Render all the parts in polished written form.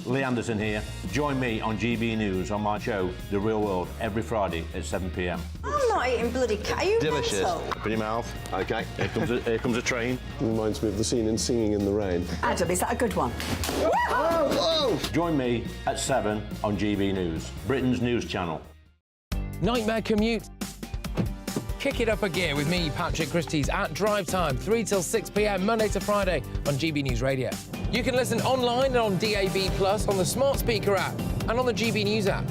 Lee Anderson here. Join me on GB News on my show, The Real World, every Friday at 7 p.m. I'm not eating bloody cat. Are you Delicious. mental? Open your mouth. OK, here comes a train. Reminds me of the scene in Singing in the Rain. Adam, is that a good one? Whoa! Join me at 7 on GB News, Britain's news channel. Nightmare commute. Kick it up a gear with me, Patrick Christie's, at drive time, 3 till 6 p.m, Monday to Friday on GB News Radio. You can listen online and on DAB+, on the smart speaker app and on the GB News app.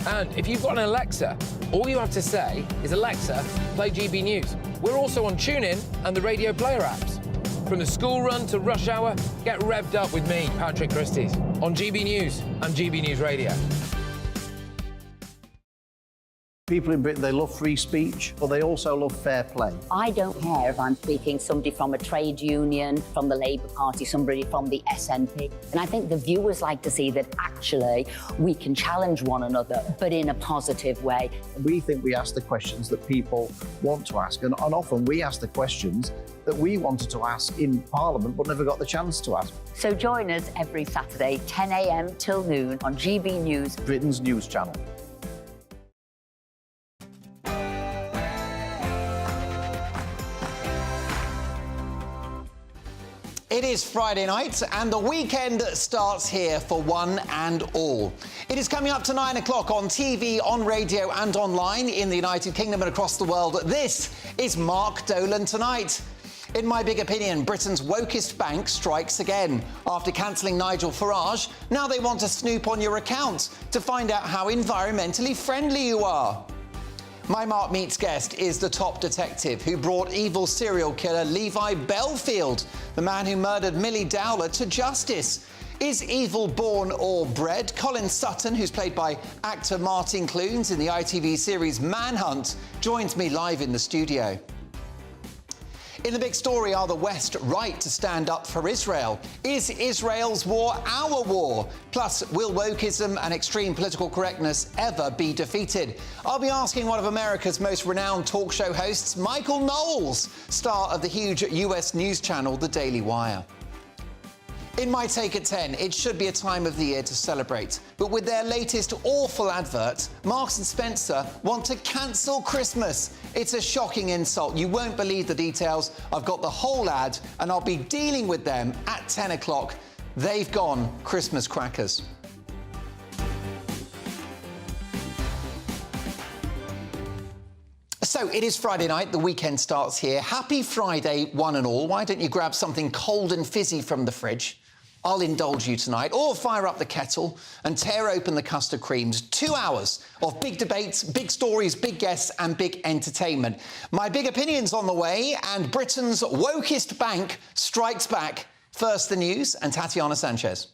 And if you've got an Alexa, all you have to say is, Alexa, play GB News. We're also on TuneIn and the Radio Player apps. From the school run to rush hour, get revved up with me, Patrick Christie's, on GB News and GB News Radio. People in Britain, they love free speech, but they also love fair play. I don't care if I'm speaking somebody from a trade union, from the Labour Party, somebody from the SNP. And I think the viewers like to see that actually we can challenge one another, but in a positive way. We think we ask the questions that people want to ask, and often we ask the questions that we wanted to ask in Parliament but never got the chance to ask. So join us every Saturday, 10 a.m. till noon on GB News, Britain's news channel. It is Friday night and the weekend starts here for one and all. It is coming up to 9 o'clock on TV, on radio and online in the United Kingdom and across the world. This is Mark Dolan Tonight. In my big opinion, Britain's wokest bank strikes again. After cancelling Nigel Farage, now they want to snoop on your account to find out how environmentally friendly you are. My Mark Meets guest is the top detective who brought evil serial killer Levi Belfield, the man who murdered Millie Dowler, to justice. Is evil born or bred? Colin Sutton, who's played by actor Martin Clunes in the ITV series Manhunt, joins me live in the studio. In the big story, are the West right to stand up for Israel? Is Israel's war our war? Plus, will wokeism and extreme political correctness ever be defeated? I'll be asking one of America's most renowned talk show hosts, Michael Knowles, star of the huge US news channel, The Daily Wire. In my take at 10, it should be a time of the year to celebrate. But with their latest awful advert, Marks & Spencer want to cancel Christmas. It's a shocking insult. You won't believe the details. I've got the whole ad, and I'll be dealing with them at 10 o'clock. They've gone Christmas crackers. So it is Friday night, the weekend starts here. Happy Friday, one and all. Why don't you grab something cold and fizzy from the fridge? I'll indulge you tonight, or fire up the kettle and tear open the custard creams. 2 hours of big debates, big stories, big guests and big entertainment. My big opinion's on the way, and Britain's wokest bank strikes back. First, the news and Tatiana Sanchez.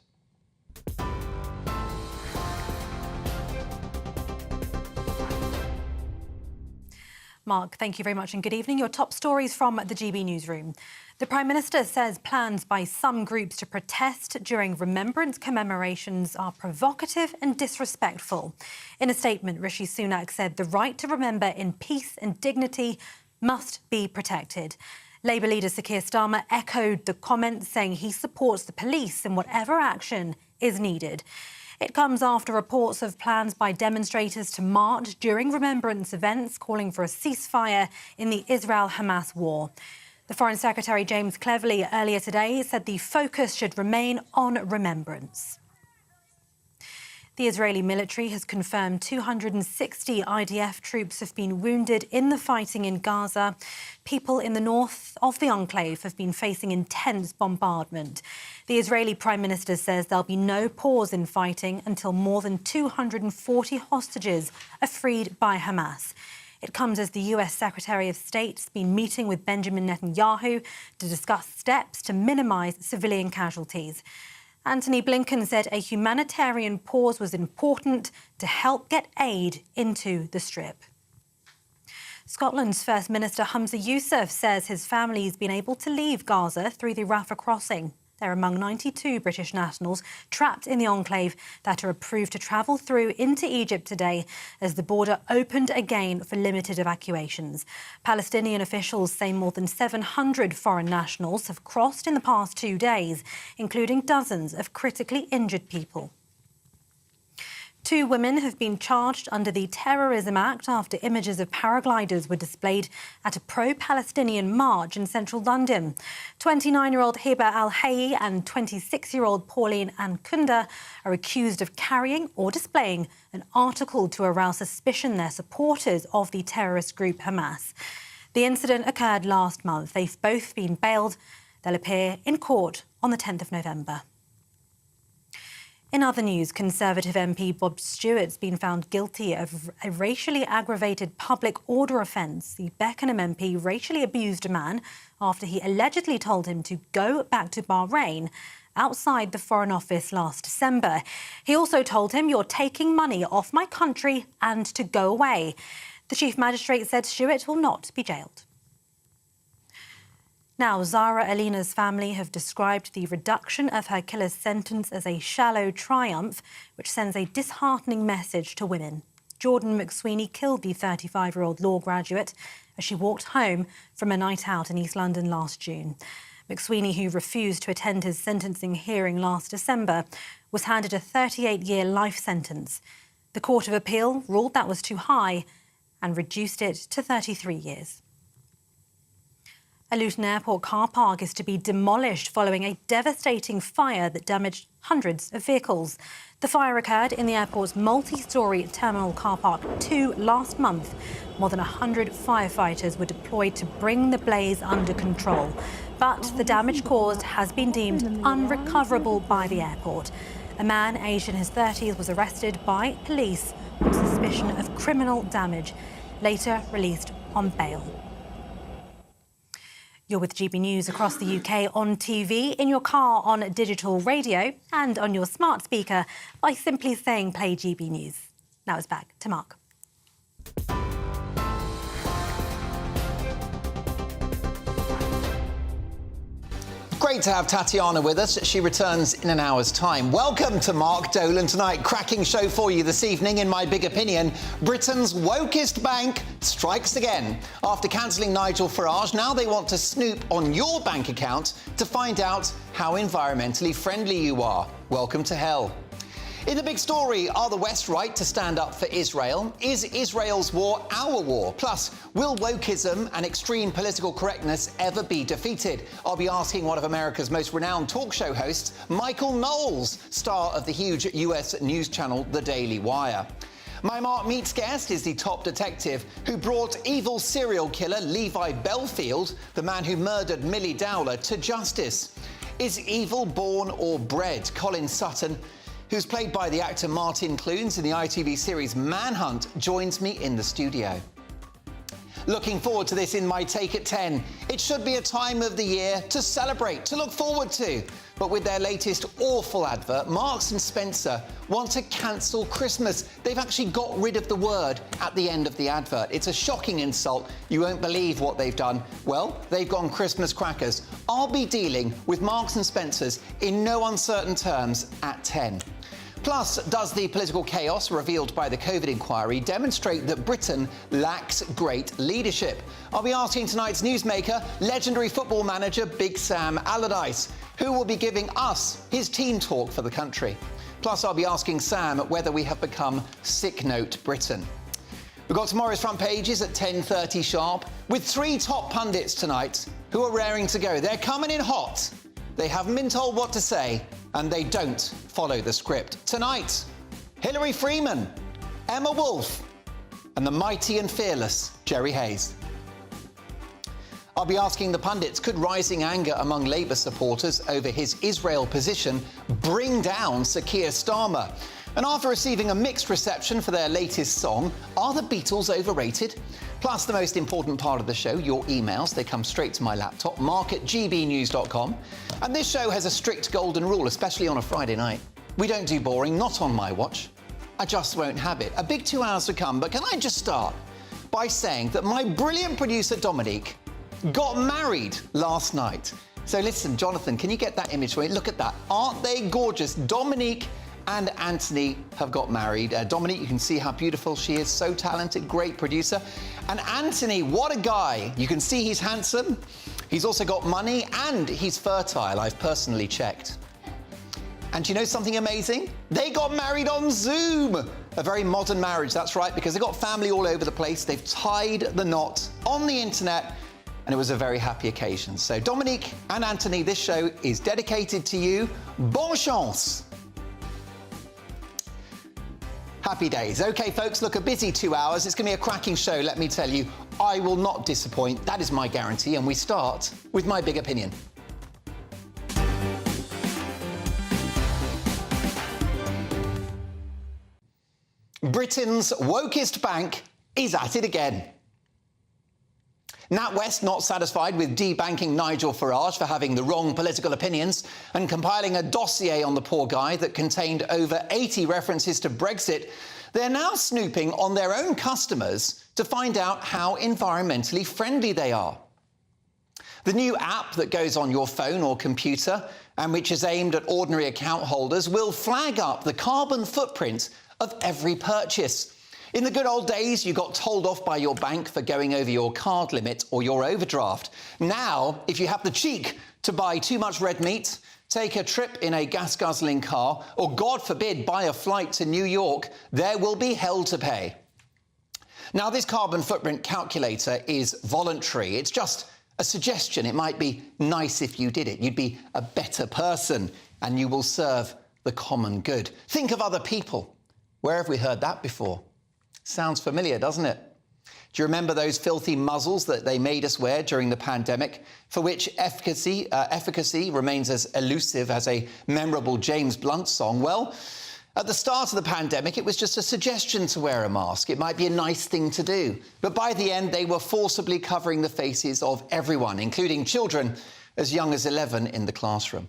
Mark, thank you very much and good evening. Your top stories from the GB newsroom. The Prime Minister says plans by some groups to protest during remembrance commemorations are provocative and disrespectful. In a statement, Rishi Sunak said the right to remember in peace and dignity must be protected. Labour leader Sir Keir Starmer echoed the comments, saying he supports the police in whatever action is needed. It comes after reports of plans by demonstrators to march during remembrance events, calling for a ceasefire in the Israel-Hamas war. The Foreign Secretary James Cleverly earlier today said the focus should remain on remembrance. The Israeli military has confirmed 260 IDF troops have been wounded in the fighting in Gaza. People in the north of the enclave have been facing intense bombardment. The Israeli Prime Minister says there'll be no pause in fighting until more than 240 hostages are freed by Hamas. It comes as the US Secretary of State's been meeting with Benjamin Netanyahu to discuss steps to minimise civilian casualties. Antony Blinken said a humanitarian pause was important to help get aid into the Strip. Scotland's First Minister Humza Yousaf says his family has been able to leave Gaza through the Rafah crossing. They're among 92 British nationals trapped in the enclave that are approved to travel through into Egypt today as the border opened again for limited evacuations. Palestinian officials say more than 700 foreign nationals have crossed in the past 2 days, including dozens of critically injured people. 2 women have been charged under the Terrorism Act after images of paragliders were displayed at a pro-Palestinian march in central London. 29-year-old Hiba Al-Hayi and 26-year-old Pauline Ankunda are accused of carrying or displaying an article to arouse suspicion they're supporters of the terrorist group Hamas. The incident occurred last month. They've both been bailed. They'll appear in court on the 10th of November. In other news, Conservative MP Bob Stewart's been found guilty of a racially aggravated public order offence. The Beckenham MP racially abused a man after he allegedly told him to go back to Bahrain outside the Foreign Office last December. He also told him, "You're taking money off my country and to go away." The Chief Magistrate said Stewart will not be jailed. Now, Zara Alina's family have described the reduction of her killer's sentence as a shallow triumph, which sends a disheartening message to women. Jordan McSweeney killed the 35-year-old law graduate as she walked home from a night out in East London last June. McSweeney, who refused to attend his sentencing hearing last December, was handed a 38-year life sentence. The Court of Appeal ruled that was too high and reduced it to 33 years. A Luton Airport car park is to be demolished following a devastating fire that damaged hundreds of vehicles. The fire occurred in the airport's multi-storey terminal car park 2 last month. More than 100 firefighters were deployed to bring the blaze under control. But the damage caused has been deemed unrecoverable by the airport. A man aged in his 30s was arrested by police on suspicion of criminal damage, later released on bail. You're with GB News across the UK on TV, in your car on digital radio and on your smart speaker by simply saying play GB News. Now it's back to Mark. Great to have Tatiana with us. She returns in an hour's time. Welcome to Mark Dolan tonight. Cracking show for you this evening. In my big opinion, Britain's wokest bank strikes again. After cancelling Nigel Farage, now they want to snoop on your bank account to find out how environmentally friendly you are. Welcome to hell. In the big story, are the West right to stand up for Israel? Is Israel's war our war? Plus, will wokeism and extreme political correctness ever be defeated? I'll be asking one of America's most renowned talk show hosts, Michael Knowles, star of the huge US news channel The Daily Wire. My Mark Meets guest is the top detective who brought evil serial killer Levi Belfield, the man who murdered Millie Dowler, to justice. Is evil born or bred? Colin Sutton, who's played by the actor Martin Clunes in the ITV series Manhunt, joins me in the studio. Looking forward to this in my Take at 10. It should be a time of the year to celebrate, to look forward to. But with their latest awful advert, Marks and Spencer want to cancel Christmas. They've actually got rid of the word at the end of the advert. It's a shocking insult. You won't believe what they've done. Well, they've gone Christmas crackers. I'll be dealing with Marks and Spencer's in no uncertain terms at 10. Plus, does the political chaos revealed by the COVID inquiry demonstrate that Britain lacks great leadership? I'll be asking tonight's newsmaker, legendary football manager Big Sam Allardyce, who will be giving us his team talk for the country. Plus, I'll be asking Sam whether we have become sick note Britain. We've got tomorrow's front pages at 10:30 sharp, with 3 top pundits tonight who are raring to go. They're coming in hot. They haven't been told what to say, and they don't follow the script. Tonight, Hilary Freeman, Emma Wolfe, and the mighty and fearless Jerry Hayes. I'll be asking the pundits, could rising anger among Labour supporters over his Israel position bring down Sir Keir Starmer? And after receiving a mixed reception for their latest song, are the Beatles overrated? Plus, the most important part of the show, your emails. They come straight to my laptop, mark@gbnews.com. And this show has a strict golden rule, especially on a Friday night. We don't do boring, not on my watch. I just won't have it. A big 2 hours to come, but can I just start by saying that my brilliant producer, Dominique, got married last night. So listen, Jonathan, can you get that image for me? Look at that. Aren't they gorgeous? Dominique and Anthony have got married. Dominique, you can see how beautiful she is. So talented, great producer. And Anthony, what a guy. You can see he's handsome. He's also got money and he's fertile. I've personally checked. And do you know something amazing? They got married on Zoom. A very modern marriage, that's right, because they've got family all over the place. They've tied the knot on the internet, and it was a very happy occasion. So Dominique and Anthony, this show is dedicated to you. Bonne chance. Happy days. OK, folks, look, a busy 2 hours. It's going to be a cracking show, let me tell you. I will not disappoint. That is my guarantee. And we start with my big opinion. Britain's wokest bank is at it again. NatWest not satisfied with debanking Nigel Farage for having the wrong political opinions and compiling a dossier on the poor guy that contained over 80 references to Brexit. They're now snooping on their own customers to find out how environmentally friendly they are. The new app that goes on your phone or computer and which is aimed at ordinary account holders will flag up the carbon footprint of every purchase. In the good old days, you got told off by your bank for going over your card limit or your overdraft. Now, if you have the cheek to buy too much red meat, take a trip in a gas-guzzling car, or God forbid, buy a flight to New York, there will be hell to pay. Now, this carbon footprint calculator is voluntary. It's just a suggestion. It might be nice if you did it. You'd be a better person and you will serve the common good. Think of other people. Where have we heard that before? Sounds familiar, doesn't it? Do you remember those filthy muzzles that they made us wear during the pandemic, for which efficacy remains as elusive as a memorable James Blunt song? Well, at the start of the pandemic, it was just a suggestion to wear a mask. It might be a nice thing to do. But by the end, they were forcibly covering the faces of everyone, including children as young as 11 in the classroom.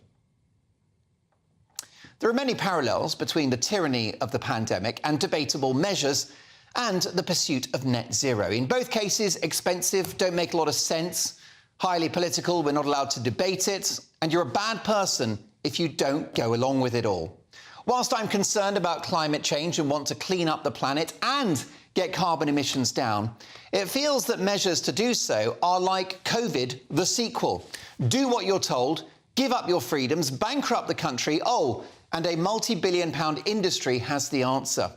There are many parallels between the tyranny of the pandemic and debatable measures and the pursuit of net zero. In both cases, expensive, don't make a lot of sense, highly political, we're not allowed to debate it, and you're a bad person if you don't go along with it all. Whilst I'm concerned about climate change and want to clean up the planet and get carbon emissions down, it feels that measures to do so are like COVID, the sequel. Do what you're told, give up your freedoms, bankrupt the country, and a multi-billion-pound industry has the answer.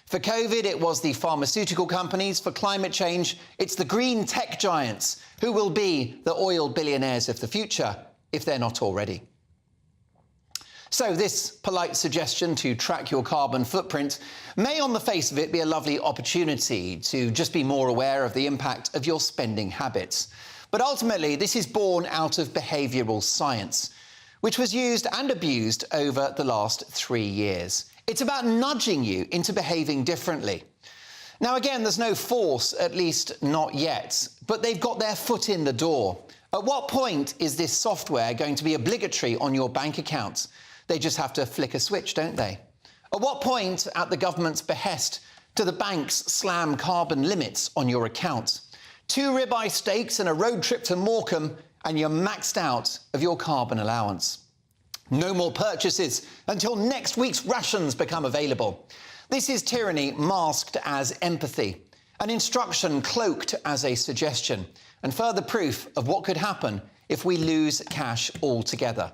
For COVID, it was the pharmaceutical companies. For climate change, it's the green tech giants who will be the oil billionaires of the future, if they're not already. So this polite suggestion to track your carbon footprint may, on the face of it, be a lovely opportunity to just be more aware of the impact of your spending habits. But ultimately, this is born out of behavioural science, which was used and abused over the last 3 years. It's about nudging you into behaving differently. Now, again, there's no force, at least not yet, but they've got their foot in the door. At what point is this software going to be obligatory on your bank account? They just have to flick a switch, don't they? At what point, at the government's behest, do the banks slam carbon limits on your account? 2 ribeye steaks and a road trip to Morecambe, and you're maxed out of your carbon allowance. No more purchases until next week's rations become available. This is tyranny masked as empathy, an instruction cloaked as a suggestion, and further proof of what could happen if we lose cash altogether.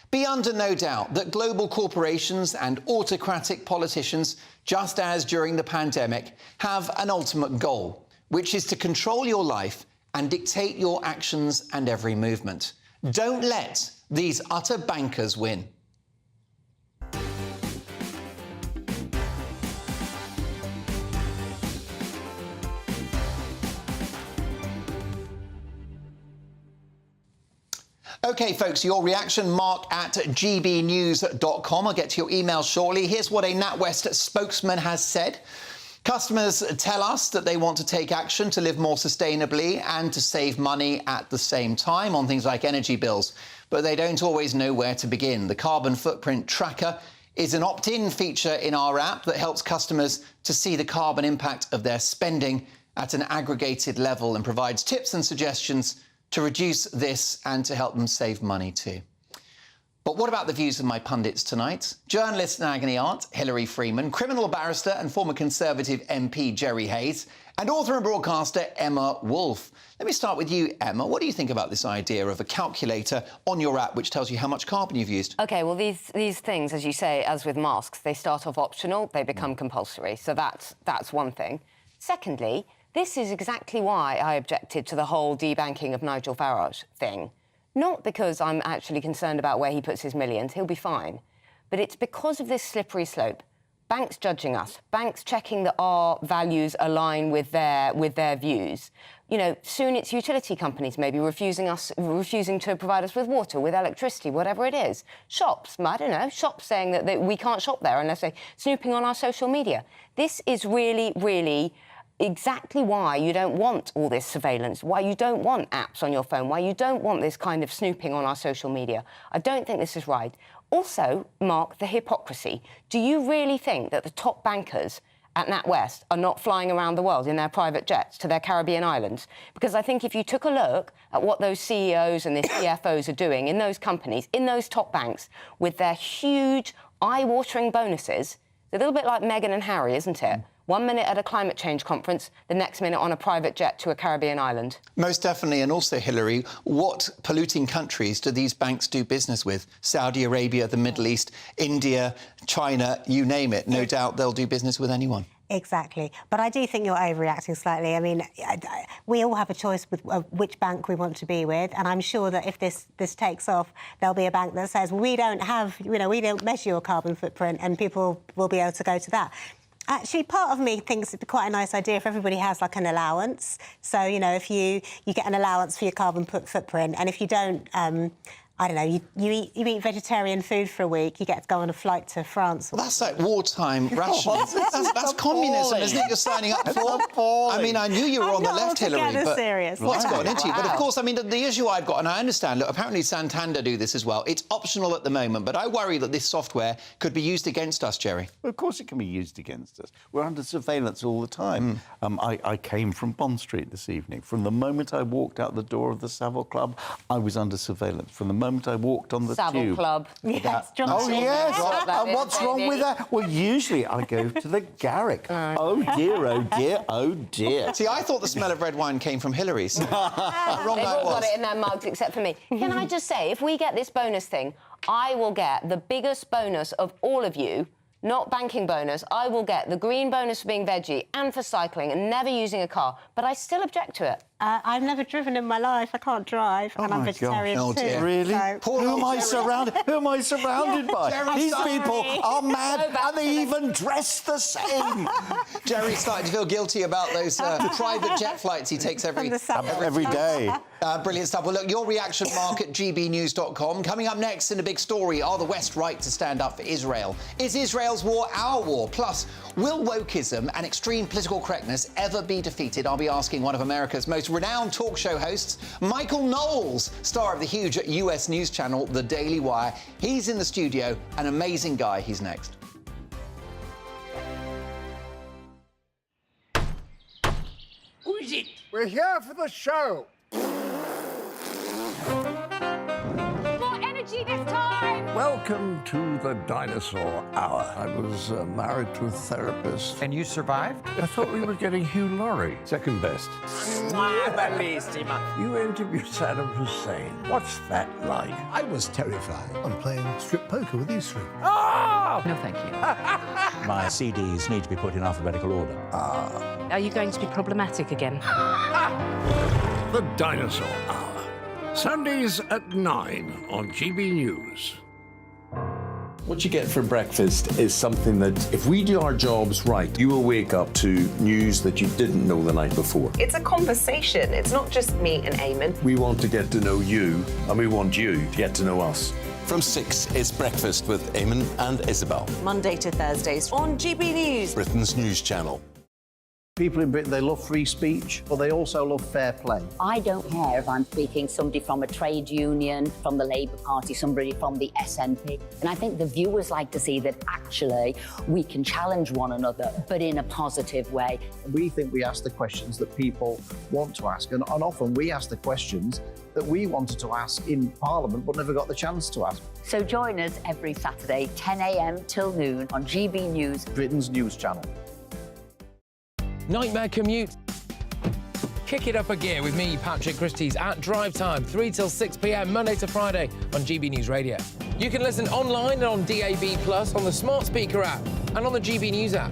Be under no doubt that global corporations and autocratic politicians, just as during the pandemic, have an ultimate goal, which is to control your life and dictate your actions and every movement. Don't let these utter bankers win. OK, folks, your reaction, mark at gbnews.com. I'll get to your email shortly. Here's what a NatWest spokesman has said. Customers tell us that they want to take action to live more sustainably and to save money at the same time on things like energy bills, but they don't always know where to begin. The carbon footprint tracker is an opt-in feature in our app that helps customers to see the carbon impact of their spending at an aggregated level and provides tips and suggestions to reduce this and to help them save money too. But what about the views of my pundits tonight? Journalist and agony aunt Hilary Freeman, criminal barrister and former Conservative MP Jerry Hayes, and author and broadcaster Emma Wolfe. Let me start with you, Emma. What do you think about this idea of a calculator on your app which tells you how much carbon you've used? OK, well, these things, as you say, as with masks, they start off optional, they become compulsory. So that's one thing. Secondly, this is exactly why I objected to the whole debanking of Nigel Farage thing. Not because I'm actually concerned about where he puts his millions, he'll be fine, but it's because of this slippery slope. Banks judging us, banks checking that our values align with their views. You know, soon it's utility companies maybe refusing to provide us with water, with electricity, whatever it is. Shops, I don't know, shops saying that we can't shop there unless they're snooping on our social media. This is really, really exactly why you don't want all this surveillance, why you don't want apps on your phone, why you don't want this kind of snooping on our social media. I don't think this is right. Also, Mark, the hypocrisy. Do you really think that the top bankers at NatWest are not flying around the world in their private jets to their Caribbean islands? Because I think if you took a look at what those CEOs and the CFOs are doing in those companies, in those top banks, with their huge, eye-watering bonuses, it's a little bit like Meghan and Harry, isn't it? 1 minute at a climate change conference, the next minute on a private jet to a Caribbean island. Most definitely. And also, Hilary, what polluting countries do these banks do business with? Saudi Arabia, the Middle East, India, China, you name it. No doubt they'll do business with anyone. Exactly. But I do think you're overreacting slightly. I mean, we all have a choice with which bank we want to be with, and I'm sure that if this takes off, there'll be a bank that says, we don't measure your carbon footprint, and people will be able to go to that. Actually, part of me thinks it'd be quite a nice idea if everybody has, like, an allowance. So, you know, if you get an allowance for your carbon footprint, and if you don't, I don't know, you eat vegetarian food for a week, you get to go on a flight to France. Well, that's like wartime rations. That's communism, isn't it, you're signing up for? I mean, I knew you were on the left, Hilary, but serious. What's got into you? But, of course, I mean, the issue I've got, and I understand, look, apparently Santander do this as well, it's optional at the moment, but I worry that this software could be used against us, Jerry. Well, of course it can be used against us. We're under surveillance all the time. I came from Bond Street this evening. From the moment I walked out the door of the Savile Club, I was under surveillance. From the moment I walked on the Savile tube... Club. Yes, Oh, yes. And what's wrong with that? Well, usually I go to the Garrick. Oh, dear, oh, dear, oh, dear. See, I thought the smell of red wine came from Hillary's. Wrong They've I all was. got it in their mugs except for me. Can I just say, if we get this bonus thing, I will get the biggest bonus of all of you, not banking bonus. I will get the green bonus for being veggie and for cycling and never using a car, but I still object to it. I've never driven in my life. I can't drive, and I'm vegetarian Oh, too. dear. Really? So... Who am I surrounded by? Jerry, These sorry. people are mad and they even dress the same. Jerry's starting to feel guilty about those private jet flights he takes every day. Brilliant stuff. Well, look, your reaction, Mark, at GBnews.com. Coming up next in a big story, are the West right to stand up for Israel? Is Israel's war our war? Plus, will wokeism and extreme political correctness ever be defeated? I'll be asking one of America's most renowned talk show hosts, Michael Knowles, star of the huge US news channel, The Daily Wire. He's in the studio, an amazing guy. He's next. Who is it? We're here for the show. More energy this time! Welcome to the Dinosaur Hour. I was married to a therapist. And you survived? I thought we were getting Hugh Laurie. Second best. You interviewed Saddam Hussein. What's that like? I was terrified. I'm playing strip poker with these three. Oh! No, thank you. My CDs need to be put in alphabetical order. Are you going to be problematic again? The Dinosaur Hour. Sundays at 9 on GB News. What you get for breakfast is something that, if we do our jobs right, you will wake up to news that you didn't know the night before. It's a conversation. It's not just me and Eamon. We want to get to know you, and we want you to get to know us. From 6, it's Breakfast with Eamon and Isabel. Monday to Thursdays on GB News. Britain's news channel. People in Britain, they love free speech, but they also love fair play. I don't care if I'm speaking somebody from a trade union, from the Labour Party, somebody from the SNP. And I think the viewers like to see that actually we can challenge one another, but in a positive way. We think we ask the questions that people want to ask, and often we ask the questions that we wanted to ask in Parliament but never got the chance to ask. So join us every Saturday, 10 a.m. till noon on GB News, Britain's news channel. Nightmare commute. Kick it up a gear with me, Patrick Christie's, at Drive Time, 3 till 6 p.m, Monday to Friday on GB News Radio. You can listen online and on DAB+, on the smart speaker app and on the GB News app.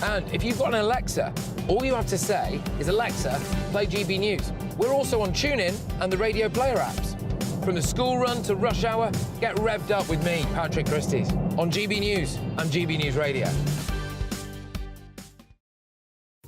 And if you've got an Alexa, all you have to say is, Alexa, play GB News. We're also on TuneIn and the Radio Player apps. From the school run to rush hour, get revved up with me, Patrick Christie's, on GB News and GB News Radio.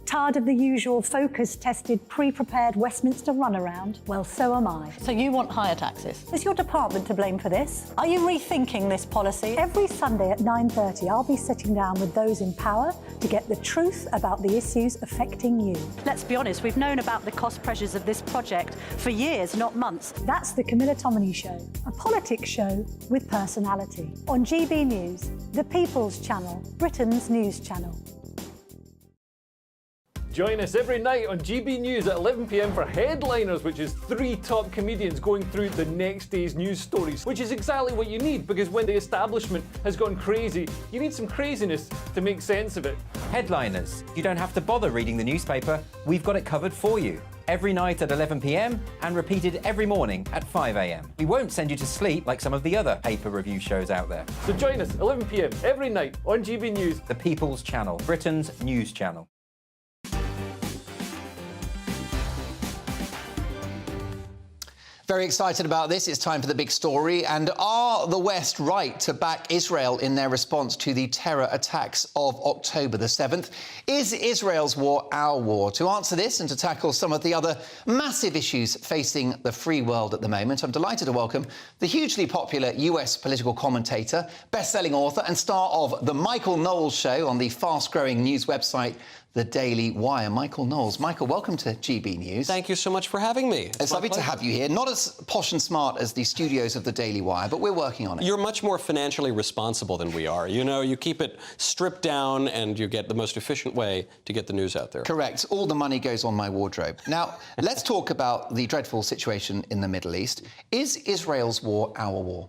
Tired of the usual focus-tested, pre-prepared Westminster runaround? Well, so am I. So you want higher taxes? Is your department to blame for this? Are you rethinking this policy? Every Sunday at 9:30, I'll be sitting down with those in power to get the truth about the issues affecting you. Let's be honest, we've known about the cost pressures of this project for years, not months. That's the Camilla Tominey Show, a politics show with personality. On GB News, the People's Channel, Britain's news channel. Join us every night on GB News at 11 p.m. for Headliners, which is 3 top comedians going through the next day's news stories, which is exactly what you need, because when the establishment has gone crazy, you need some craziness to make sense of it. Headliners. You don't have to bother reading the newspaper. We've got it covered for you. Every night at 11 p.m. and repeated every morning at 5 a.m. We won't send you to sleep like some of the other paper review shows out there. So join us 11 p.m. every night on GB News. The People's Channel, Britain's news channel. Very excited about this. It's time for the big story. And are the West right to back Israel in their response to the terror attacks of October the 7th? Is Israel's war our war? To answer this and to tackle some of the other massive issues facing the free world at the moment, I'm delighted to welcome the hugely popular US political commentator, best-selling author and star of The Michael Knowles Show on the fast-growing news website The Daily Wire, Michael Knowles. Michael, welcome to GB News. Thank you so much for having me. It's lovely to have you here. Not as posh and smart as the studios of The Daily Wire, but we're working on it. You're much more financially responsible than we are. You know, you keep it stripped down and you get the most efficient way to get the news out there. Correct. All the money goes on my wardrobe. Now, let's talk about the dreadful situation in the Middle East. Is Israel's war our war?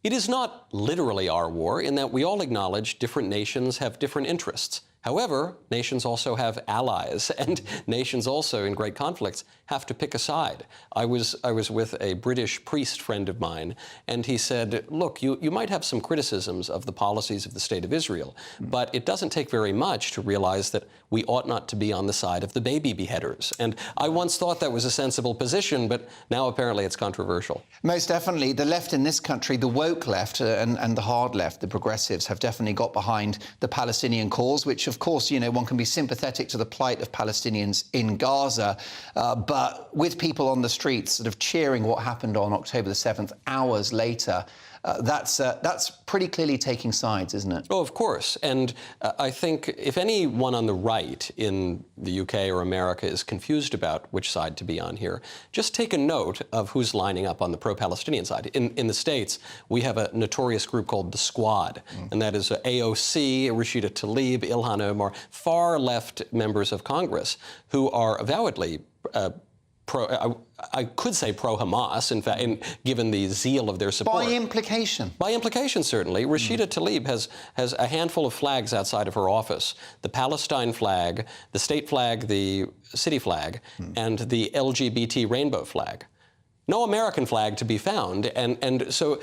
It is not literally our war in that we all acknowledge different nations have different interests. However, nations also have allies, and nations also, in great conflicts, have to pick a side. I was with a British priest friend of mine, and he said, look, you might have some criticisms of the policies of the State of Israel, but it doesn't take very much to realize that we ought not to be on the side of the baby beheaders. And I once thought that was a sensible position, but now apparently it's controversial. Most definitely. The left in this country, the woke left and the hard left, the progressives, have definitely got behind the Palestinian cause, which, of course, you know, one can be sympathetic to the plight of Palestinians in Gaza, but with people on the streets sort of cheering what happened on October the 7th hours later, that's pretty clearly taking sides, isn't it? Oh, of course. And I think if anyone on the right in the UK or America is confused about which side to be on here, just take a note of who's lining up on the pro-Palestinian side. In the States, we have a notorious group called the Squad, and that is AOC, Rashida Tlaib, Ilhan Omar, far-left members of Congress who are avowedly I could say pro-Hamas, in fact, given the zeal of their support. By implication? By implication, certainly. Rashida Tlaib has a handful of flags outside of her office. The Palestine flag, the state flag, the city flag, and the LGBT rainbow flag. No American flag to be found. And so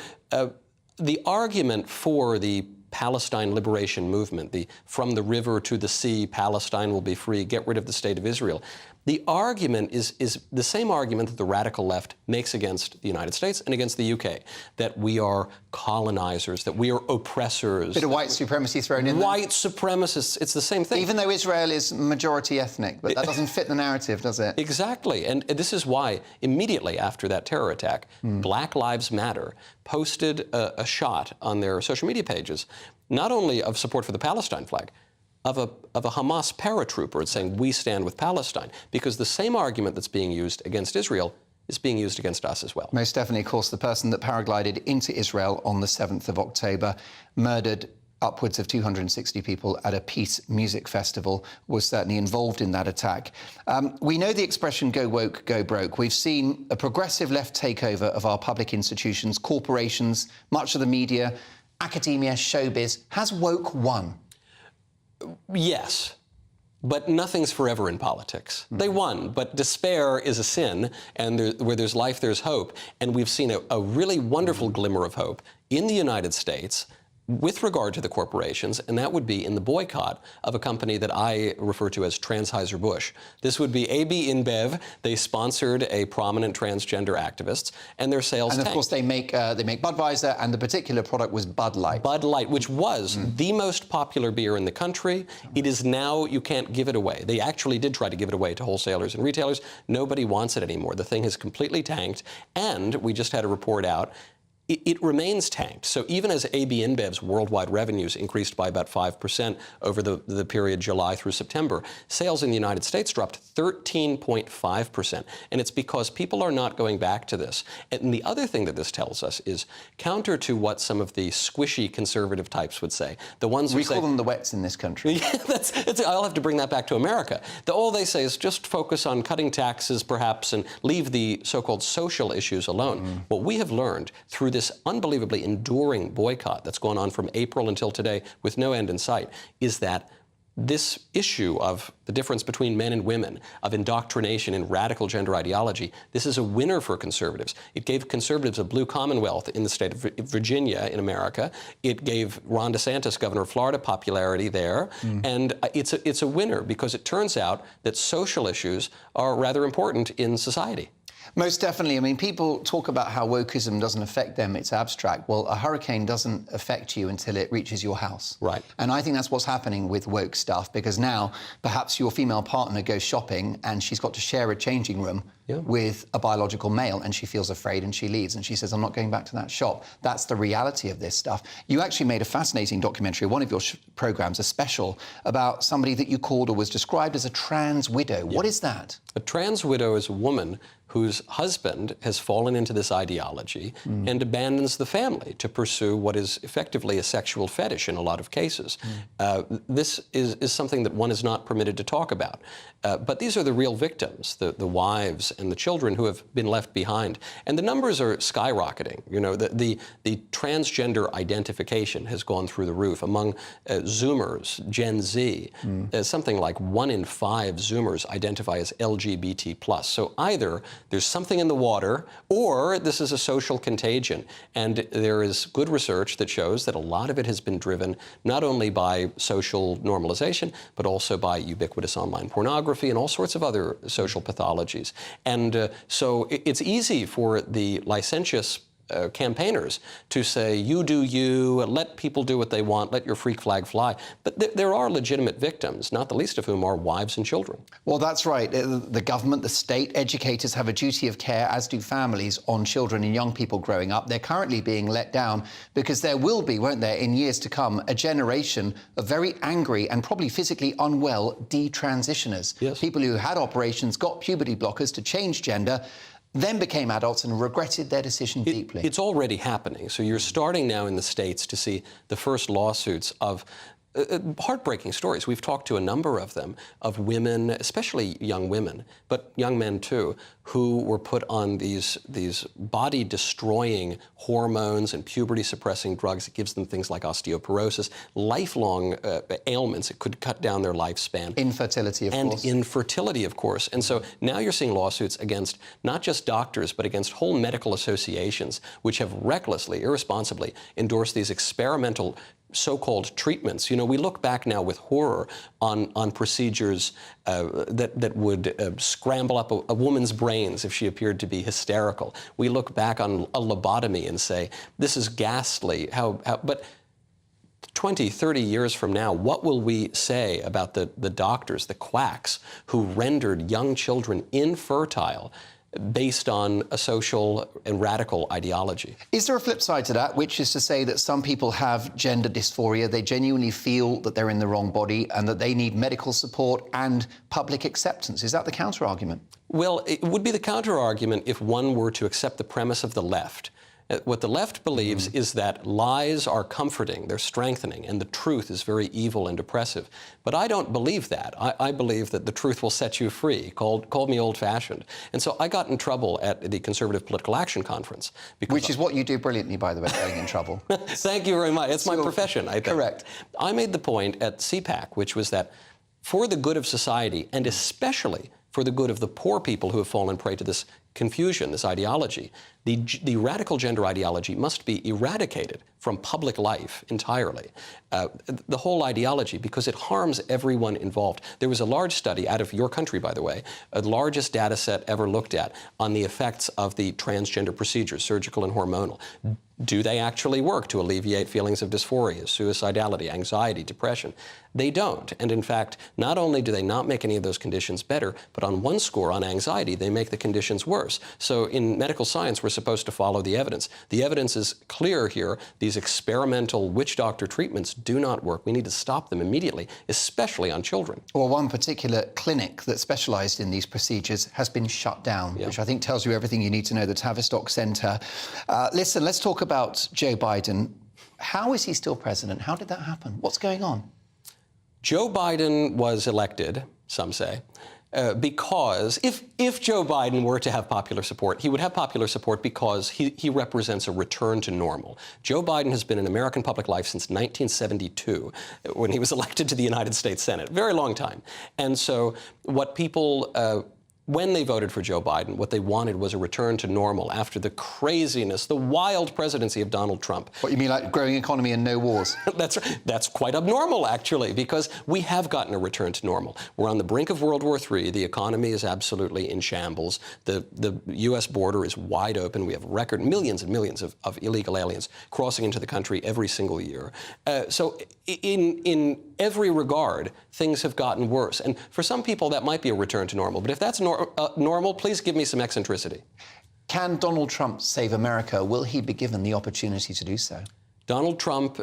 the argument for the Palestine liberation movement, the from the river to the sea, Palestine will be free, get rid of the state of Israel. The argument is the same argument that the radical left makes against the United States and against the UK, that we are colonizers, that we are oppressors. Bit of white supremacy thrown in there. White supremacists, it's the same thing. Even though Israel is majority ethnic, but that doesn't fit the narrative, does it? Exactly, and this is why immediately after that terror attack, Black Lives Matter posted a shot on their social media pages, not only of support for the Palestine flag, of a Hamas paratrooper and saying, we stand with Palestine, because the same argument that's being used against Israel is being used against us as well. Most definitely, of course, the person that paraglided into Israel on the 7th of October, murdered upwards of 260 people at a peace music festival, was certainly involved in that attack. We know the expression go woke, go broke. We've seen a progressive left takeover of our public institutions, corporations, much of the media, academia, showbiz. Has woke won? Yes. But nothing's forever in politics. They won, but despair is a sin, and where there's life, there's hope. And we've seen a really wonderful glimmer of hope in the United States with regard to the corporations, and that would be in the boycott of a company that I refer to as Anheuser-Busch. This would be AB InBev. They sponsored a prominent transgender activist, and their sales tanked. And of course, they make Budweiser, and the particular product was Bud Light. Bud Light, which was the most popular beer in the country. It is now, you can't give it away. They actually did try to give it away to wholesalers and retailers. Nobody wants it anymore. The thing has completely tanked, and we just had a report out. It remains tanked. So even as AB InBev's worldwide revenues increased by about 5% over the period July through September, sales in the United States dropped 13.5%. And it's because people are not going back to this. And the other thing that this tells us is counter to what some of the squishy conservative types would say. The ones who we call them the wets in this country. Yeah, I'll have to bring that back to America. All they say is just focus on cutting taxes, perhaps, and leave the so-called social issues alone. What we have learned through this unbelievably enduring boycott that's gone on from April until today with no end in sight is that this issue of the difference between men and women, of indoctrination in radical gender ideology, this is a winner for conservatives. It gave conservatives a blue commonwealth in the state of Virginia in America. It gave Ron DeSantis, governor of Florida, popularity there. And it's a winner because it turns out that social issues are rather important in society. Most definitely. I mean, people talk about how wokeism doesn't affect them. It's abstract. Well, a hurricane doesn't affect you until it reaches your house. Right. And I think that's what's happening with woke stuff, because now perhaps your female partner goes shopping and she's got to share a changing room with a biological male, and she feels afraid and she leaves and she says, I'm not going back to that shop. That's the reality of this stuff. You actually made a fascinating documentary, one of your programs, a special, about somebody that you called or was described as a trans widow. What is that? A trans widow is a woman whose husband has fallen into this ideology and abandons the family to pursue what is effectively a sexual fetish in a lot of cases. This is something that one is not permitted to talk about. But these are the real victims, the wives and the children who have been left behind. And the numbers are skyrocketing. You know, the transgender identification has gone through the roof among Zoomers, Gen Z. Something like 1 in 5 Zoomers identify as LGBT+. So either there's something in the water, or this is a social contagion. And there is good research that shows that a lot of it has been driven not only by social normalization, but also by ubiquitous online pornography and all sorts of other social pathologies. And so it's easy for the licentious campaigners to say, you do you, let people do what they want, let your freak flag fly. But there are legitimate victims, not the least of whom are wives and children. Well, that's right. The government, the state, educators have a duty of care, as do families, on children and young people growing up. They're currently being let down because there will be, won't there, in years to come, a generation of very angry and probably physically unwell detransitioners. Yes. People who had operations, got puberty blockers to change gender, then became adults and regretted their decision deeply. It's already happening. So you're starting now in the States to see the first lawsuits of heartbreaking stories. We've talked to a number of them, of women, especially young women, but young men too, who were put on these body-destroying hormones and puberty-suppressing drugs. It gives them things like osteoporosis, lifelong ailments. It could cut down their lifespan. Infertility, of course. And infertility, of course. And so now you're seeing lawsuits against not just doctors, but against whole medical associations, which have recklessly, irresponsibly endorsed these experimental so-called treatments. You know, we look back now with horror on procedures that would scramble up a woman's brains if she appeared to be hysterical. We look back on a lobotomy and say, this is ghastly. But 20, 30 years from now, what will we say about the doctors, the quacks, who rendered young children infertile based on a social and radical ideology. Is there a flip side to that, which is to say that some people have gender dysphoria, they genuinely feel that they're in the wrong body and that they need medical support and public acceptance? Is that the counter-argument? Well, it would be the counter-argument if one were to accept the premise of the left. What the left believes is that lies are comforting, they're strengthening, and the truth is very evil and oppressive. But I don't believe that. I believe that the truth will set you free. Called me old-fashioned. And so I got in trouble at the Conservative Political Action Conference. Which is what you do brilliantly, by the way, getting in trouble. Thank you very much. It's my profession, I think. Correct. I made the point at CPAC, which was that for the good of society, and especially for the good of the poor people who have fallen prey to this confusion, this ideology, the radical gender ideology must be eradicated from public life entirely. The whole ideology, because it harms everyone involved. There was a large study out of your country, by the way, the largest data set ever looked at on the effects of the transgender procedures, surgical and hormonal. Do they actually work to alleviate feelings of dysphoria, suicidality, anxiety, depression? They don't. And in fact, not only do they not make any of those conditions better, but on one score, on anxiety, they make the conditions worse. So in medical science, we're supposed to follow the evidence. The evidence is clear here. These experimental witch doctor treatments do not work. We need to stop them immediately, especially on children. Well, one particular clinic that specialised in these procedures has been shut down, which I think tells you everything you need to know, the Tavistock Centre. Listen, let's talk about Joe Biden. How is he still president? How did that happen? What's going on? Joe Biden was elected, some say, because if Joe Biden were to have popular support, he would have popular support because he represents a return to normal. Joe Biden has been in American public life since 1972, when he was elected to the United States Senate. Very long time. And so what people... when they voted for Joe Biden, what they wanted was a return to normal after the craziness, the wild presidency of Donald Trump. What, you mean like growing economy and no wars? That's quite abnormal, actually, because we have gotten a return to normal. We're on the brink of World War III. The economy is absolutely in shambles. The U.S. border is wide open. We have record millions and millions of illegal aliens crossing into the country every single year. So in every regard, things have gotten worse. And for some people, that might be a return to normal. But if that's normal, please give me some eccentricity. Can Donald Trump save America? Will he be given the opportunity to do so? Donald Trump,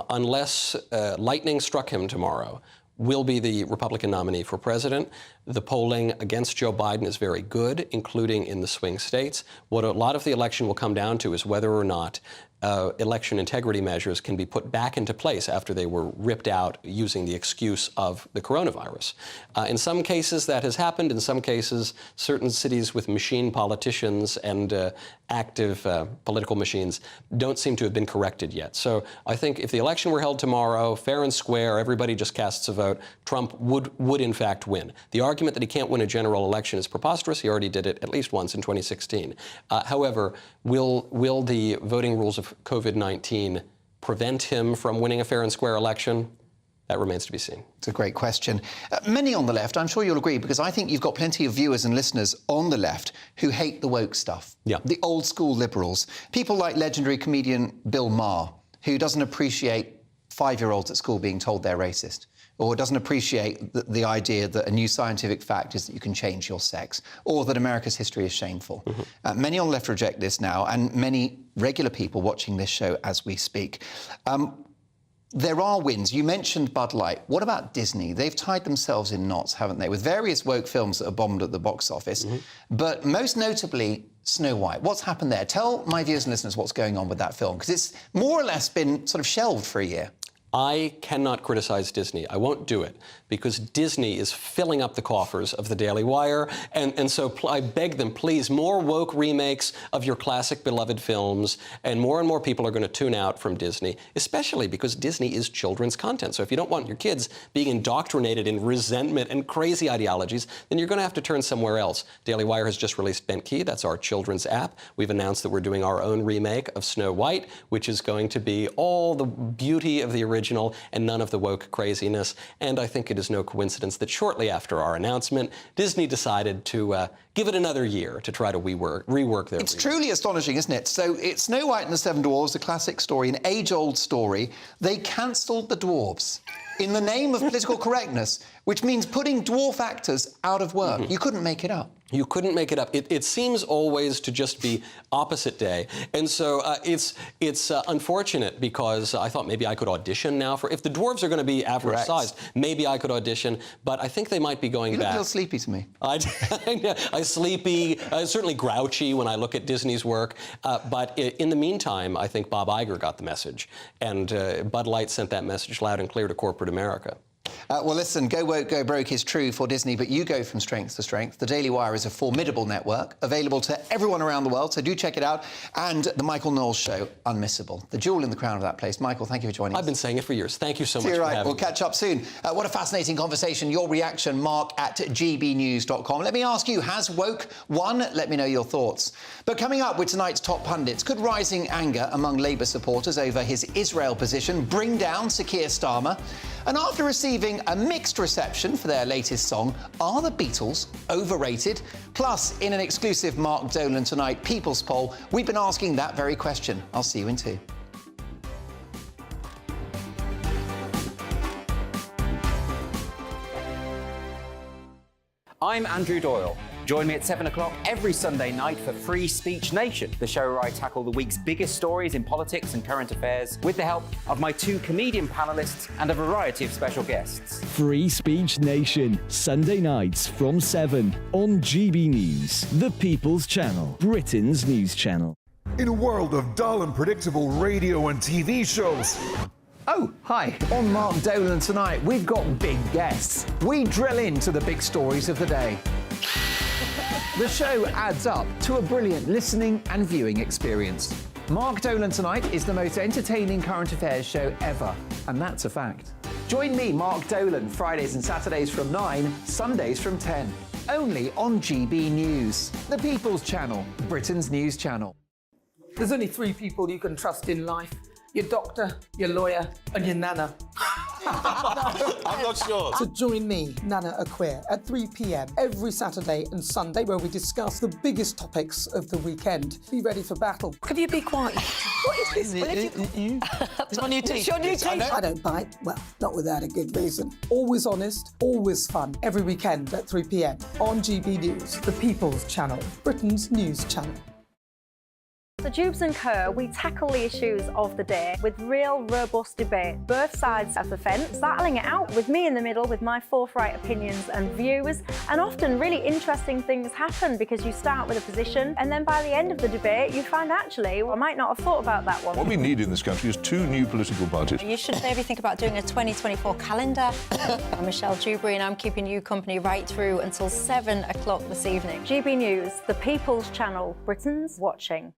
unless lightning struck him tomorrow, will be the Republican nominee for president. The polling against Joe Biden is very good, including in the swing states. What a lot of the election will come down to is whether or not election integrity measures can be put back into place after they were ripped out using the excuse of the coronavirus. In some cases, that has happened. In some cases, certain cities with machine politicians and active political machines don't seem to have been corrected yet. So I think if the election were held tomorrow, fair and square, everybody just casts a vote, Trump would in fact win. The argument that he can't win a general election is preposterous. He already did it at least once in 2016. However, will the voting rules of COVID-19 prevent him from winning a fair and square election? That remains to be seen. It's a great question. Many on the left, I'm sure you'll agree, because I think you've got plenty of viewers and listeners on the left who hate the woke stuff. Yeah. The old school liberals. People like legendary comedian Bill Maher, who doesn't appreciate 5-year-olds at school being told they're racist, or doesn't appreciate the idea that a new scientific fact is that you can change your sex, or that America's history is shameful. Mm-hmm. Many on the left reject this now, and many regular people watching this show as we speak. There are wins. You mentioned Bud Light. What about Disney? They've tied themselves in knots, haven't they, with various woke films that are bombed at the box office, but most notably Snow White. What's happened there? Tell my viewers and listeners what's going on with that film, because it's more or less been sort of shelved for a year. I cannot criticize Disney. I won't do it because Disney is filling up the coffers of the Daily Wire. And so I beg them, please, more woke remakes of your classic beloved films. And more people are going to tune out from Disney, especially because Disney is children's content. So if you don't want your kids being indoctrinated in resentment and crazy ideologies, then you're going to have to turn somewhere else. Daily Wire has just released Ben Key. That's our children's app. We've announced that we're doing our own remake of Snow White, which is going to be all the beauty of the original and none of the woke craziness. And I think it is no coincidence that shortly after our announcement, Disney decided to give it another year to try to rework their It's truly astonishing, isn't it? So it's Snow White and the Seven Dwarfs, a classic story, an age-old story. They cancelled the dwarves. in the name of political correctness, which means putting dwarf actors out of work. You couldn't make it up. You couldn't make it up. It seems always to just be opposite day. And so it's unfortunate because I thought maybe I could audition now for... If the dwarves are going to be average sized, maybe I could audition, but I think they might be going back. You look a little sleepy to me. I'm sleepy, certainly grouchy when I look at Disney's work. But in the meantime, I think Bob Iger got the message. And Bud Light sent that message loud and clear to corporate America. Well, listen, go woke, go broke is true for Disney, but you go from strength to strength. The Daily Wire is a formidable network, available to everyone around the world, so do check it out. And The Michael Knowles Show, unmissable. The jewel in the crown of that place. Michael, thank you for joining us. I've been saying it for years. Thank you so much for having me. We'll catch up soon. What a fascinating conversation. Your reaction, Mark at gbnews.com. Let me ask you, has woke won? Let me know your thoughts. But coming up with tonight's top pundits, could rising anger among Labour supporters over his Israel position bring down Sir Keir Starmer? And after receiving a mixed reception for their latest song, are the Beatles overrated? Plus, in an exclusive Mark Dolan Tonight People's Poll, we've been asking that very question. I'll see you in 2. I'm Andrew Doyle. Join me at 7 o'clock every Sunday night for Free Speech Nation, the show where I tackle the week's biggest stories in politics and current affairs with the help of my 2 comedian panellists and a variety of special guests. Free Speech Nation, Sunday nights from 7 on GB News, the People's Channel, Britain's news channel. In a world of dull and predictable radio and TV shows... Oh, hi. On Mark Dolan Tonight, we've got big guests. We drill into the big stories of the day. The show adds up to a brilliant listening and viewing experience. Mark Dolan Tonight is the most entertaining current affairs show ever, and that's a fact. Join me, Mark Dolan, Fridays and Saturdays from 9, Sundays from 10. Only on GB News, the People's Channel, Britain's news channel. There's only 3 people you can trust in life. Your doctor, your lawyer, and your nana. I'm not sure. So join me, Nana Aquare, at 3 p.m. every Saturday and Sunday, where we discuss the biggest topics of the weekend. Be ready for battle. Could you be quiet? What is this? It's my new teeth. It's your new teeth. I don't bite. Well, not without a good reason. Always honest, always fun. Every weekend at 3 p.m. on GB News, the People's Channel, Britain's news channel. So Jubes and Kerr, we tackle the issues of the day with real, robust debate, both sides of the fence, battling it out with me in the middle with my forthright opinions and views. And often really interesting things happen because you start with a position and then by the end of the debate you find actually, well, I might not have thought about that one. What we need in this country is 2 new political parties. You should maybe think about doing a 2024 calendar. I'm Michelle Dewberry and I'm keeping you company right through until 7 o'clock this evening. GB News, the People's Channel, Britain's watching.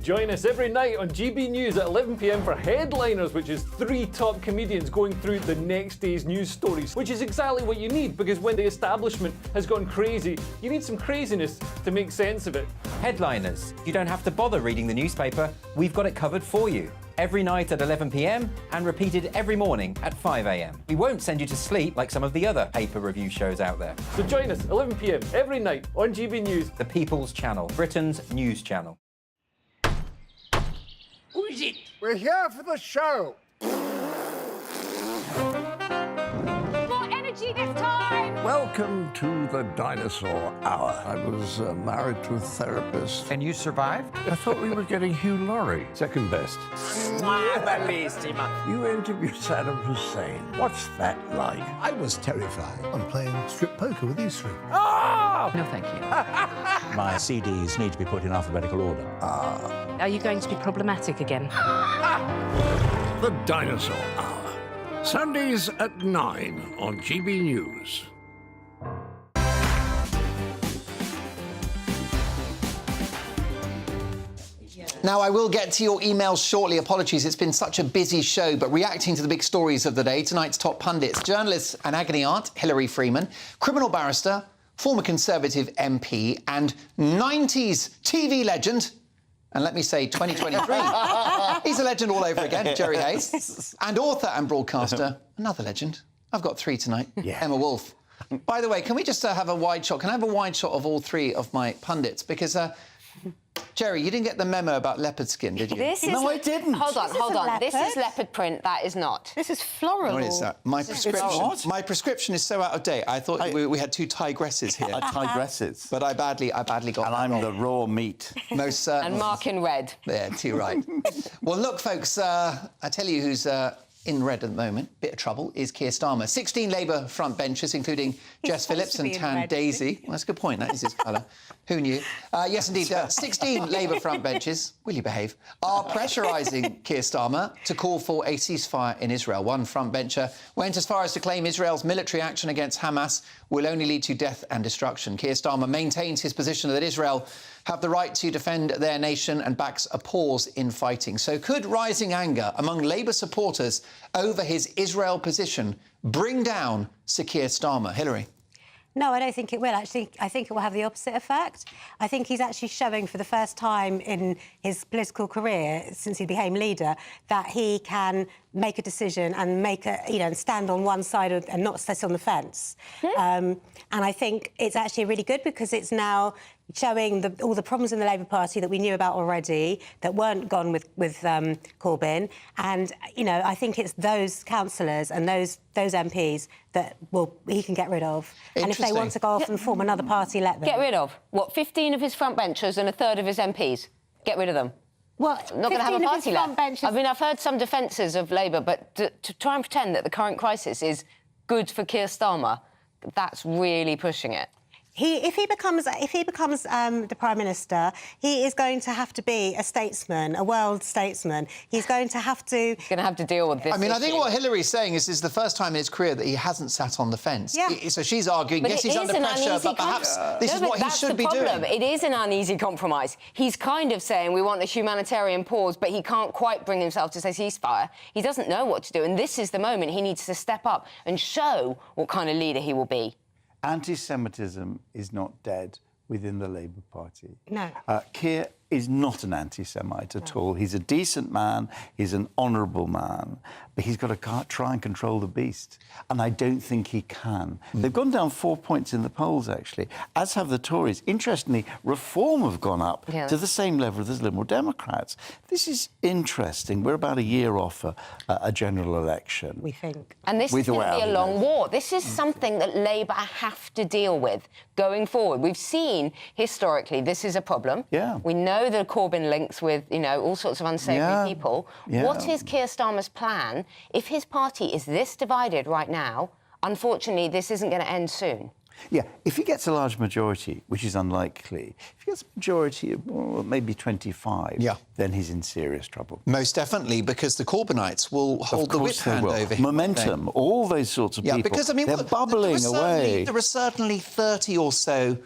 Join us every night on GB News at 11 p.m. for Headliners, which is 3 top comedians going through the next day's news stories, which is exactly what you need, because when the establishment has gone crazy, you need some craziness to make sense of it. Headliners. You don't have to bother reading the newspaper. We've got it covered for you. Every night at 11 p.m. and repeated every morning at 5 a.m. We won't send you to sleep like some of the other paper review shows out there. So join us 11 p.m. every night on GB News. The People's Channel, Britain's news channel. Who is it? We're here for the show. More energy this time! Welcome to the dinosaur hour. I was married to a therapist. And you survived? I thought we were getting Hugh Laurie. Second best. You interviewed Saddam Hussein. What's that like? I was terrified. I'm playing strip poker with you 3. Oh! No, thank you. My CDs need to be put in alphabetical order. Are you going to be problematic again? The Dinosaur Hour. Sundays at 9 on GB News. Now, I will get to your emails shortly. Apologies, it's been such a busy show, but reacting to the big stories of the day, tonight's top pundits, journalist and agony aunt Hilary Freeman, criminal barrister, former Conservative MP and 90s TV legend, and let me say 2023, he's a legend all over again, Jerry Hayes, and author and broadcaster, another legend. I've got 3 tonight, Emma Wolf. By the way, can we just have a wide shot? Can I have a wide shot of all 3 of my pundits? Because Jerry, you didn't get the memo about leopard skin, did you? No, I didn't. Hold on, hold on. This is leopard print. That is not. This is floral. What is that? My prescription is so out of date. I thought we had two tigresses here. Tigresses. But I badly got and I'm the raw meat. Most certainly. And Mark in red. Yeah, too right. Well, look, folks, I tell you who's in red at the moment, bit of trouble, is Keir Starmer. 16 Labour front benchers, including Jess Phillips and Tan Daisy. Well, that's a good point. That is his colour. Who knew? Yes, indeed. 16 Labour front benches, will you behave, are pressurising Keir Starmer to call for a ceasefire in Israel. One front bencher went as far as to claim Israel's military action against Hamas will only lead to death and destruction. Keir Starmer maintains his position that Israel have the right to defend their nation and backs a pause in fighting. So could rising anger among Labour supporters over his Israel position bring down Sir Keir Starmer? Hillary? No, I don't think it will. Actually, I think it will have the opposite effect. I think he's actually showing for the first time in his political career, since he became leader, that he can make a decision and and stand on one side and not sit on the fence. And I think it's actually really good because it's now showing all the problems in the Labour Party that we knew about already that weren't gone with Corbyn. And, I think it's those councillors and those MPs that he can get rid of. And if they want to go off and form another party, let them. Get rid of? What, 15 of his front benchers and a third of his MPs? Get rid of them? Well, not going to have a party left. I mean, I've heard some defences of Labour, but to try and pretend that the current crisis is good for Keir Starmer, that's really pushing it. If he becomes the Prime Minister, he is going to have to be a statesman, a world statesman. He's going to have to... He's going to have to deal with this I think what Hillary's saying is the first time in his career that he hasn't sat on the fence. Yeah. So she's arguing, yes, he's under pressure, but perhaps this is what he should be doing. It is an uneasy compromise. He's kind of saying we want a humanitarian pause, but he can't quite bring himself to say ceasefire. He doesn't know what to do, and this is the moment he needs to step up and show what kind of leader he will be. Anti-Semitism is not dead within the Labour Party. No. Keir is not an anti-Semite at all. He's a decent man, he's an honourable man, but he's got to try and control the beast. And I don't think he can. They've gone down 4 points in the polls, actually, as have the Tories. Interestingly, Reform have gone up to the same level as Liberal Democrats. This is interesting. We're about a year off a general election. We think. And this is going to be a long war. This is something that Labour have to deal with going forward. We've seen, historically, this is a problem. Yeah. We know the Corbyn links with, all sorts of unsavoury people. Yeah. What is Keir Starmer's plan? If his party is this divided right now, unfortunately, this isn't going to end soon. Yeah, if he gets a large majority, which is unlikely, if he gets a majority of maybe 25, then he's in serious trouble. Most definitely, because the Corbynites will hold the whip hand over him. Momentum, all those sorts of people. Yeah, because, they're bubbling away. There are certainly 30 or so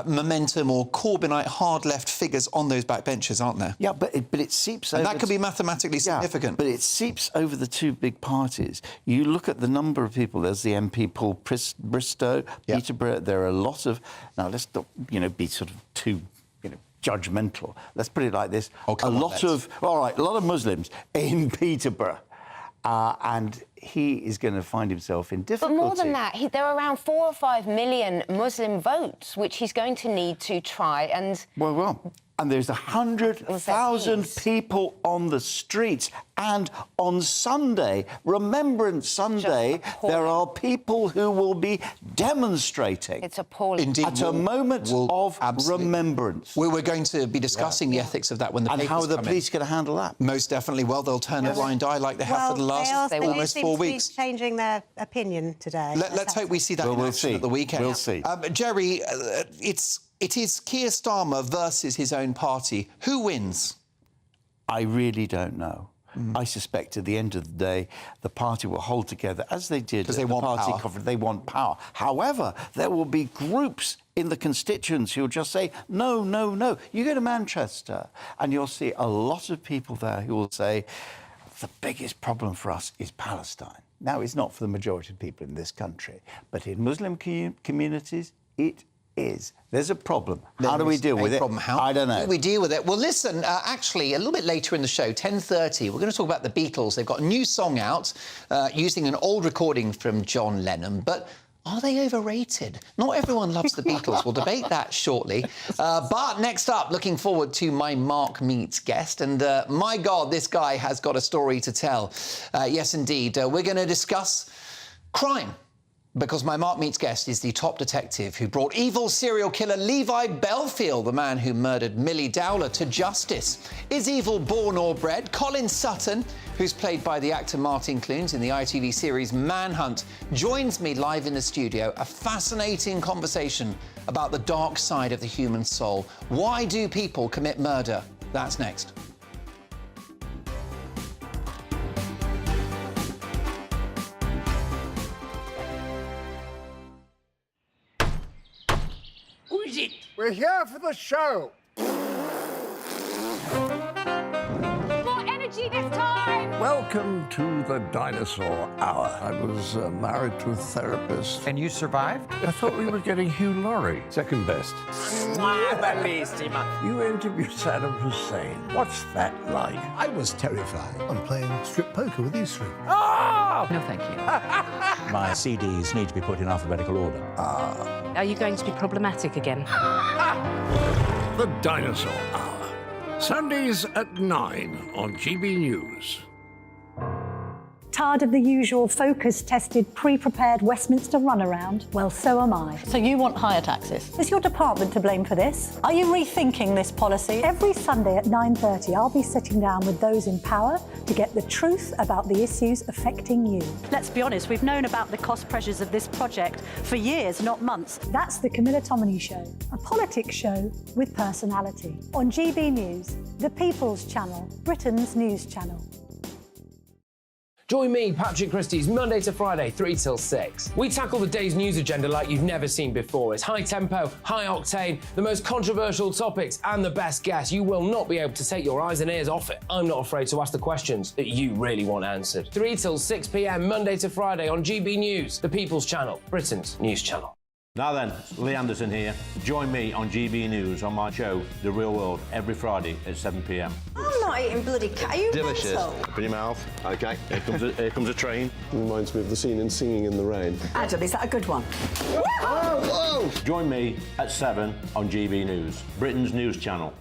Momentum or Corbynite hard-left figures on those backbenches, aren't there? Yeah, but it seeps over... And that could be mathematically significant. But it seeps over the two big parties. You look at the number of people. There's the MP Paul Bristow, Peterborough. There are a lot of... Now, let's not, be sort of too... judgmental. Let's put it like this. Oh, come on, All right, a lot of Muslims in Peterborough. And he is going to find himself in difficulty. But more than that, there are around 4 or 5 million Muslim votes, which he's going to need to try and... Well, and there's 100,000 people on the streets. And on Sunday, Remembrance Sunday, there are people who will be demonstrating. It's appalling. Indeed, at a moment of remembrance. We're going to be discussing the ethics of that when the papers come in. And how are the police going to handle that? Most definitely. Well, they'll turn a blind eye like they have for the last almost 4 weeks. They changing their opinion today. Let's hope we see that in action at the weekend. We'll see. Jerry, it is Keir Starmer versus his own party. Who wins? I really don't know. I suspect at the end of the day, the party will hold together, as they did at the party conference. They want power. However, there will be groups in the constituents who'll just say, no, no, no. You go to Manchester, and you'll see a lot of people there who will say, the biggest problem for us is Palestine. Now, it's not for the majority of people in this country, but in Muslim communities, it is. There's a problem. How do we deal with it? I don't know. How do we deal with it? Well, listen, actually, a little bit later in the show, 10:30, we're going to talk about the Beatles. They've got a new song out using an old recording from John Lennon. But Are they overrated? Not everyone loves the Beatles. We'll debate that shortly. But next up, looking forward to my Mark Meets guest. And my God, this guy has got a story to tell. Yes, indeed. We're going to discuss crime. Because my Mark Meets guest is the top detective who brought evil serial killer Levi Belfield, the man who murdered Millie Dowler, to justice. Is evil born or bred? Colin Sutton, who's played by the actor Martin Clunes in the ITV series Manhunt, joins me live in the studio. A fascinating conversation about the dark side of the human soul. Why do people commit murder? That's next. Who is it? We're here for the show. More energy this time! Welcome to the dinosaur hour. I was married to a therapist. And you survived? I thought we were getting Hugh Laurie. Second best. You interviewed Saddam Hussein. What's that like? I was terrified. I'm playing strip poker with these three. No, thank you. My CDs need to be put in alphabetical order. Are you going to be problematic again? The Dinosaur Hour. Sundays at 9 on GBNews. Tired of the usual focus-tested, pre-prepared Westminster runaround? Well, so am I. So you want higher taxes? Is your department to blame for this? Are you rethinking this policy? Every Sunday at 9:30, I'll be sitting down with those in power to get the truth about the issues affecting you. Let's be honest, we've known about the cost pressures of this project for years, not months. That's the Camilla Tominey Show, a politics show with personality. On GB News, the People's Channel, Britain's news channel. Join me, Patrick Christie's, Monday to Friday, 3 till 6. We tackle the day's news agenda like you've never seen before. It's high tempo, high octane, the most controversial topics and the best guests. You will not be able to take your eyes and ears off it. I'm not afraid to ask the questions that you really want answered. 3 till 6 p.m, Monday to Friday on GB News, the People's Channel, Britain's news channel. Now then, Lee Anderson here. Join me on GB News on my show, The Real World, every Friday at 7 p.m. I'm not eating bloody cat. Are you Delicious. mental? Open your mouth. OK, here comes a train. Reminds me of the scene in Singing in the Rain. Adam, is that a good one? Whoa! Join me at 7 on GB News, Britain's news channel.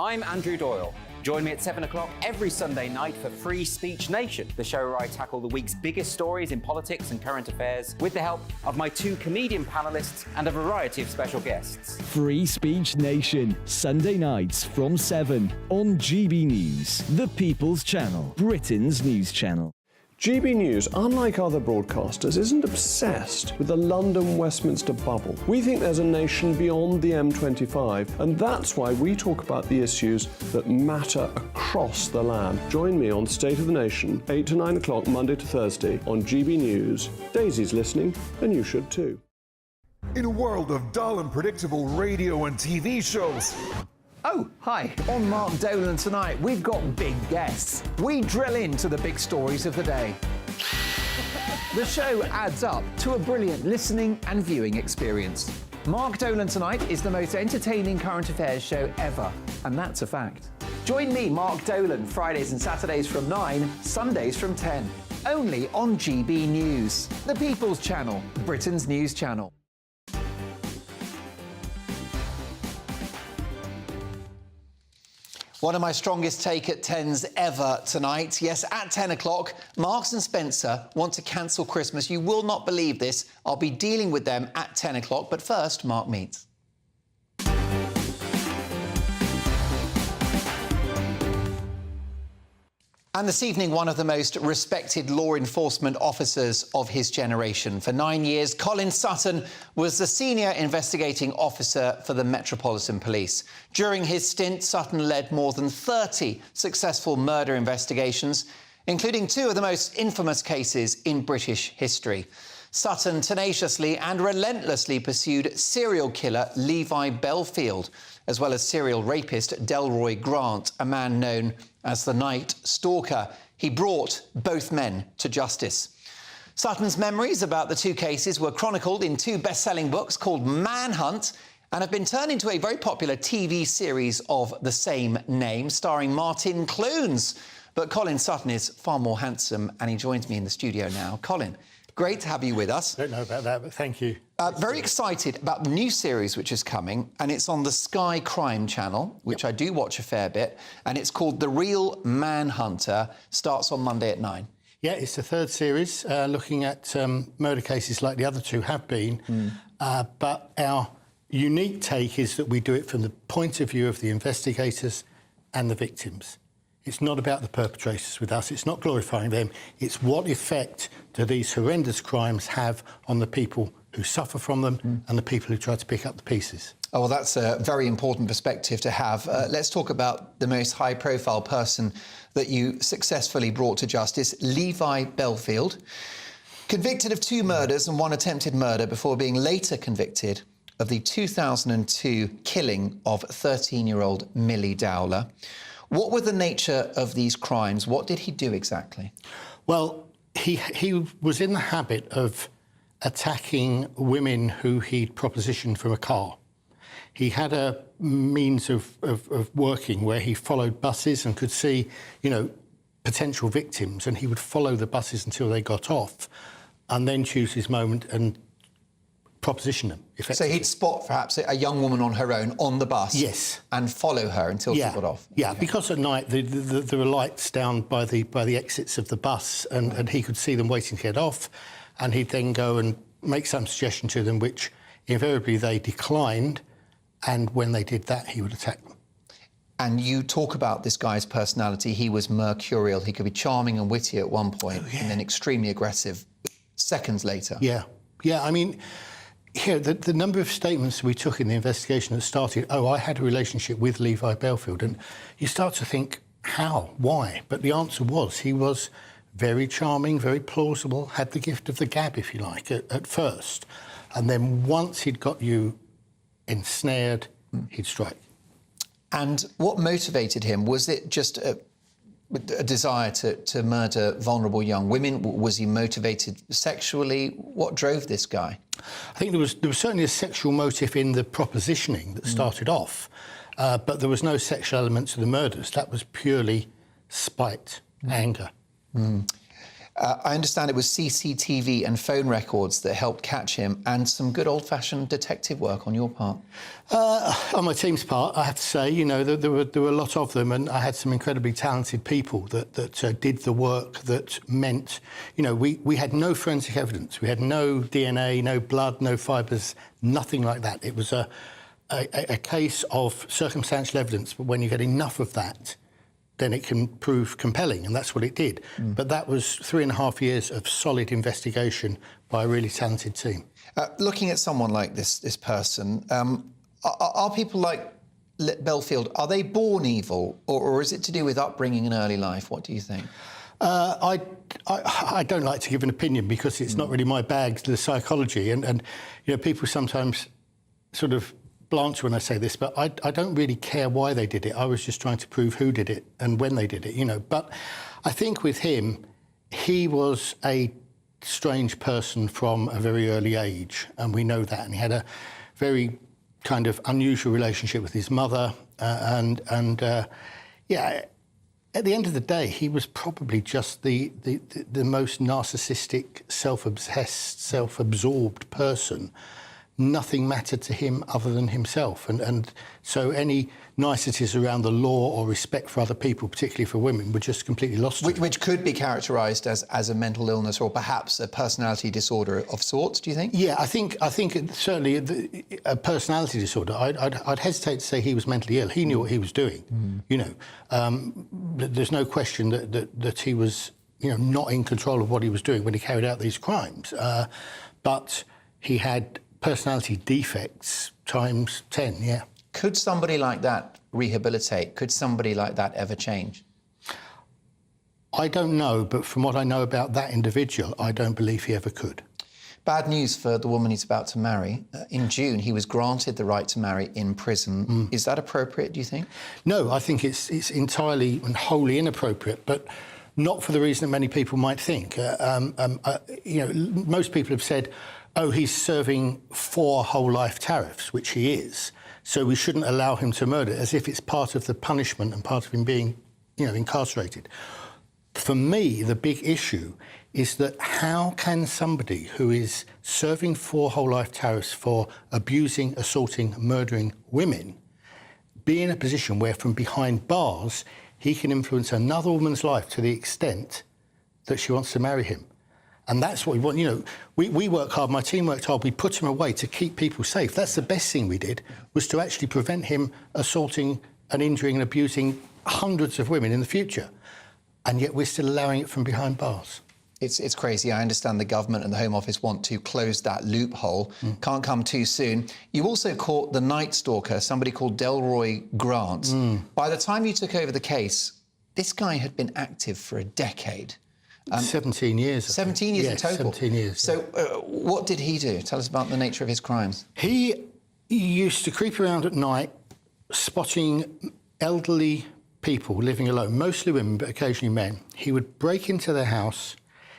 I'm Andrew Doyle. Join me at 7 o'clock every Sunday night for Free Speech Nation, the show where I tackle the week's biggest stories in politics and current affairs with the help of my 2 comedian panellists and a variety of special guests. Free Speech Nation, Sunday nights from 7 on GB News, the People's Channel, Britain's news channel. GB News, unlike other broadcasters, isn't obsessed with the London-Westminster bubble. We think there's a nation beyond the M25, and that's why we talk about the issues that matter across the land. Join me on State of the Nation, 8 to 9 o'clock, Monday to Thursday, on GB News. Daisy's listening, and you should too. In a world of dull and predictable radio and TV shows, Oh, hi. On Mark Dolan tonight, we've got big guests. We drill into the big stories of the day. The show adds up to a brilliant listening and viewing experience. Mark Dolan tonight is the most entertaining current affairs show ever, and that's a fact. Join me, Mark Dolan, Fridays and Saturdays from 9, Sundays from 10. Only on GB News, the People's Channel, Britain's news channel. One of my strongest take at 10s ever tonight. Yes, at 10 o'clock, Marks and Spencer want to cancel Christmas. You will not believe this. I'll be dealing with them at 10 o'clock. But first, Mark Meets. And this evening, one of the most respected law enforcement officers of his generation. For 9 years, Colin Sutton was the senior investigating officer for the Metropolitan Police. During his stint, Sutton led more than 30 successful murder investigations, including 2 of the most infamous cases in British history. Sutton tenaciously and relentlessly pursued serial killer Levi Belfield, as well as serial rapist Delroy Grant, a man known as the Night Stalker. He brought both men to justice. Sutton's memories about the 2 cases were chronicled in 2 best-selling books called Manhunt and have been turned into a very popular TV series of the same name, starring Martin Clunes. But Colin Sutton is far more handsome, and he joins me in the studio now. Colin, Great to have you with us. Don't know about that, but thank you. Very excited about the new series which is coming, and it's on the Sky Crime Channel, which I do watch a fair bit, and it's called The Real Manhunter. Starts on Monday at 9. Yeah, it's the third series, looking at murder cases like the other two have been. But our unique take is that we do it from the point of view of the investigators and the victims. It's not about the perpetrators with us. It's not glorifying them. It's what effect do these horrendous crimes have on the people who suffer from them and the people who try to pick up the pieces. Oh, well, that's a very important perspective to have. Let's talk about the most high-profile person that you successfully brought to justice, Levi Belfield. Convicted of 2 murders and 1 attempted murder before being later convicted of the 2002 killing of 13-year-old Millie Dowler. What were the nature of these crimes? What did he do exactly? Well, he was in the habit of attacking women who he'd propositioned from a car. He had a means of working where he followed buses and could see, you know, potential victims, and he would follow the buses until they got off and then choose his moment and proposition them. So he'd spot perhaps a young woman on her own on the bus, yes, and follow her until she got off. Yeah, okay. Because at night there were lights down by the exits of the bus, and he could see them waiting to get off, and he'd then go and make some suggestion to them, which invariably they declined, and when they did that, he would attack them. And you talk about this guy's personality. He was mercurial. He could be charming and witty at one point, and then extremely aggressive seconds later. Yeah, I mean, yeah, the number of statements we took in the investigation that started, oh, I had a relationship with Levi Belfield, and you start to think, how? Why? But the answer was, he was very charming, very plausible, had the gift of the gab, if you like, at first. And then once he'd got you ensnared, he'd strike. And what motivated him? Was it just a desire to murder vulnerable young women? Was he motivated sexually? What drove this guy? I think there was certainly a sexual motive in the propositioning that started off, but there was no sexual element to the murders. That was purely spite, anger. I understand it was CCTV and phone records that helped catch him, and some good old-fashioned detective work on your part. On my team's part, I have to say, you know, there were a lot of them, and I had some incredibly talented people that did the work that meant, you know, we had no forensic evidence. We had no DNA, no blood, no fibres, nothing like that. It was a case of circumstantial evidence, but when you get enough of that, then it can prove compelling, and that's what it did. But that was 3.5 years of solid investigation by a really talented team. Looking at someone like this person, are people like Belfield, are they born evil, or is it to do with upbringing in early life? What do you think? I don't like to give an opinion because it's not really my bag, the psychology, and you know, people sometimes sort of blanch when I say this, but I don't really care why they did it. I was just trying to prove who did it and when they did it, you know. But I think with him, he was a strange person from a very early age, and we know that. And he had a very kind of unusual relationship with his mother, yeah. At the end of the day, he was probably just the most narcissistic, self-obsessed, self-absorbed person. Nothing mattered to him other than himself. And so any niceties around the law or respect for other people, particularly for women, were just completely lost. Which could be characterised as a mental illness or perhaps a personality disorder of sorts, do you think? Yeah, I think certainly a personality disorder. I'd hesitate to say he was mentally ill. He knew what he was doing, you know. There's no question that he was, you know, not in control of what he was doing when he carried out these crimes. But he had personality defects times 10, yeah. Could somebody like that rehabilitate? Could somebody like that ever change? I don't know, but from what I know about that individual, I don't believe he ever could. Bad news for the woman he's about to marry. In June, he was granted the right to marry in prison. Is that appropriate, do you think? No, I think it's entirely and wholly inappropriate, but not for the reason that many people might think. You know, most people have said, oh, he's serving 4 whole life tariffs, which he is, so we shouldn't allow him to murder, as if it's part of the punishment and part of him being, you know, incarcerated. For me, the big issue is that how can somebody who is serving 4 whole life tariffs for abusing, assaulting, murdering women be in a position where from behind bars he can influence another woman's life to the extent that she wants to marry him? And that's what we want. You know, we work hard, my team worked hard, we put him away to keep people safe. That's the best thing we did, was to actually prevent him assaulting and injuring and abusing hundreds of women in the future. And yet we're still allowing it from behind bars. It's crazy. I understand the government and the Home Office want to close that loophole. Can't come too soon. You also caught the Night Stalker, somebody called Delroy Grant. By the time you took over the case, this guy had been active for a decade. 17 years. 17 years in total. 17 years. So what did he do? Tell us about the nature of his crimes. He used to creep around at night, spotting elderly people living alone, mostly women, but occasionally men. He would break into their house.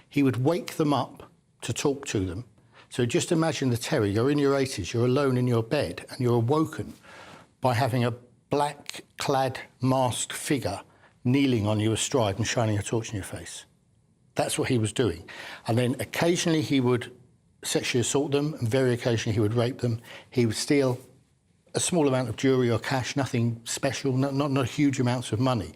He would wake them up to talk to them. So just imagine the terror. You're in your 80s, you're alone in your bed, and you're awoken by having a black-clad, masked figure kneeling on you astride and shining a torch in your face. That's what he was doing. And then occasionally he would sexually assault them, and very occasionally he would rape them. He would steal a small amount of jewellery or cash, nothing special, not huge amounts of money.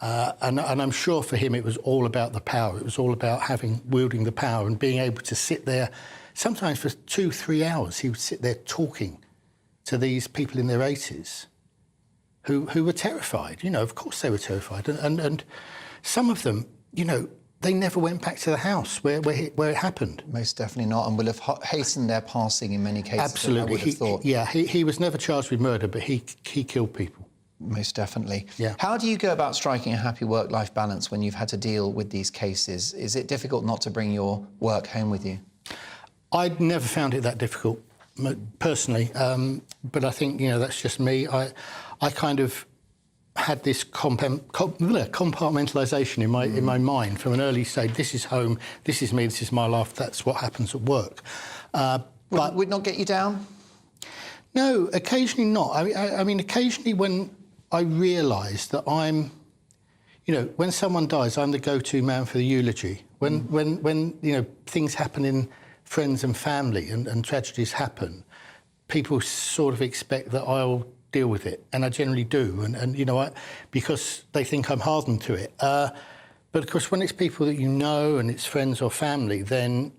And I'm sure for him it was all about the power. It was all about wielding the power and being able to sit there. Sometimes for 2-3 hours he would sit there talking to these people in their 80s who were terrified. You know, of course they were terrified. And some of them, you know, they never went back to the house where it happened. Most definitely not, and will have hastened their passing in many cases. Absolutely. I would have thought. He was never charged with murder, but he killed people. Most definitely. Yeah. How do you go about striking a happy work-life balance when you've had to deal with these cases? Is it difficult not to bring your work home with you? I'd never found it that difficult, personally, but I think, you know, that's just me. I kind of had this compartmentalisation in my mind from an early stage. This is home, this is me, this is my life, that's what happens at work. But would it not get you down? No, occasionally not. I mean, occasionally when I realise that I'm, you know, when someone dies, I'm the go-to man for the eulogy. When you know, things happen in friends and family and tragedies happen, people sort of expect that I'll deal with it, and I generally do, and you know, because they think I'm hardened to it. But of course, when it's people that you know and it's friends or family, then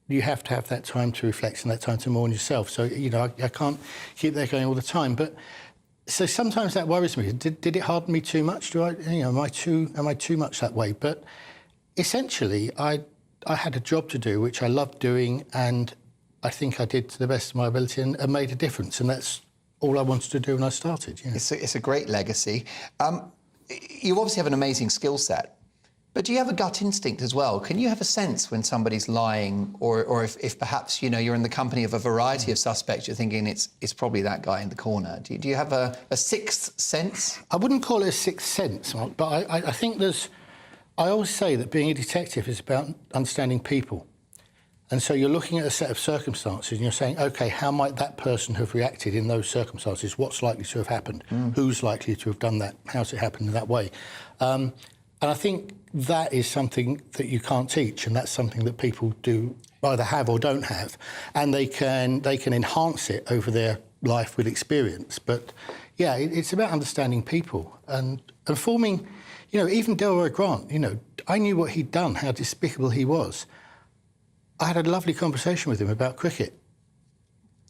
you have to have that time to reflect and that time to mourn yourself. So, you know, I can't keep that going all the time. But so sometimes that worries me. Did it harden me too much? Am I too much that way? But essentially, I had a job to do which I loved doing, and I think I did to the best of my ability and made a difference. And that's all I wanted to do when I started. You know. It's a great legacy. You obviously have an amazing skill set, but do you have a gut instinct as well? Can you have a sense when somebody's lying, or if perhaps, you know, you're in the company of a variety of suspects, you're thinking it's probably that guy in the corner? Do you have a sixth sense? I wouldn't call it a sixth sense, Mark, but I think I always say that being a detective is about understanding people. And so you're looking at a set of circumstances and you're saying, OK, how might that person have reacted in those circumstances? What's likely to have happened? Who's likely to have done that? How's it happened in that way? And I think that is something that you can't teach, and that's something that people do either have or don't have, and they can enhance it over their life with experience. But yeah, it's about understanding people and forming, you know, even Delroy Grant, you know, I knew what he'd done, how despicable he was. I had a lovely conversation with him about cricket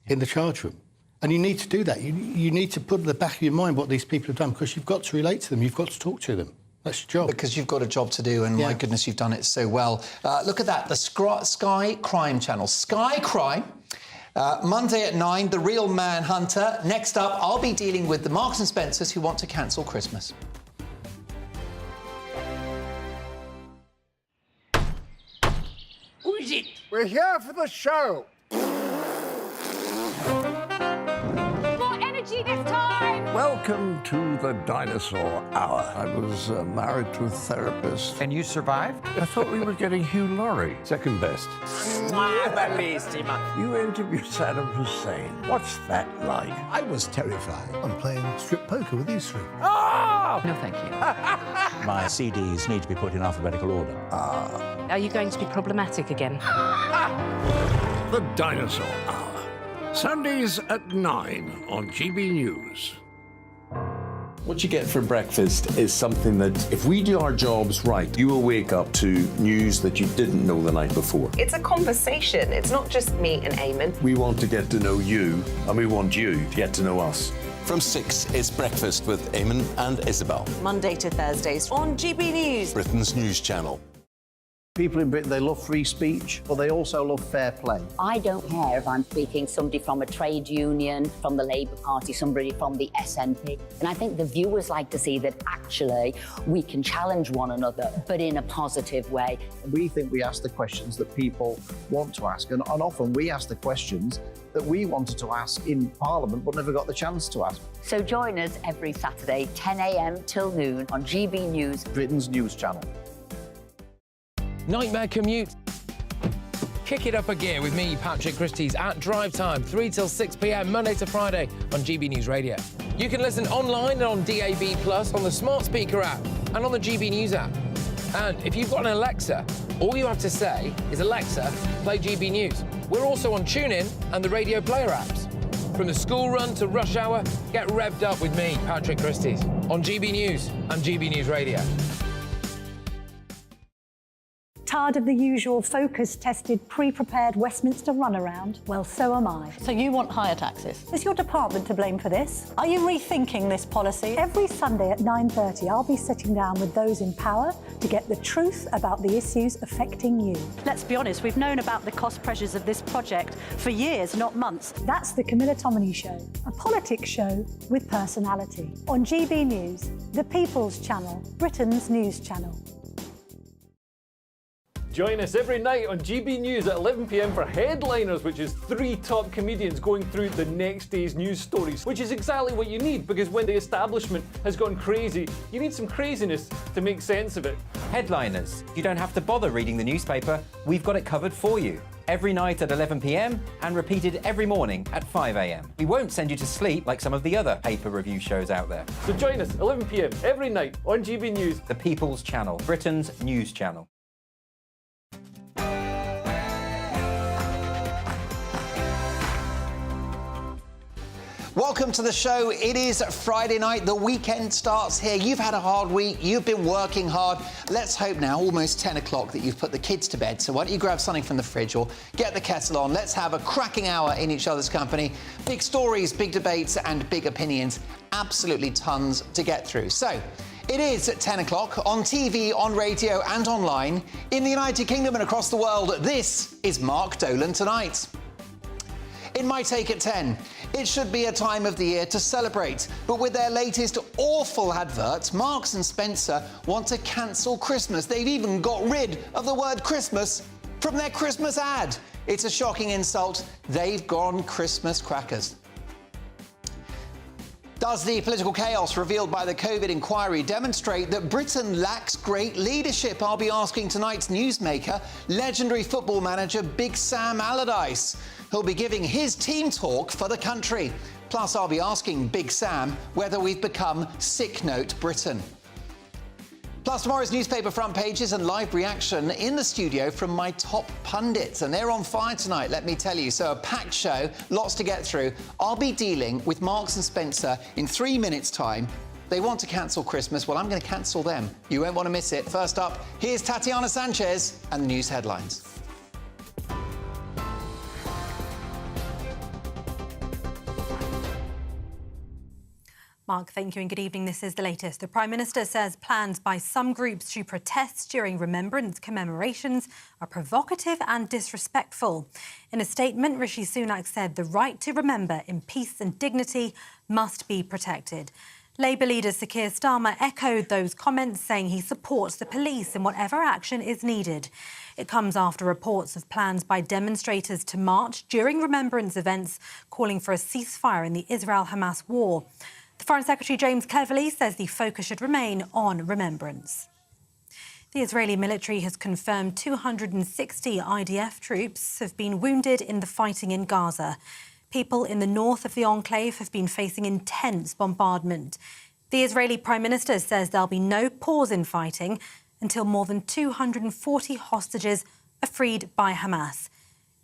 in the charge room. And you need to do that. You need to put in the back of your mind what these people have done, because you've got to relate to them, you've got to talk to them. That's your job. Because you've got a job to do, and my goodness, you've done it so well. Look at that, the Sky Crime channel. Sky Crime, Monday at 9, The Real Manhunter. Next up, I'll be dealing with the Marks and Spencers who want to cancel Christmas. Who is it? We're here for the show. More energy energy this time! Welcome to the dinosaur hour. I was married to a therapist. And you survived? I thought we were getting Hugh Laurie. Second best. You interviewed Saddam Hussein. What's that like? I was terrified. I'm playing strip poker with these three. No, thank you. My CDs need to be put in alphabetical order. Are you going to be problematic again? The Dinosaur Hour. Sundays at 9 on GB News. What you get for breakfast is something that, if we do our jobs right, you will wake up to news that you didn't know the night before. It's a conversation. It's not just me and Eamon. We want to get to know you, and we want you to get to know us. From 6, it's Breakfast with Eamon and Isabel. Monday to Thursdays on GB News. Britain's news channel. People in Britain, they love free speech, but they also love fair play. I don't care if I'm speaking somebody from a trade union, from the Labour Party, somebody from the SNP. And I think the viewers like to see that actually we can challenge one another, but in a positive way. We think we ask the questions that people want to ask, and often we ask the questions that we wanted to ask in Parliament but never got the chance to ask. So join us every Saturday, 10 a.m. till noon on GB News, Britain's news channel. Nightmare commute. Kick it up a gear with me, Patrick Christie's, at drive time, 3 till 6 p.m, Monday to Friday on GB News Radio. You can listen online and on DAB+, on the smart speaker app, and on the GB News app. And if you've got an Alexa, all you have to say is, Alexa, play GB News. We're also on TuneIn and the Radio Player apps. From the school run to rush hour, get revved up with me, Patrick Christie's, on GB News and GB News Radio. Tired of the usual focus-tested, pre-prepared Westminster runaround? Well, so am I. So you want higher taxes? Is your department to blame for this? Are you rethinking this policy? Every Sunday at 9:30, I'll be sitting down with those in power to get the truth about the issues affecting you. Let's be honest, we've known about the cost pressures of this project for years, not months. That's the Camilla Tominey Show, a politics show with personality. On GB News, the People's Channel, Britain's news channel. Join us every night on GB News at 11 p.m. for Headliners, which is 3 top comedians going through the next day's news stories, which is exactly what you need, because when the establishment has gone crazy, you need some craziness to make sense of it. Headliners. You don't have to bother reading the newspaper. We've got it covered for you. Every night at 11 p.m. and repeated every morning at 5 a.m. We won't send you to sleep like some of the other paper review shows out there. So join us 11 p.m. every night on GB News. The People's Channel, Britain's news channel. Welcome to the show. It is Friday night. The weekend starts here. You've had a hard week. You've been working hard. Let's hope now, almost 10 o'clock, that you've put the kids to bed. So why don't you grab something from the fridge or get the kettle on. Let's have a cracking hour in each other's company. Big stories, big debates and big opinions. Absolutely tons to get through. So it is at 10 o'clock on TV, on radio and online. In the United Kingdom and across the world, this is Mark Dolan Tonight. In my take at 10, it should be a time of the year to celebrate, but with their latest awful advert, Marks and Spencer want to cancel Christmas. They've even got rid of the word Christmas from their Christmas ad. It's a shocking insult. They've gone Christmas crackers. Does the political chaos revealed by the COVID inquiry demonstrate that Britain lacks great leadership? I'll be asking tonight's newsmaker, legendary football manager Big Sam Allardyce. He'll be giving his team talk for the country. Plus, I'll be asking Big Sam whether we've become sick note Britain. Plus, tomorrow's newspaper front pages and live reaction in the studio from my top pundits. And they're on fire tonight, let me tell you. So a packed show, lots to get through. I'll be dealing with Marks and Spencer in 3 minutes' time. They want to cancel Christmas. Well, I'm going to cancel them. You won't want to miss it. First up, here's Tatiana Sanchez and the news headlines. Mark, thank you and good evening. This is the latest. The Prime Minister says plans by some groups to protest during remembrance commemorations are provocative and disrespectful. In a statement, Rishi Sunak said the right to remember in peace and dignity must be protected. Labour leader Sir Keir Starmer echoed those comments, saying he supports the police in whatever action is needed. It comes after reports of plans by demonstrators to march during remembrance events, calling for a ceasefire in the Israel-Hamas war. The Foreign Secretary James Cleverly says the focus should remain on remembrance. The Israeli military has confirmed 260 IDF troops have been wounded in the fighting in Gaza. People in the north of the enclave have been facing intense bombardment. The Israeli Prime Minister says there'll be no pause in fighting until more than 240 hostages are freed by Hamas.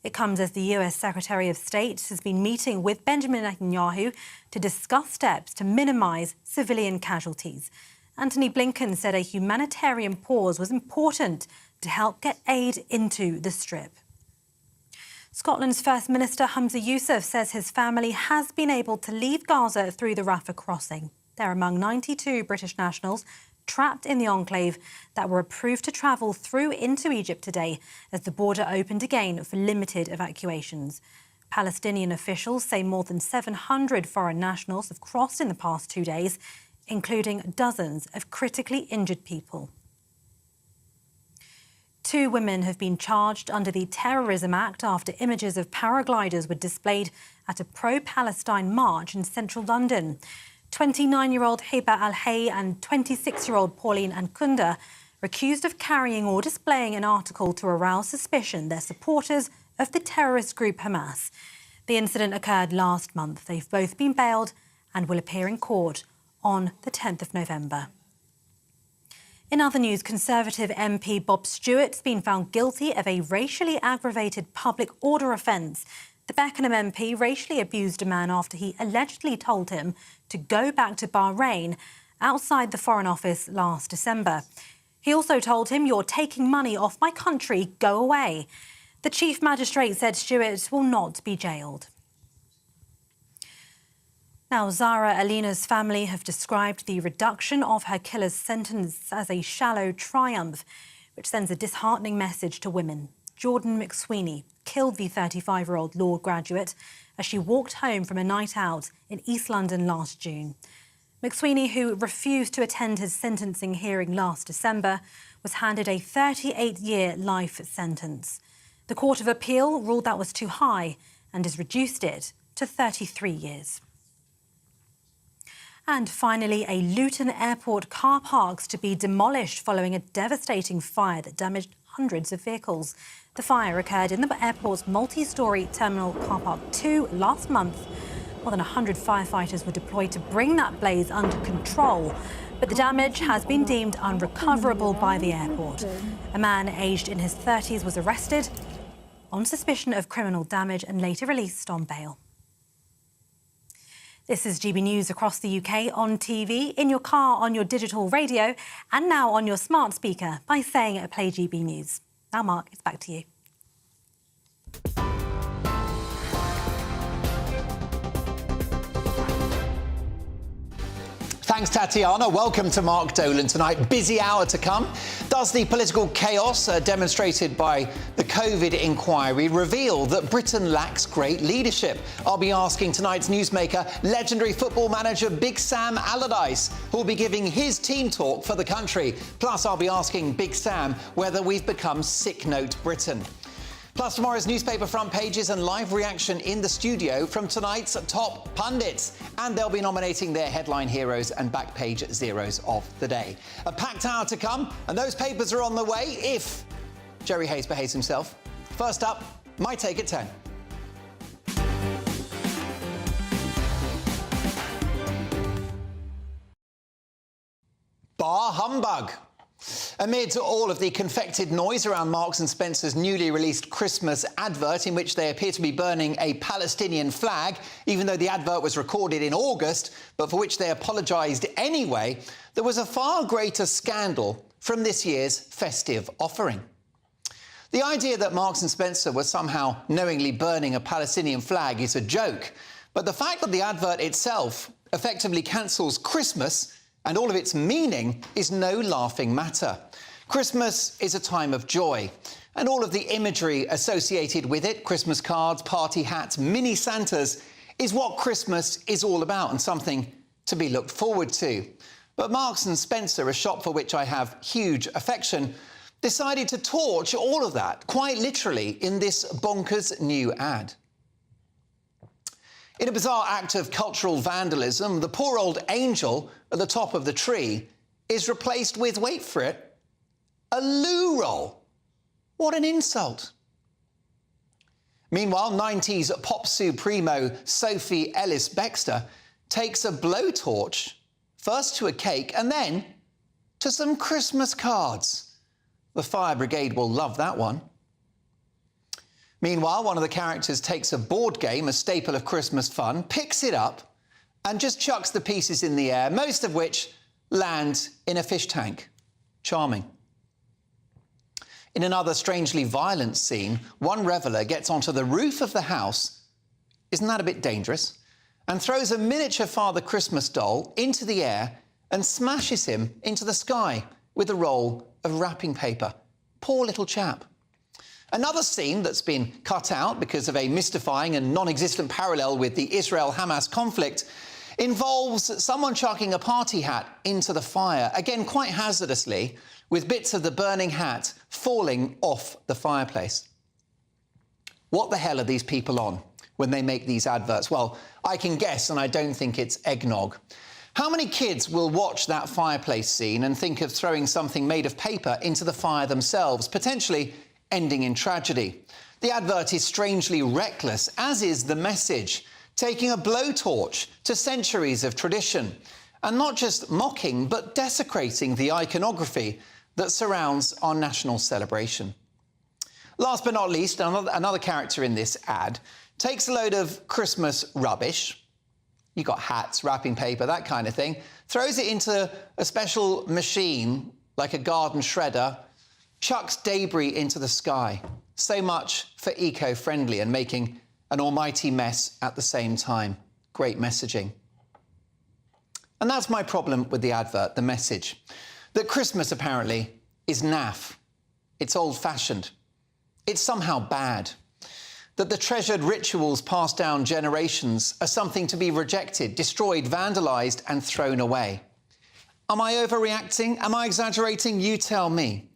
It comes as the US Secretary of State has been meeting with Benjamin Netanyahu to discuss steps to minimise civilian casualties. Anthony Blinken said a humanitarian pause was important to help get aid into the Strip. Scotland's First Minister Humza Yousaf says his family has been able to leave Gaza through the Rafah crossing. They're among 92 British nationals trapped in the enclave that were approved to travel through into Egypt today as the border opened again for limited evacuations. Palestinian officials say more than 700 foreign nationals have crossed in the past 2 days, including dozens of critically injured people. 2 women have been charged under the Terrorism Act after images of paragliders were displayed at a pro-Palestine march in central London. 29-year-old Hiba Al-Hay and 26-year-old Pauline Ankunda were accused of carrying or displaying an article to arouse suspicion they're supporters of the terrorist group Hamas. The incident occurred last month. They've both been bailed and will appear in court on the 10th of November. In other news, Conservative MP Bob Stewart's been found guilty of a racially aggravated public order offence. The Beckenham MP racially abused a man after he allegedly told him to go back to Bahrain outside the Foreign Office last December. He also told him, "You're taking money off my country, go away." The Chief Magistrate said Stewart will not be jailed. Now, Zara Alina's family have described the reduction of her killer's sentence as a shallow triumph, which sends a disheartening message to women. Jordan McSweeney killed the 35-year-old law graduate as she walked home from a night out in East London last June. McSweeney, who refused to attend his sentencing hearing last December, was handed a 38-year life sentence. The Court of Appeal ruled that was too high and has reduced it to 33 years. And finally, a Luton Airport car park's to be demolished following a devastating fire that damaged hundreds of vehicles. The fire occurred in the airport's multi-storey Terminal Car Park 2 last month. More than 100 firefighters were deployed to bring that blaze under control, but the damage has been deemed unrecoverable by the airport. A man aged in his 30s was arrested on suspicion of criminal damage and later released on bail. This is GB News across the UK on TV, in your car, on your digital radio, and now on your smart speaker by saying Play GB News. Now, Mark, it's back to you. Thanks, Tatiana. Welcome to Mark Dolan tonight. Busy hour to come. Does the political chaos demonstrated by the COVID inquiry reveal that Britain lacks great leadership? I'll be asking tonight's newsmaker, legendary football manager Big Sam Allardyce, who will be giving his team talk for the country. Plus, I'll be asking Big Sam whether we've become sick note Britain. Plus, tomorrow's newspaper front pages and live reaction in the studio from tonight's top pundits. And they'll be nominating their headline heroes and back page zeros of the day. A packed hour to come, and those papers are on the way if Jerry Hayes behaves himself. First up, my take at 10. Bah humbug. Amid all of the confected noise around Marks & Spencer's newly released Christmas advert in which they appear to be burning a Palestinian flag, even though the advert was recorded in August, but for which they apologised anyway, there was a far greater scandal from this year's festive offering. The idea that Marks & Spencer was somehow knowingly burning a Palestinian flag is a joke, but the fact that the advert itself effectively cancels Christmas and all of its meaning is no laughing matter. Christmas is a time of joy, and all of the imagery associated with it, Christmas cards, party hats, mini Santas, is what Christmas is all about, and something to be looked forward to. But Marks & Spencer, a shop for which I have huge affection, decided to torch all of that, quite literally, in this bonkers new ad. In a bizarre act of cultural vandalism, the poor old angel at the top of the tree is replaced with, wait for it, a loo roll. What an insult. Meanwhile, 90s pop supremo Sophie Ellis-Bextor takes a blowtorch first to a cake and then to some Christmas cards. The fire brigade will love that one. Meanwhile, one of the characters takes a board game, a staple of Christmas fun, picks it up and just chucks the pieces in the air, most of which land in a fish tank. Charming. In another strangely violent scene, one reveller gets onto the roof of the house, isn't that a bit dangerous, and throws a miniature Father Christmas doll into the air and smashes him into the sky with a roll of wrapping paper. Poor little chap. Another scene that's been cut out because of a mystifying and non-existent parallel with the Israel-Hamas conflict involves someone chucking a party hat into the fire, again quite hazardously, with bits of the burning hat falling off the fireplace. What the hell are these people on when they make these adverts? Well, I can guess, and I don't think it's eggnog. How many kids will watch that fireplace scene and think of throwing something made of paper into the fire themselves, potentially ending in tragedy? The advert is strangely reckless, as is the message, taking a blowtorch to centuries of tradition, and not just mocking, but desecrating the iconography that surrounds our national celebration. Last but not least, another character in this ad takes a load of Christmas rubbish, you got hats, wrapping paper, that kind of thing, throws it into a special machine, like a garden shredder, chucks debris into the sky. So much for eco-friendly and making an almighty mess at the same time. Great messaging. And that's my problem with the advert, the message. That Christmas, apparently, is naff. It's old-fashioned. It's somehow bad. That the treasured rituals passed down generations are something to be rejected, destroyed, vandalised and thrown away. Am I overreacting? Am I exaggerating? You tell me.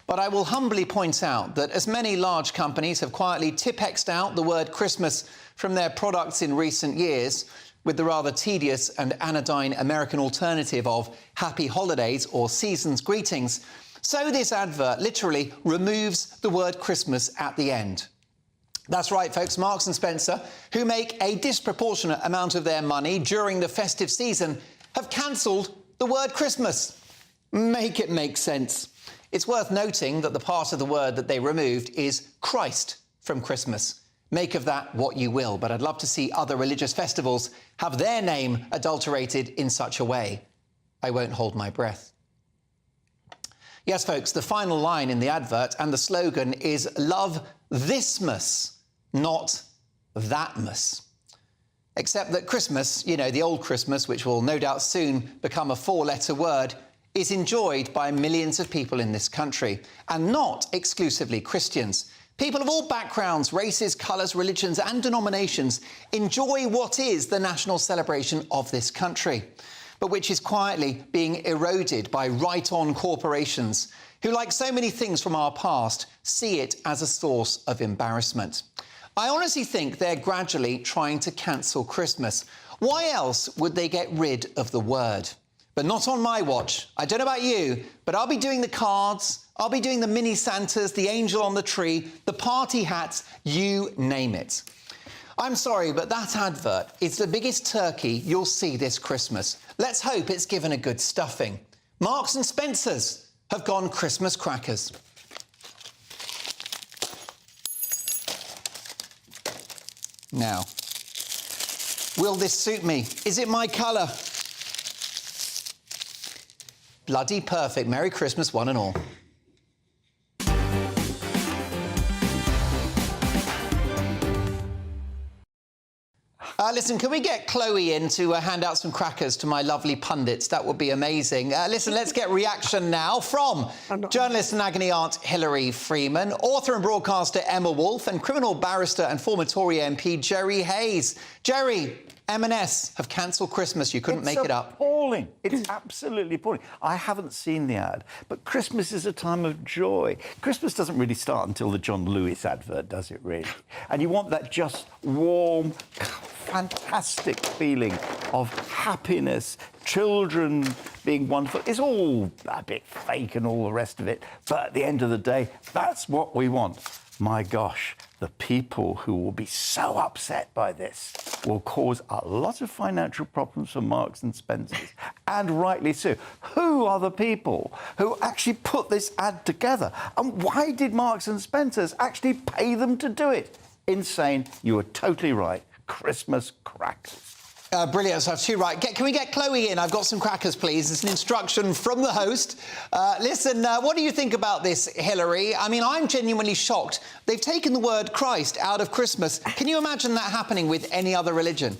But I will humbly point out that as many large companies have quietly Tipexed out the word Christmas from their products in recent years, with the rather tedious and anodyne American alternative of Happy Holidays or Season's Greetings, so this advert literally removes the word Christmas at the end. That's right, folks, Marks & Spencer, who make a disproportionate amount of their money during the festive season, have cancelled the word Christmas. Make it make sense. It's worth noting that the part of the word that they removed is Christ from Christmas. Make of that what you will, but I'd love to see other religious festivals have their name adulterated in such a way. I won't hold my breath. Yes, folks, the final line in the advert and the slogan is "Love Thismas, not Thatmas." Except that Christmas, you know, the old Christmas, which will no doubt soon become a four-letter word, is enjoyed by millions of people in this country, and not exclusively Christians. People of all backgrounds, races, colours, religions and denominations enjoy what is the national celebration of this country, but which is quietly being eroded by right-on corporations who, like so many things from our past, see it as a source of embarrassment. I honestly think they're gradually trying to cancel Christmas. Why else would they get rid of the word? But not on my watch. I don't know about you, but I'll be doing the cards, I'll be doing the mini Santas, the angel on the tree, the party hats, you name it. I'm sorry, but that advert is the biggest turkey you'll see this Christmas. Let's hope it's given a good stuffing. Marks & Spencer's have gone Christmas crackers. Now, will this suit me? Is it my colour? Bloody perfect. Merry Christmas, one and all. Listen, can we get Chloe in to hand out some crackers to my lovely pundits? That would be amazing. Listen, let's get reaction now from journalist and agony aunt Hilary Freeman, author and broadcaster Emma Wolfe, and criminal barrister and former Tory MP Jerry Hayes. Jerry, M&S have cancelled Christmas. You couldn't make it up. It's appalling. It's absolutely appalling. I haven't seen the ad, but Christmas is a time of joy. Christmas doesn't really start until the John Lewis advert, does it, really? And you want that just warm, fantastic feeling of happiness, children being wonderful. It's all a bit fake and all the rest of it, but at the end of the day, that's what we want. My gosh, the people who will be so upset by this will cause a lot of financial problems for Marks and Spencer's, and rightly so. Who are the people who actually put this ad together? And why did Marks and Spencer's actually pay them to do it? Insane. You were totally right. Christmas crackers. Brilliant. So I have two right. Can we get Chloe in? I've got some crackers, please. It's an instruction from the host. Listen, what do you think about this, Hillary? I mean, I'm genuinely shocked. They've taken the word Christ out of Christmas. Can you imagine that happening with any other religion?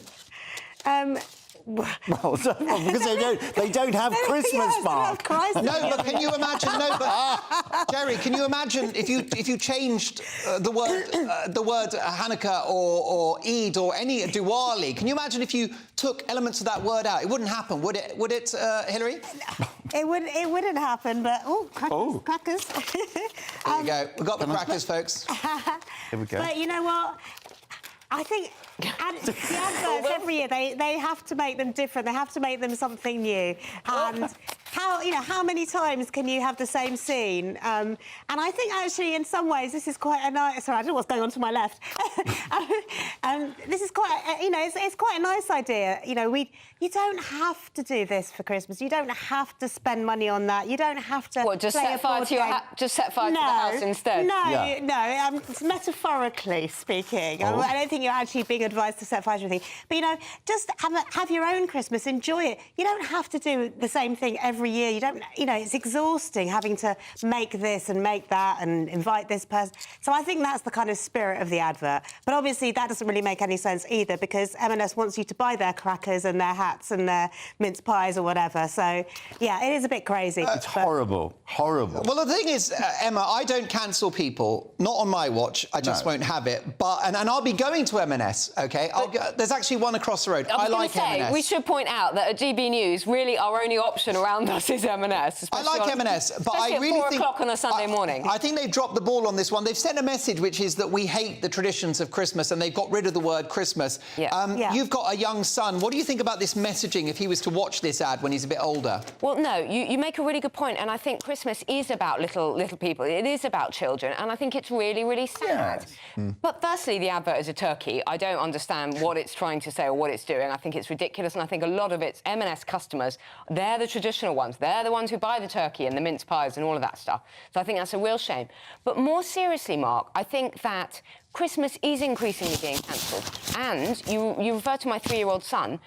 Well, because they don't have Christmas, Mark. No, but can you imagine? No, but Jerry, can you imagine if you changed the word Hanukkah or Eid or any Diwali? Can you imagine if you took elements of that word out? It wouldn't happen, would it? Would it, Hillary? It wouldn't happen. But crackers. There you go. We've got the crackers, folks. Here we go. But you know what? I think the adverts every year they have to make them different. They have to make them something new. And how many times can you have the same scene? And I think actually in some ways this is quite a nice. Sorry, I don't know what's going on to my left. This is quite it's quite a nice idea. You don't have to do this for Christmas. You don't have to spend money on that. You don't have to. What, just set fire to just set fire to the house instead? No. Metaphorically speaking, I don't think you're actually being advised to set fire to anything. But just have your own Christmas. Enjoy it. You don't have to do the same thing every year. You don't. It's exhausting having to make this and make that and invite this person. So I think that's the kind of spirit of the advert. But obviously that doesn't really make any sense either, because M&S wants you to buy their crackers and their hats and their mince pies or whatever. So yeah, it is a bit crazy. It's horrible. Well, the thing is, Emma, I don't cancel people. Not on my watch. I just won't have it. But and I'll be going to M&S. OK, there's actually one across the road. I like M&S. We should point out that at GB News, really our only option around us is M&S. I like M&S, but I really think 4 o'clock on a Sunday morning. I think they've dropped the ball on this one. They've sent a message which is that we hate the traditions of Christmas, and they've got rid of the word Christmas. You've got a young son. What do you think about this messaging if he was to watch this ad when he's a bit older? Well, no, you make a really good point, and I think Christmas is about little people. It is about children, and I think it's really, really sad. But firstly, the advert is a turkey. I don't understand what it's trying to say or what it's doing. I think it's ridiculous, and I think a lot of its M&S customers, they're the traditional ones. They're the ones who buy the turkey and the mince pies and all of that stuff. So I think that's a real shame. But more seriously, Mark, I think that Christmas is increasingly being cancelled. And you refer to my 3-year-old son.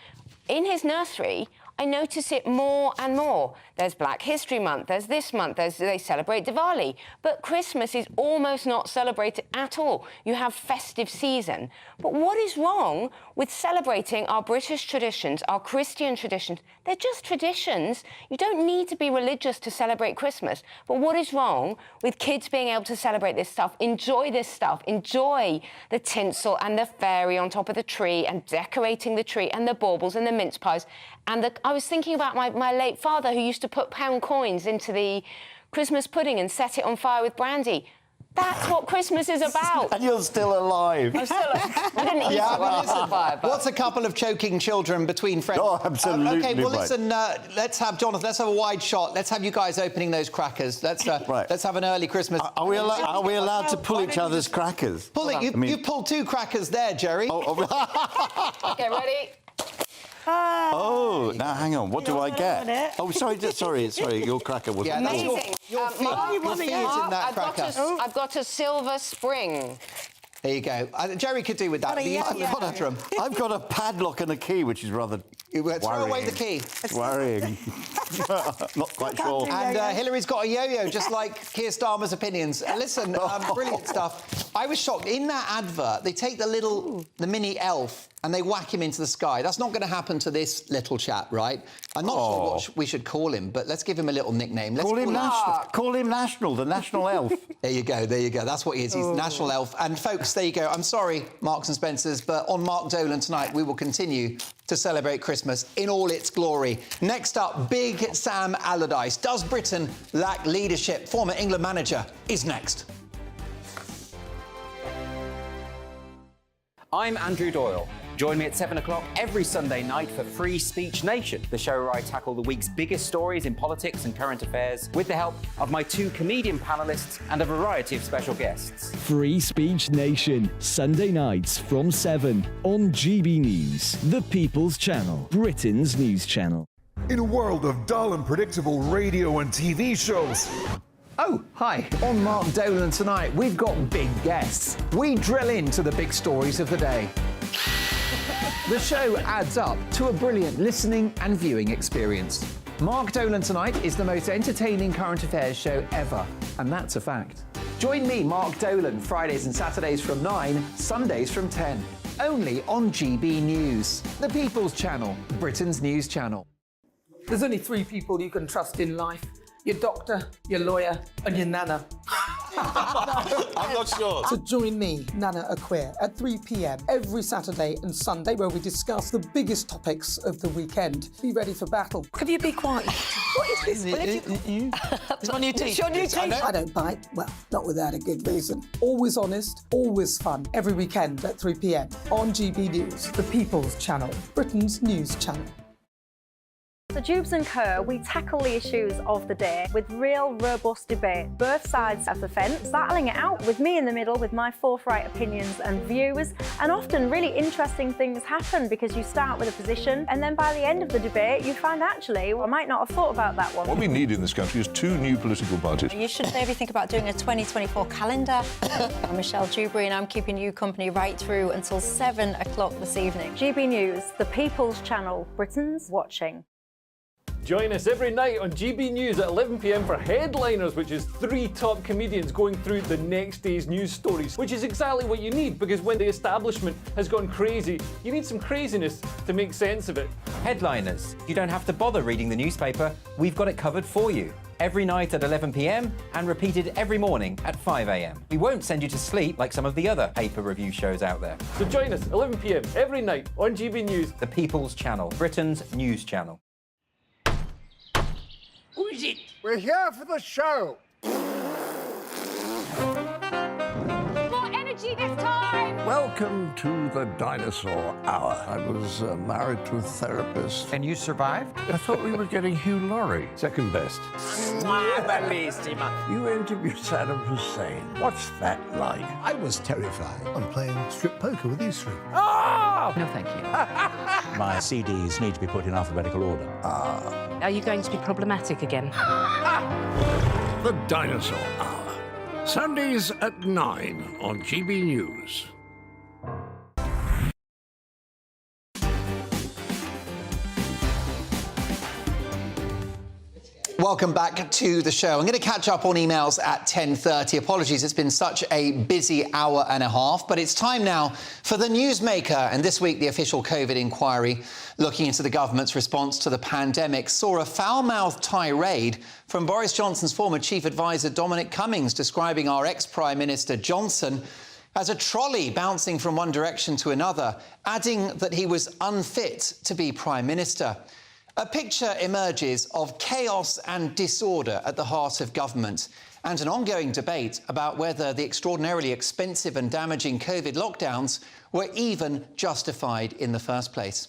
In his nursery, I notice it more and more. There's Black History Month, there's this month, they celebrate Diwali. But Christmas is almost not celebrated at all. You have festive season. But what is wrong with celebrating our British traditions, our Christian traditions? They're just traditions. You don't need to be religious to celebrate Christmas. But what is wrong with kids being able to celebrate this stuff, enjoy this stuff, enjoy the tinsel and the fairy on top of the tree and decorating the tree and the baubles and the mince pies? And I was thinking about my late father, who used to put pound coins into the Christmas pudding and set it on fire with brandy. That's what Christmas is about. And you're still alive. I'm still alive. I didn't eat it on fire. But... What's a couple of choking children between friends? Oh, absolutely. OK, well, listen, let's have, Jonathan, let's have a wide shot. Let's have you guys opening those crackers. Let's have an early Christmas. Are we allowed to pull each other's crackers? You pulled 2 crackers there, Jerry. OK, ready? Oh, now hang on. What do I get? Oh, sorry, your cracker was amazing. Your feet in that cracker. I've got a silver spring. There you go. Jerry could do with that. I've got a padlock and a key, which is rather Throw away the key. Worrying. Not quite sure. And Hillary's got a yo-yo, just like Keir Starmer's opinions. Listen, brilliant stuff. I was shocked. In that advert, they take the mini elf and they whack him into the sky. That's not going to happen to this little chap, right? I'm not sure what we should call him, but let's give him a little nickname. Let's Call him National, the National Elf. There you go. That's what he is. He's National Elf. And folks, there you go. I'm sorry, Marks and Spencers, but on Mark Dolan tonight, we will continue to celebrate Christmas in all its glory. Next up, Big Sam Allardyce. Does Britain lack leadership? Former England manager is next. I'm Andrew Doyle. Join me at 7 o'clock every Sunday night for Free Speech Nation, the show where I tackle the week's biggest stories in politics and current affairs with the help of my 2 comedian panellists and a variety of special guests. Free Speech Nation, Sunday nights from 7 on GB News, the People's Channel, Britain's news channel. In a world of dull and predictable radio and TV shows. Oh, hi. On Mark Dolan tonight, we've got big guests. We drill into the big stories of the day. The show adds up to a brilliant listening and viewing experience. Mark Dolan tonight is the most entertaining current affairs show ever, and that's a fact. Join me, Mark Dolan, Fridays and Saturdays from 9, Sundays from 10. Only on GB News, the People's Channel, Britain's news channel. There's only 3 people you can trust in life. Your doctor, your lawyer, and your nana. I'm not sure. So join me, Nana Aquia, at 3 p.m. every Saturday and Sunday, where we discuss the biggest topics of the weekend. Be ready for battle. Could you be quiet? What is this? It's on your teeth. It's on your teeth. I don't bite. Well, not without a good reason. Always honest, always fun. Every weekend at 3 p.m. on GB News, the People's Channel, Britain's news channel. So Jubes & Co, we tackle the issues of the day with real, robust debate, both sides of the fence, battling it out with me in the middle with my forthright opinions and views. And often really interesting things happen because you start with a position and then by the end of the debate you find actually, well, I might not have thought about that one. What we need in this country is 2 new political parties. You should maybe think about doing a 2024 calendar. I'm Michelle Dewberry and I'm keeping you company right through until 7 o'clock this evening. GB News, the People's Channel, Britain's watching. Join us every night on GB News at 11 p.m. for Headliners, which is 3 top comedians going through the next day's news stories, which is exactly what you need, because when the establishment has gone crazy, you need some craziness to make sense of it. Headliners. You don't have to bother reading the newspaper. We've got it covered for you. Every night at 11 p.m. and repeated every morning at 5 a.m. We won't send you to sleep like some of the other paper review shows out there. So join us 11 p.m. every night on GB News, the People's Channel, Britain's news channel. Who is it? We're here for the show. More energy this time! Welcome to the Dinosaur Hour. I was married to a therapist. And you survived? I thought we were getting Hugh Laurie. Second best. You interviewed Saddam Hussein. What's that like? I was terrified. I'm playing strip poker with these 3. No, thank you. My CDs need to be put in alphabetical order. Are you going to be problematic again? The Dinosaur Hour. Sundays at 9 on GB News. Welcome back to the show. I'm going to catch up on emails at 10:30. Apologies, it's been such a busy hour and a half, but it's time now for the Newsmaker. And this week, the official COVID inquiry looking into the government's response to the pandemic saw a foul-mouthed tirade from Boris Johnson's former chief advisor, Dominic Cummings, describing our ex-Prime Minister Johnson as a trolley bouncing from one direction to another, adding that he was unfit to be Prime Minister. A picture emerges of chaos and disorder at the heart of government, and an ongoing debate about whether the extraordinarily expensive and damaging COVID lockdowns were even justified in the first place.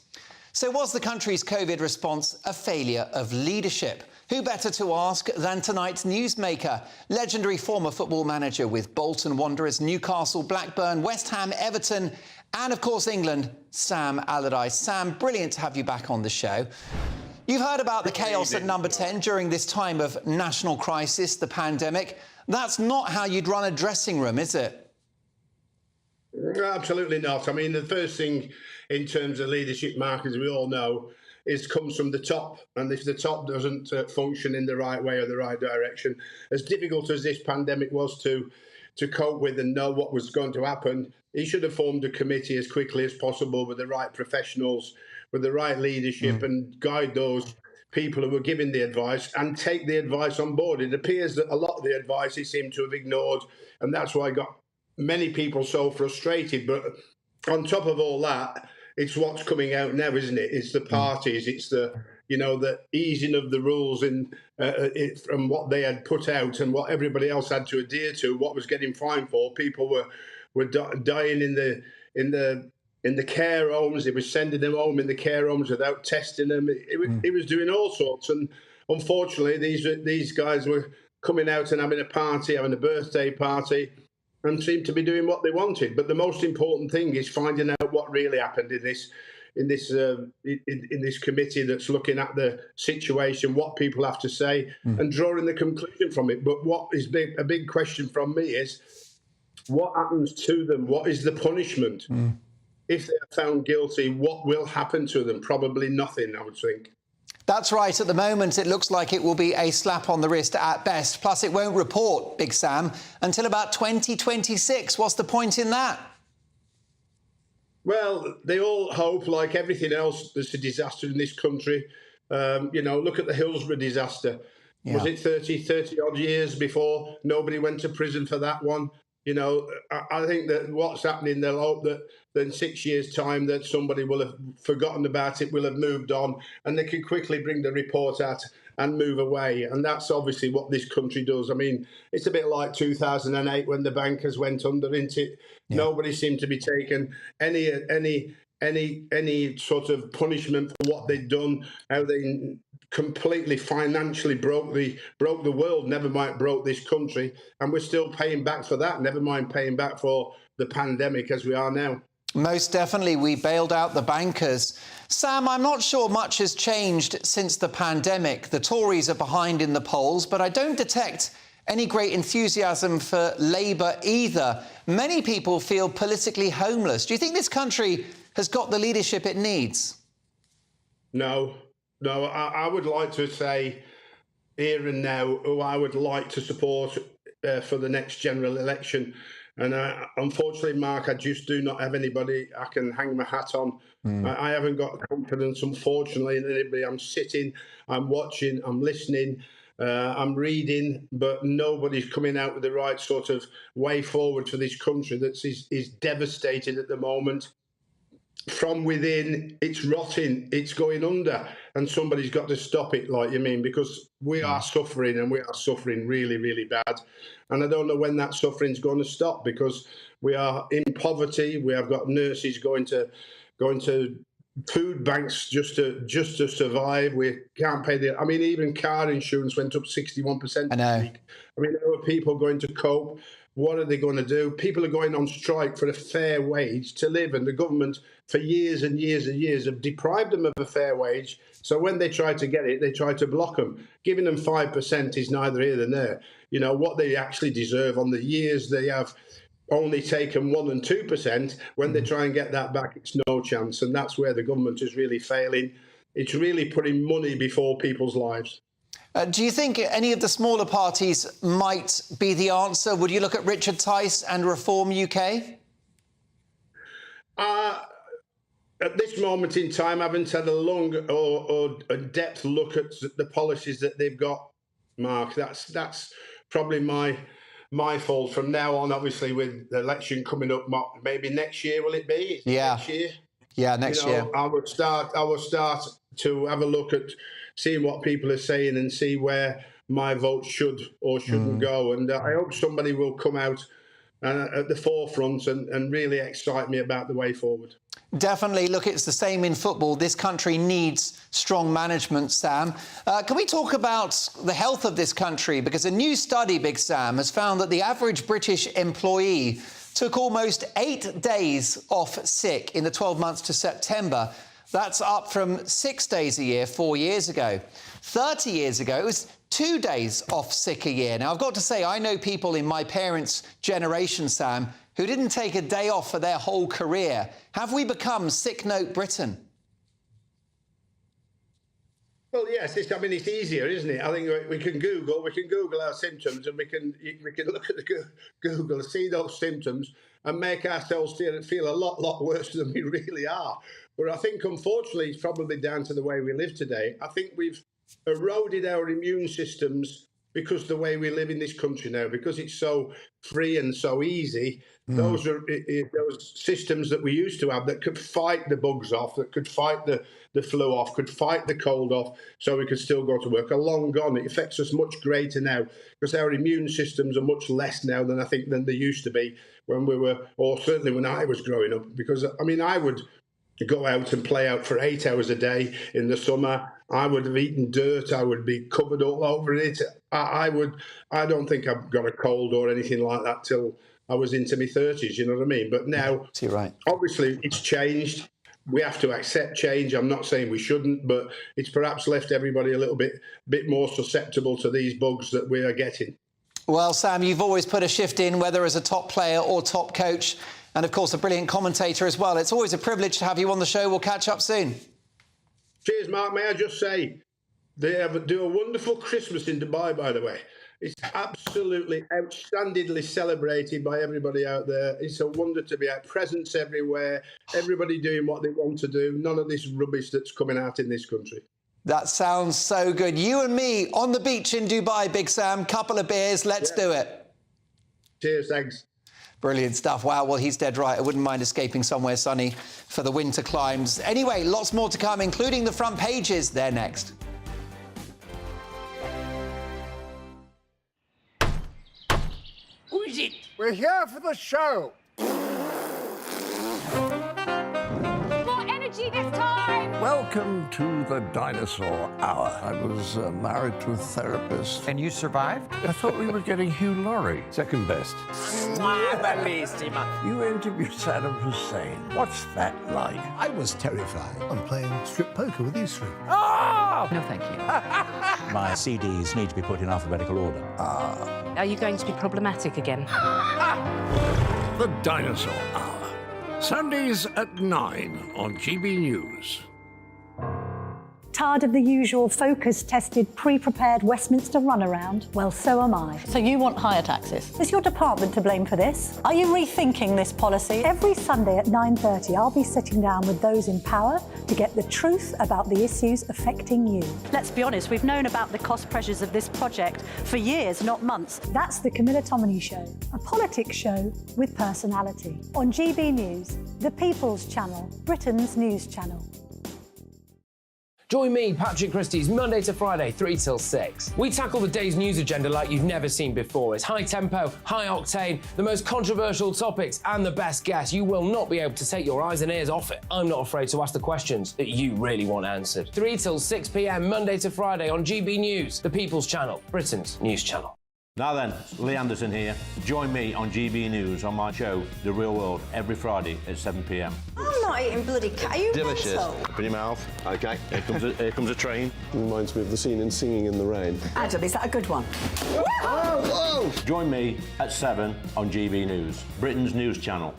So was the country's COVID response a failure of leadership? Who better to ask than tonight's Newsmaker, legendary former football manager with Bolton Wanderers, Newcastle, Blackburn, West Ham, Everton, and of course England, Sam Allardyce. Sam, brilliant to have you back on the show. You've heard about the chaos at Number 10 during this time of national crisis, the pandemic. That's not how you'd run a dressing room, is it? Absolutely not. I mean, the first thing in terms of leadership, Mark, as we all know, comes from the top, and if the top doesn't function in the right way or the right direction, as difficult as this pandemic was to cope with and know what was going to happen, he should have formed a committee as quickly as possible with the right professionals, with the right leadership, and guide those people who were giving the advice and take the advice on board. It appears that a lot of the advice he seemed to have ignored, and that's why I got many people so frustrated. But on top of all that, it's what's coming out now, isn't it? It's the parties, it's the the easing of the rules from what they had put out and what everybody else had to adhere to, what was getting fined for. People were dying in the care homes. They were sending them home in the care homes without testing them. It was doing all sorts. And unfortunately, these guys were coming out and having a party, having a birthday party, and seemed to be doing what they wanted. But the most important thing is finding out what really happened in this committee that's looking at the situation, what people have to say, and drawing the conclusion from it. But what is a big question from me is, what happens to them? What is the punishment? If they are found guilty, what will happen to them? Probably nothing, I would think. That's right. At the moment, it looks like it will be a slap on the wrist at best. Plus, it won't report, Big Sam, until about 2026. What's the point in that? Well, they all hope, like everything else that's a disaster in this country. Look at the Hillsborough disaster. Yeah. Was it 30 odd years before nobody went to prison for that one? I think that what's happening, they'll hope that in 6 years' time that somebody will have forgotten about it, will have moved on, and they can quickly bring the report out and move away. And that's obviously what this country does. I mean, it's a bit like 2008 when the bankers went under, isn't it? Yeah. Nobody seemed to be taking any sort of punishment for what they'd done, how they completely financially broke the world, never mind broke this country, and we're still paying back for that, never mind paying back for the pandemic as we are now. Most definitely, we bailed out the bankers. Sam, I'm not sure much has changed since the pandemic. The Tories are behind in the polls, but I don't detect any great enthusiasm for Labour either. Many people feel politically homeless. Do you think this country has got the leadership it needs? No. I would like to say here and now who I would like to support for the next general election. And unfortunately, Mark, I just do not have anybody I can hang my hat on. I haven't got confidence, unfortunately, in anybody. I'm sitting, I'm watching, I'm listening, I'm reading, but nobody's coming out with the right sort of way forward for this country that is devastated at the moment. From within, it's rotting, it's going under, and somebody's got to stop it, because we are suffering, and we are suffering really, really bad. And I don't know when that suffering's going to stop, because we are in poverty. We have got nurses going to food banks just to survive. We can't pay even car insurance went up 61%. I know. There are people going to cope. What are they going to do? People are going on strike for a fair wage to live, and the government for years and years and years have deprived them of a fair wage. So when they try to get it, they try to block them. Giving them 5% is neither here nor there. What they actually deserve on the years they have only taken 1% and 2%, when they try and get that back, it's no chance. And that's where the government is really failing. It's really putting money before people's lives. Do you think any of the smaller parties might be the answer? Would you look at Richard Tice and Reform UK? At this moment in time, I haven't had a long or a depth look at the policies that they've got, Mark. That's probably my fault. From now on, obviously, with the election coming up, maybe next year, will it be? Yeah. Next year? Yeah, next year. I will start to have a look at seeing what people are saying and see where my vote should or shouldn't go. And I hope somebody will come out at the forefront and really excite me about the way forward. Definitely. Look, it's the same in football. This country needs strong management, Sam. Can we talk about the health of this country? Because a new study, Big Sam, has found that the average British employee took almost 8 days off sick in the 12 months to September. That's up from 6 days a year 4 years ago. 30 years ago, it was 2 days off sick a year. Now, I've got to say, I know people in my parents' generation, Sam, who didn't take a day off for their whole career. Have we become sick note Britain? Well, yes. It's easier, isn't it? I think we can Google our symptoms, and we can look at the Google, see those symptoms, and make ourselves feel a lot worse than we really are. But I think, unfortunately, it's probably down to the way we live today. I think we've eroded our immune systems because of the way we live in this country now, because it's so free and so easy. Those systems that we used to have that could fight the bugs off, that could fight the flu off, could fight the cold off, so we could still go to work, are long gone. It affects us much greater now because our immune systems are much less now than they used to be when we were, or certainly when I was growing up. Because I would go out and play out for 8 hours a day in the summer. I would have eaten dirt. I would be covered all over it. I don't think I've got a cold or anything like that till I was into my 30s, you know what I mean? But now, you're right. Obviously, it's changed. We have to accept change. I'm not saying we shouldn't, but it's perhaps left everybody a little bit more susceptible to these bugs that we are getting. Well, Sam, you've always put a shift in, whether as a top player or top coach, and of course a brilliant commentator as well. It's always a privilege to have you on the show. We'll catch up soon. Cheers, Mark. May I just say, they do a wonderful Christmas in Dubai, by the way. It's absolutely outstandingly celebrated by everybody out there. It's a wonder to be out. Presents everywhere, everybody doing what they want to do. None of this rubbish that's coming out in this country. That sounds so good. You and me on the beach in Dubai, Big Sam. Couple of beers. Let's do it. Cheers, thanks. Brilliant stuff. Wow, well, he's dead right. I wouldn't mind escaping somewhere sunny for the winter climes. Anyway, lots more to come, including the front pages. They're next. Who is it? We're here for the show. More energy this time! Welcome to the Dinosaur Hour. I was married to a therapist. And you survived? I thought we were getting Hugh Laurie. Second best. You interviewed Saddam Hussein. What's that like? I was terrified. I'm playing strip poker with you three. Oh! No, thank you. My CDs need to be put in alphabetical order. Are you going to be problematic again? The Dinosaur Hour. Sundays at 9 on GBNews. Tired of the usual focus-tested, pre-prepared Westminster runaround? Well, so am I. So you want higher taxes? Is your department to blame for this? Are you rethinking this policy? Every Sunday at 9:30, I'll be sitting down with those in power to get the truth about the issues affecting you. Let's be honest, we've known about the cost pressures of this project for years, not months. That's the Camilla Tominey Show, a politics show with personality. On GB News, the People's Channel, Britain's news channel. Join me, Patrick Christie's, Monday to Friday, 3 till 6. We tackle the day's news agenda like you've never seen before. It's high tempo, high octane, the most controversial topics, and the best guests. You will not be able to take your eyes and ears off it. I'm not afraid to ask the questions that you really want answered. 3 till 6 p.m, Monday to Friday on GB News, the People's Channel, Britain's news channel. Now then, Lee Anderson here. Join me on GB News on my show, The Real World, every Friday at 7 p.m. I'm not eating bloody cat. Are you delicious? mental? Open your mouth. OK, here comes a train. Reminds me of the scene in Singing in the Rain. Adam, is that a good one? Whoa! Join me at 7 on GB News, Britain's news channel.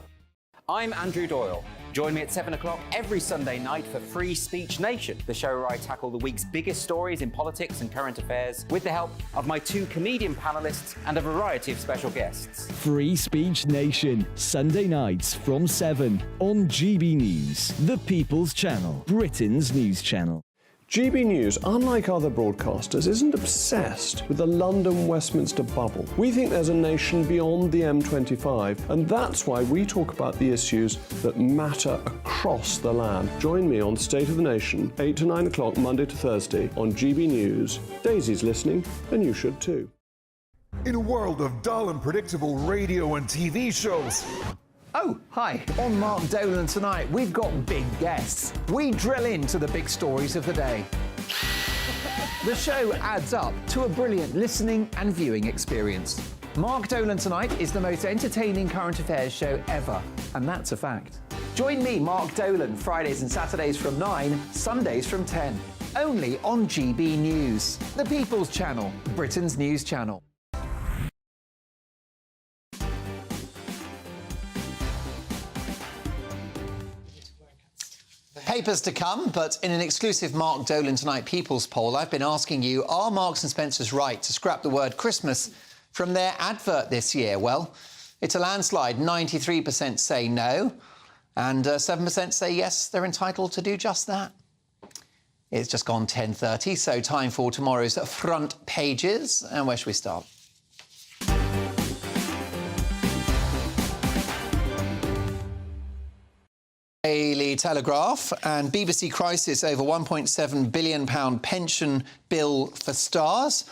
I'm Andrew Doyle. Join me at 7 o'clock every Sunday night for Free Speech Nation, the show where I tackle the week's biggest stories in politics and current affairs with the help of my 2 comedian panellists and a variety of special guests. Free Speech Nation, Sunday nights from 7 on GB News, the People's Channel, Britain's news channel. GB News, unlike other broadcasters, isn't obsessed with the London-Westminster bubble. We think there's a nation beyond the M25, and that's why we talk about the issues that matter across the land. Join me on State of the Nation, 8 to 9 o'clock, Monday to Thursday, on GB News. Daisy's listening, and you should too. In a world of dull and predictable radio and TV shows, Oh, hi. On Mark Dolan tonight, we've got big guests. We drill into the big stories of the day. The show adds up to a brilliant listening and viewing experience. Mark Dolan tonight is the most entertaining current affairs show ever, and that's a fact. Join me, Mark Dolan, Fridays and Saturdays from 9, Sundays from 10. Only on GB News, the People's Channel, Britain's news channel. Papers to come, but in an exclusive Mark Dolan Tonight People's poll, I've been asking you, are Marks and Spencer's right to scrap the word Christmas from their advert this year? Well, it's a landslide. 93% say no, and 7% say yes, they're entitled to do just that. It's just gone 10:30, so time for tomorrow's front pages. And where should we start? Daily Telegraph and BBC crisis over £1.7 billion pension bill for stars.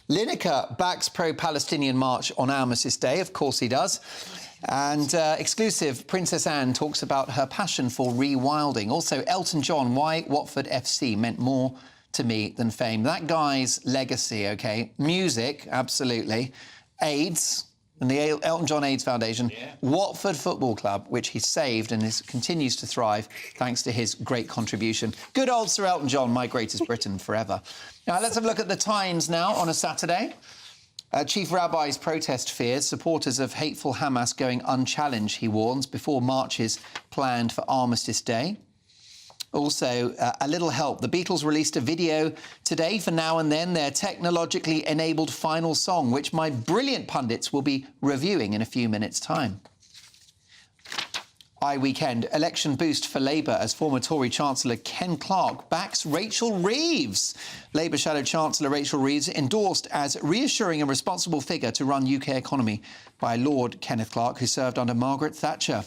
Lineker backs pro-Palestinian march on Armistice Day. Of course he does. And exclusive, Princess Anne talks about her passion for rewilding. Also, Elton John, why Watford FC meant more to me than fame. That guy's legacy, OK? Music, absolutely. AIDS and the Elton John AIDS Foundation. Yeah. Watford Football Club, which he saved and continues to thrive thanks to his great contribution. Good old Sir Elton John, my greatest Briton forever. Now, let's have a look at the Times now on a Saturday. Chief Rabbi's protest fears, supporters of hateful Hamas going unchallenged, he warns, before marches planned for Armistice Day. Also, a little help. The Beatles released a video today for Now and Then, their technologically enabled final song, which my brilliant pundits will be reviewing in a few minutes' time. Weekend, election boost for Labour as former Tory Chancellor Ken Clarke backs Rachel Reeves. Labour Shadow Chancellor Rachel Reeves endorsed as reassuring and responsible figure to run UK economy by Lord Kenneth Clarke, who served under Margaret Thatcher.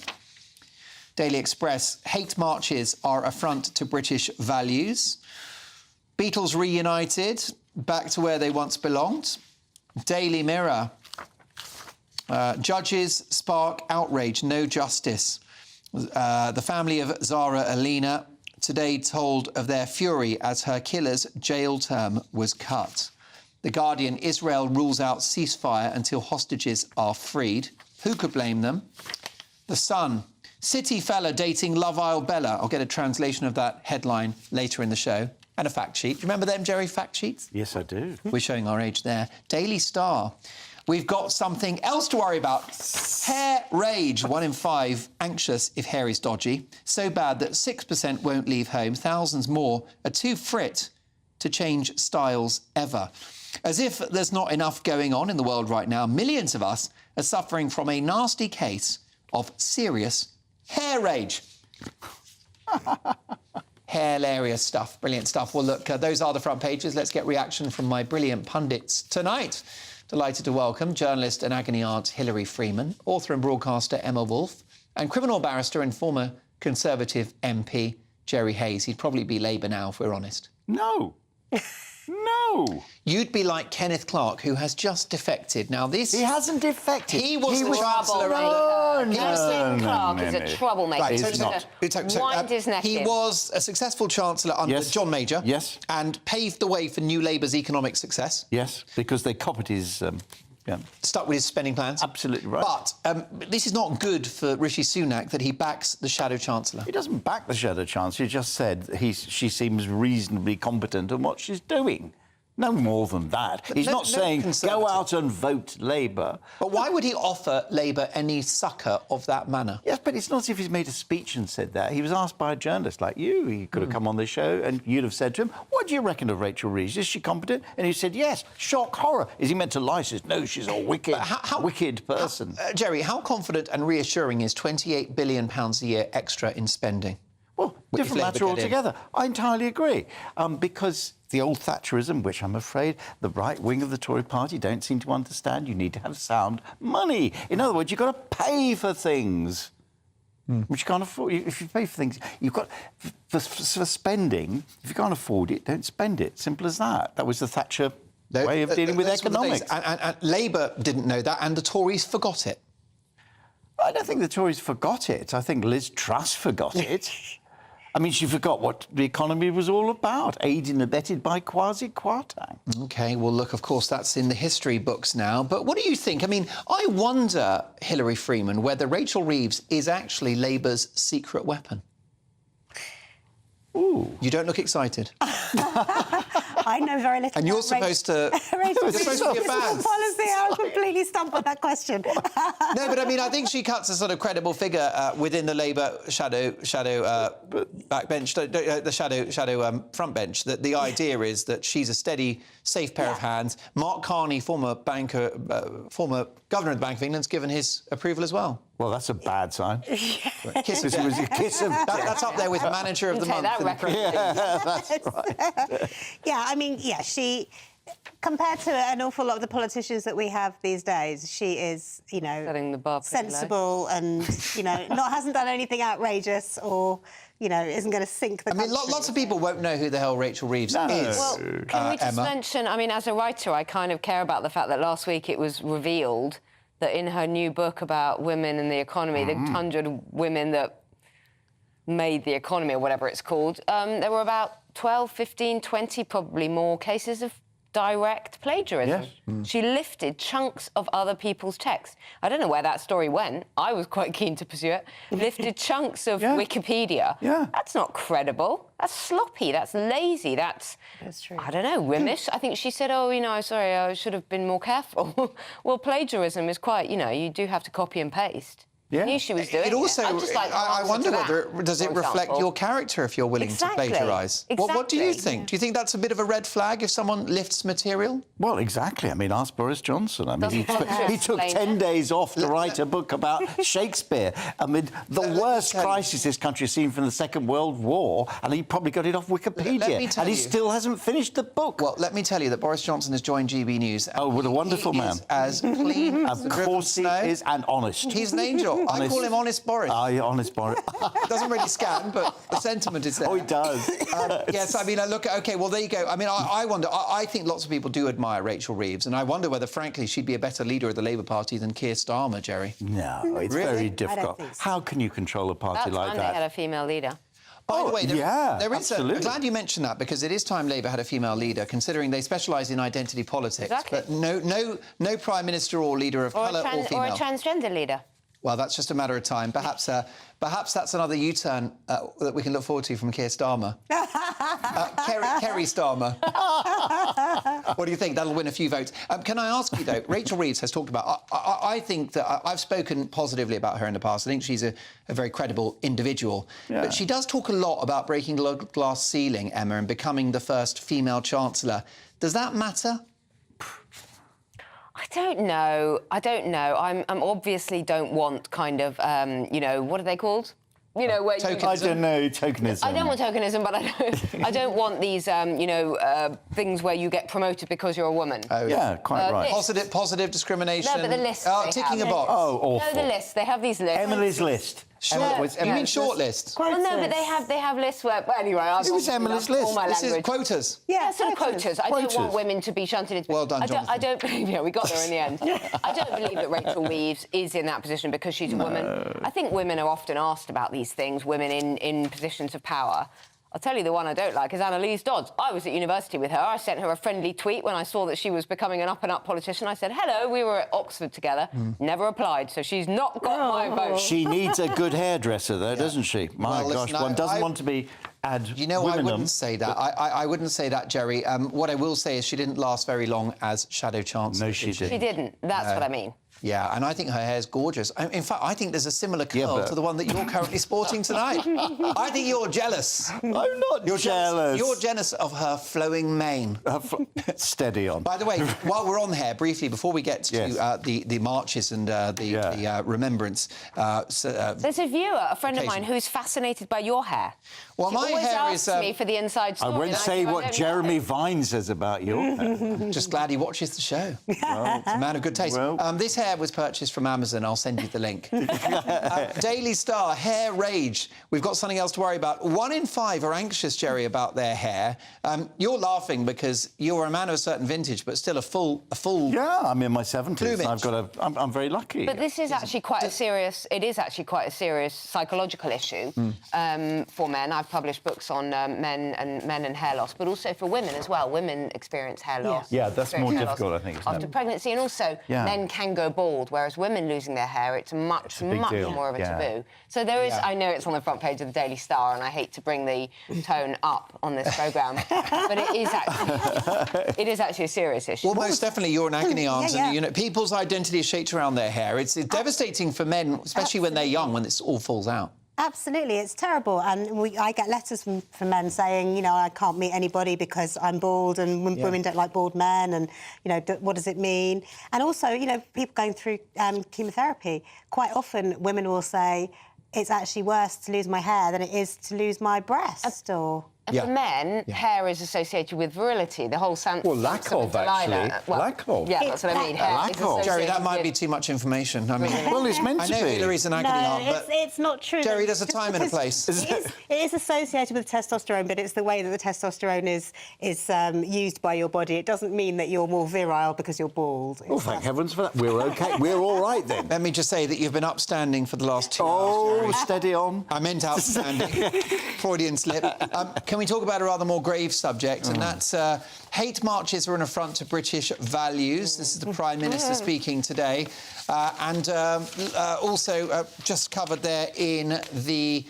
Daily Express, hate marches are affront to British values. Beatles reunited, back to where they once belonged. Daily Mirror, judges spark outrage, no justice. The family of Zara Alina today told of their fury as her killer's jail term was cut. The Guardian, Israel rules out ceasefire until hostages are freed. Who could blame them? The Sun, city fella dating Love Isle Bella. I'll get a translation of that headline later in the show. And a fact sheet. Do you remember them, Jerry, fact sheets? Yes, I do. We're showing our age there. Daily Star. We've got something else to worry about. Hair rage. 1 in 5 anxious if hair is dodgy. So bad that 6% won't leave home. Thousands more are too frit to change styles ever. As if there's not enough going on in the world right now, millions of us are suffering from a nasty case of serious hair rage. Hilarious stuff, brilliant stuff. Well, look, those are the front pages. Let's get reaction from my brilliant pundits tonight. Delighted to welcome journalist and agony aunt Hilary Freeman, author and broadcaster Emma Wolfe, and criminal barrister and former Conservative MP Jerry Hayes. He'd probably be Labour now, if we're honest. No. No. You'd be like Kenneth Clarke, who has just defected. Now, this... He hasn't defected. He was the Chancellor... Kenneth Clarke is a troublemaker. Right, He's not. Wind his neck he in. was a successful Chancellor under John Major. Yes. And paved the way for New Labour's economic success. Yes, because they copied his... Stuck with his spending plans. Absolutely right. But this is not good for Rishi Sunak that he backs the Shadow Chancellor. He doesn't back the Shadow Chancellor. He just said she seems reasonably competent in what she's doing. No more than that. He's not saying go out and vote Labour. But why would he offer Labour any succour of that manner? Yes, but it's not as if he's made a speech and said that. He was asked by a journalist like you. He could have come on the show and you'd have said to him, what do you reckon of Rachel Reeves? Is she competent? And he said, yes. Shock, horror. Is he meant to lie? He says, no, she's a wicked person. Jerry, how confident and reassuring is £28 billion a year extra in spending? Well, different matter altogether. I entirely agree. Because the old Thatcherism, which I'm afraid the right wing of the Tory party don't seem to understand, you need to have sound money. In other words, you've got to pay for things. Which you can't afford. If you pay for things, you've got... For spending, if you can't afford it, don't spend it. Simple as that. That was the Thatcher way of dealing with economics. And Labour didn't know that, and the Tories forgot it. I don't think the Tories forgot it. I think Liz Truss forgot it. I mean, she forgot what the economy was all about, aided and abetted by Kwasi Kwarteng. OK, well, look, of course, that's in the history books now. But what do you think? I mean, I wonder, Hilary Freeman, whether Rachel Reeves is actually Labour's secret weapon. Ooh. You don't look excited. I know very little. And you're about supposed to... Rachel You're supposed to be a fan. Policy. I was completely stumped by that question. No, but I mean, I think she cuts a sort of credible figure within the Labour shadow backbench, the shadow front bench. That the idea is that she's a steady, safe pair of hands. Mark Carney, former banker, former governor of the Bank of England's given his approval as well. Well, that's a bad sign. Kiss of It was a kiss of that's up there with manager of the month. Yeah, that's right. Yeah, I mean, yeah, she... Compared to an awful lot of the politicians that we have these days, she is, you know, setting the bar sensible and, you know, hasn't done anything outrageous or, you know, isn't going to sink the country. I mean, lots of people won't know who the hell Rachel Reeves is. Well, can we just Emma? mention, I mean, as a writer, I kind of care about the fact that last week it was revealed that in her new book about women and the economy, the 100 women that made the economy, or whatever it's called, there were about 12, 15, 20, probably more cases of direct plagiarism. Yes. She lifted chunks of other people's text. I don't know where that story went. I was quite keen to pursue it. Lifted chunks of Wikipedia. Yeah. That's not credible. That's sloppy. That's lazy. That's true. I don't know, Wimmish. I think she said, oh, you know, sorry, I should have been more careful. Well, plagiarism is quite, you know, you do have to copy and paste. Yeah. I knew she was doing It also, I'd just like I wonder whether does it for reflect example. your character if you're willing Exactly. to plagiarise. What do you Exactly. think? Do you think that's a bit of a red flag if someone lifts material? Well, exactly. I mean, ask Boris Johnson. I mean, Doesn't he took explain 10 it. days off to write a book about Shakespeare. I mean, the worst crisis this country has seen from the Second World War, and he probably got it off Wikipedia. And he still hasn't finished the book. Well, let me tell you that Boris Johnson has joined GB News. Oh, what a wonderful He man. is as clean as Of course he is, and honest. He's an angel. I call him Honest Boris. Honest Boris. Doesn't really scan, but the sentiment is there. Oh, he does. Yes, I mean, I look at... OK, well, there you go. I mean, I wonder... I think lots of people do admire Rachel Reeves, and I wonder whether, frankly, she'd be a better leader of the Labour Party than Keir Starmer, Jerry. No, it's Really? very I don't difficult. think so. How can you control a party About like time they had that? a female leader. By the way, there is absolutely. I'm glad you mentioned that, because it is time Labour had a female leader, considering they specialise in identity politics. Exactly. But no Prime Minister or leader of colour or female. Or a transgender leader. Well, that's just a matter of time. Perhaps that's another U-turn that we can look forward to from Keir Starmer. Kerry Starmer. What do you think? That'll win a few votes. Can I ask you, though, Rachel Reeves has talked about... I think that I've spoken positively about her in the past. I think she's a very credible individual. Yeah. But she does talk a lot about breaking the glass ceiling, Emma, and becoming the first female Chancellor. Does that matter? I don't know. I'm obviously don't want kind of, you know, what are they called? You know, where I don't know, tokenism. I don't want tokenism, but I don't want these, you know, things where you get promoted because you're a woman. Oh, yeah, quite right. Positive discrimination. No, but the list. Ticking a box. Oh, awful. No, the list. They have these lists. Emily's list. You mean shortlist? Well, no, but they have lists where... Well, anyway, It was Emily's list. This is quotas. Yeah, sort of quotas. I don't want women to be shunted into... Well done, Jonathan. I don't believe... Yeah, we got there in the end. I don't believe that Rachel Reeves is in that position because she's a woman. I think women are often asked about these things, women in positions of power. I'll tell you the one I don't like is Annalise Dodds. I was at university with her. I sent her a friendly tweet when I saw that she was becoming an up-and-up politician. I said, hello, we were at Oxford together. Never applied, so she's not got my vote. She needs a good hairdresser, though, doesn't she? My gosh, one doesn't want to be You know, I wouldn't say that. I wouldn't say that, Jerry. What I will say is she didn't last very long as Shadow Chancellor. No, she didn't. She didn't. That's what I mean. Yeah, and I think her hair's gorgeous. In fact, I think there's a similar curl to the one that you're currently sporting tonight. I think you're jealous. I'm not jealous. You're jealous of her flowing mane. Steady on. By the way, while we're on hair, briefly, before we get to the marches and the remembrance... There's a viewer, a friend of mine, who's fascinated by your hair. Well, she my always hair asks is... me for the inside story. I won't say what Jeremy Vine says about your hair. Just glad he watches the show. Well, it's a man of good taste. Well. This hair was purchased from Amazon. I'll send you the link. Daily Star, hair rage. We've got something else to worry about. 1 in 5 are anxious, Jerry, about their hair. You're laughing because you're a man of a certain vintage, but still a full. Yeah, I'm in my 70s. Plumage. I've got I'm very lucky. But this is actually quite a serious... It is actually quite a serious psychological issue for men. I've published books on men and hair loss, but also for women as well. Women experience hair loss. Yeah, that's more experience hair difficult, loss I think, isn't after it? pregnancy, and also men can go bald, whereas women losing their hair, it's much deal. more of a Yeah. taboo. So there is, I know it's on the front page of the Daily Star, and I hate to bring the tone up on this programme, but it is actually a serious issue. Well, most definitely, you're an agony aunt, and you know, people's identity is shaped around their hair. It's devastating for men, especially when they're young, when this all falls out. Absolutely, it's terrible. And I get letters from men saying, you know, I can't meet anybody because I'm bald and women don't like bald men and, you know, what does it mean? And also, you know, people going through chemotherapy, quite often women will say, it's actually worse to lose my hair than it is to lose my breast or... And for men, hair is associated with virility. The whole sense. Well, lack of, actually. Lack of. Yeah, that's what I mean. Hair is Jerry, that might be too much information. I mean, well, it's meant to be. I know Hillary's an agony aunt, but it's not true. Jerry, there's a time and a place. It is associated with testosterone, but it's the way that the testosterone is used by your body. It doesn't mean that you're more virile because you're bald. Oh, thank heavens for that. We're OK. We're all right, then. Let me just say that you've been upstanding for the last 2 hours, Oh, steady on. I meant outstanding. Freudian slip. Can we talk about a rather more grave subject, and that's hate marches are an affront to British values. This is the Prime Minister speaking today. Also just covered there in the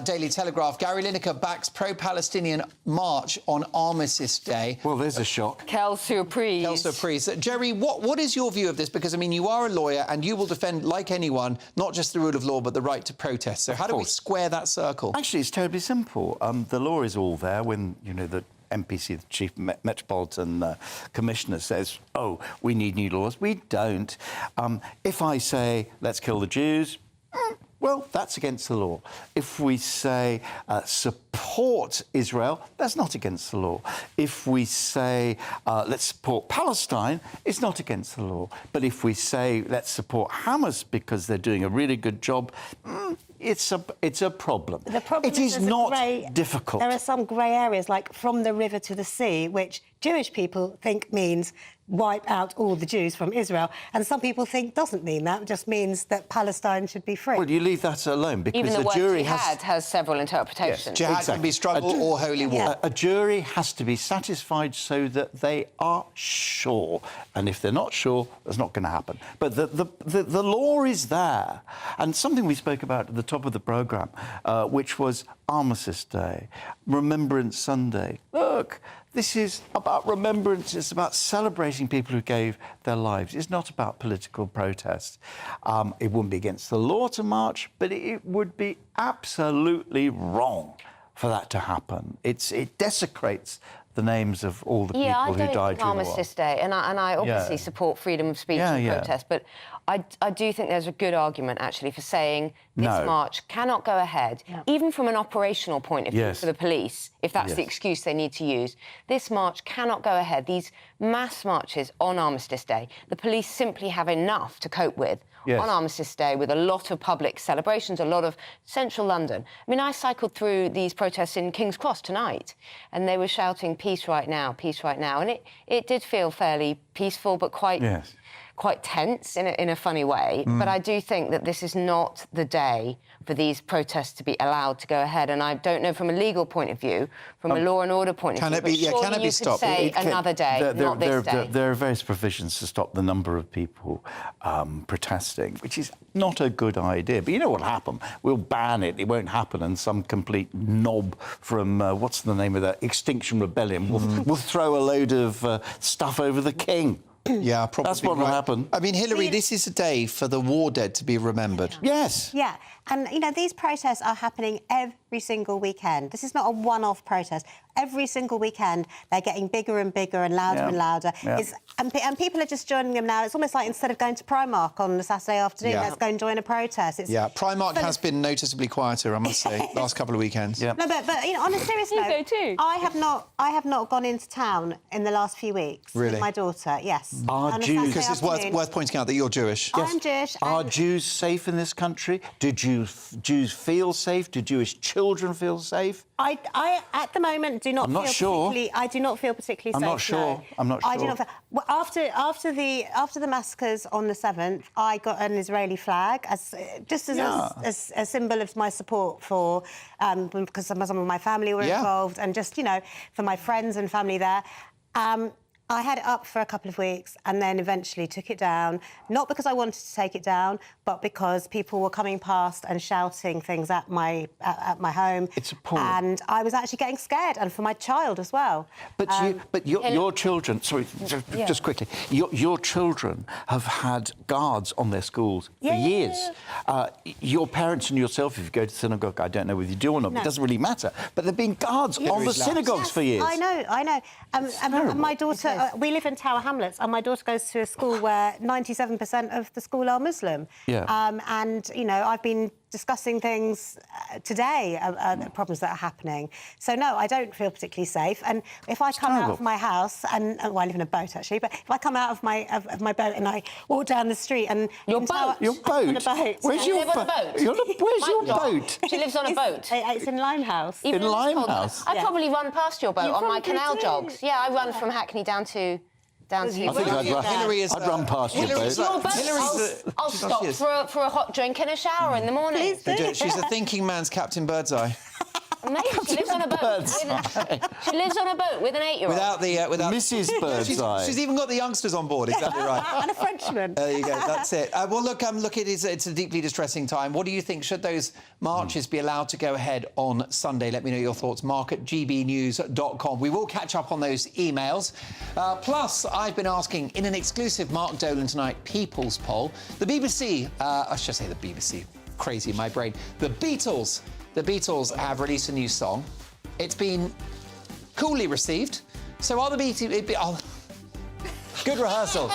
Daily Telegraph, Gary Lineker backs pro-Palestinian march on Armistice Day. Well, there's a shock. Quelle surprise. Quelle surprise. Jerry, what is your view of this? Because, I mean, you are a lawyer and you will defend, like anyone, not just the rule of law, but the right to protest. So how do we square that circle? Actually, it's terribly simple. The law is all there when, you know, the MPC, the Chief Metropolitan Commissioner, says, oh, we need new laws. We don't. If I say, let's kill the Jews... well, that's against the law. If we say support Israel, that's not against the law. If we say let's support Palestine, it's not against the law. But if we say let's support Hamas because they're doing a really good job, it's a problem. The problem is not difficult. There are some grey areas, like from the river to the sea, which Jewish people think means wipe out all the Jews from Israel, and some people think doesn't mean that. It just means that Palestine should be free. Well, you leave that alone because even the a word jury has several interpretations. Yes, jihad can be struggle or holy war. A jury has to be satisfied so that they are sure, and if they're not sure, that's not going to happen. But the law is there, and something we spoke about at the top of the programme, which was Armistice Day, Remembrance Sunday. Look, this is about remembrance. It's about celebrating people who gave their lives. It's not about political protest. It wouldn't be against the law to march, but it would be absolutely wrong for that to happen. It desecrates the names of all the people who died during the war. Armistice Day, and I obviously support freedom of speech and protest, but I do think there's a good argument, actually, for saying this march cannot go ahead, even from an operational point of view for the police, if that's the excuse they need to use. This march cannot go ahead. These mass marches on Armistice Day, the police simply have enough to cope with on Armistice Day, with a lot of public celebrations, a lot of central London. I mean, I cycled through these protests in King's Cross tonight, and they were shouting, peace right now, and it did feel fairly peaceful, but quite tense in a funny way. But I do think that this is not the day for these protests to be allowed to go ahead. And I don't know from a legal point of view, from a law and order point of view, can it be stopped? Say another day, not this day. There are various provisions to stop the number of people protesting, which is not a good idea. But you know what will happen? We'll ban it. It won't happen. And some complete knob from, what's the name of that, Extinction Rebellion, will throw a load of stuff over the king. Yeah, probably. That's what will happen. I mean, Hillary, this is a day for the war dead to be remembered. Yes. Yeah, and, you know, these protests are happening every single weekend. This is not a one-off protest. Every single weekend, they're getting bigger and bigger and louder and louder. Yeah. And people are just joining them now. It's almost like instead of going to Primark on a Saturday afternoon, let's go and join a protest. Primark has been noticeably quieter, I must say, last couple of weekends. No, but you know, on a serious note, go too. I have not gone into town in the last few weeks with my daughter. Yes. Are Jews? Because it's worth pointing out that you're Jewish. Yes. I'm Jewish. Are Jews safe in this country? Do Jews feel safe? Do Jewish children feel safe? I at the moment do not. I'm not sure. I do not feel particularly safe. I'm not sure. No. I'm not sure. I do not feel. Well, after the massacres on the 7th, I got an Israeli flag as a symbol of my support for because some of my family were involved, and just, you know, for my friends and family there. I had it up for a couple of weeks and then eventually took it down, not because I wanted to take it down, but because people were coming past and shouting things at my home. It's appalling. And I was actually getting scared, and for my child as well. But your children, sorry, just quickly, your children have had guards on their schools for years. Your parents and yourself, if you go to synagogue, I don't know whether you do or not, but it doesn't really matter. But there have been guards on the synagogues for years. I know. And my daughter, we live in Tower Hamlets, and my daughter goes to a school where 97% of the school are Muslim. And, you know, I've been discussing things today, problems that are happening. So, no, I don't feel particularly safe. And if I come out of my house, and well, I live in a boat, actually, but if I come out of my boat and I walk down the street and... Your boat? On a boat. Where's your boat? Where's your boat? She lives on a boat. It's in Limehouse. In Limehouse? I probably run past your boat on my canal jogs. Yeah, I run from Hackney down to... I think I'd run past your boat. I'll stop for a hot drink and a shower in the morning. Please do. She's a thinking man's Captain Birdseye. Amazing. She lives on a boat. She lives on a boat with an 8-year-old. Without Mrs. Birdseye. She's even got the youngsters on board. Exactly right. And a Frenchman. There you go. That's it. Well, look, it's a deeply distressing time. What do you think? Should those marches be allowed to go ahead on Sunday? Let me know your thoughts. Mark at gbnews.com. We will catch up on those emails. Plus, I've been asking in an exclusive Mark Dolan Tonight People's Poll, the BBC, I should say the BBC, crazy in my brain, the Beatles have released a new song. It's been coolly received. So are the Beatles... Good rehearsal.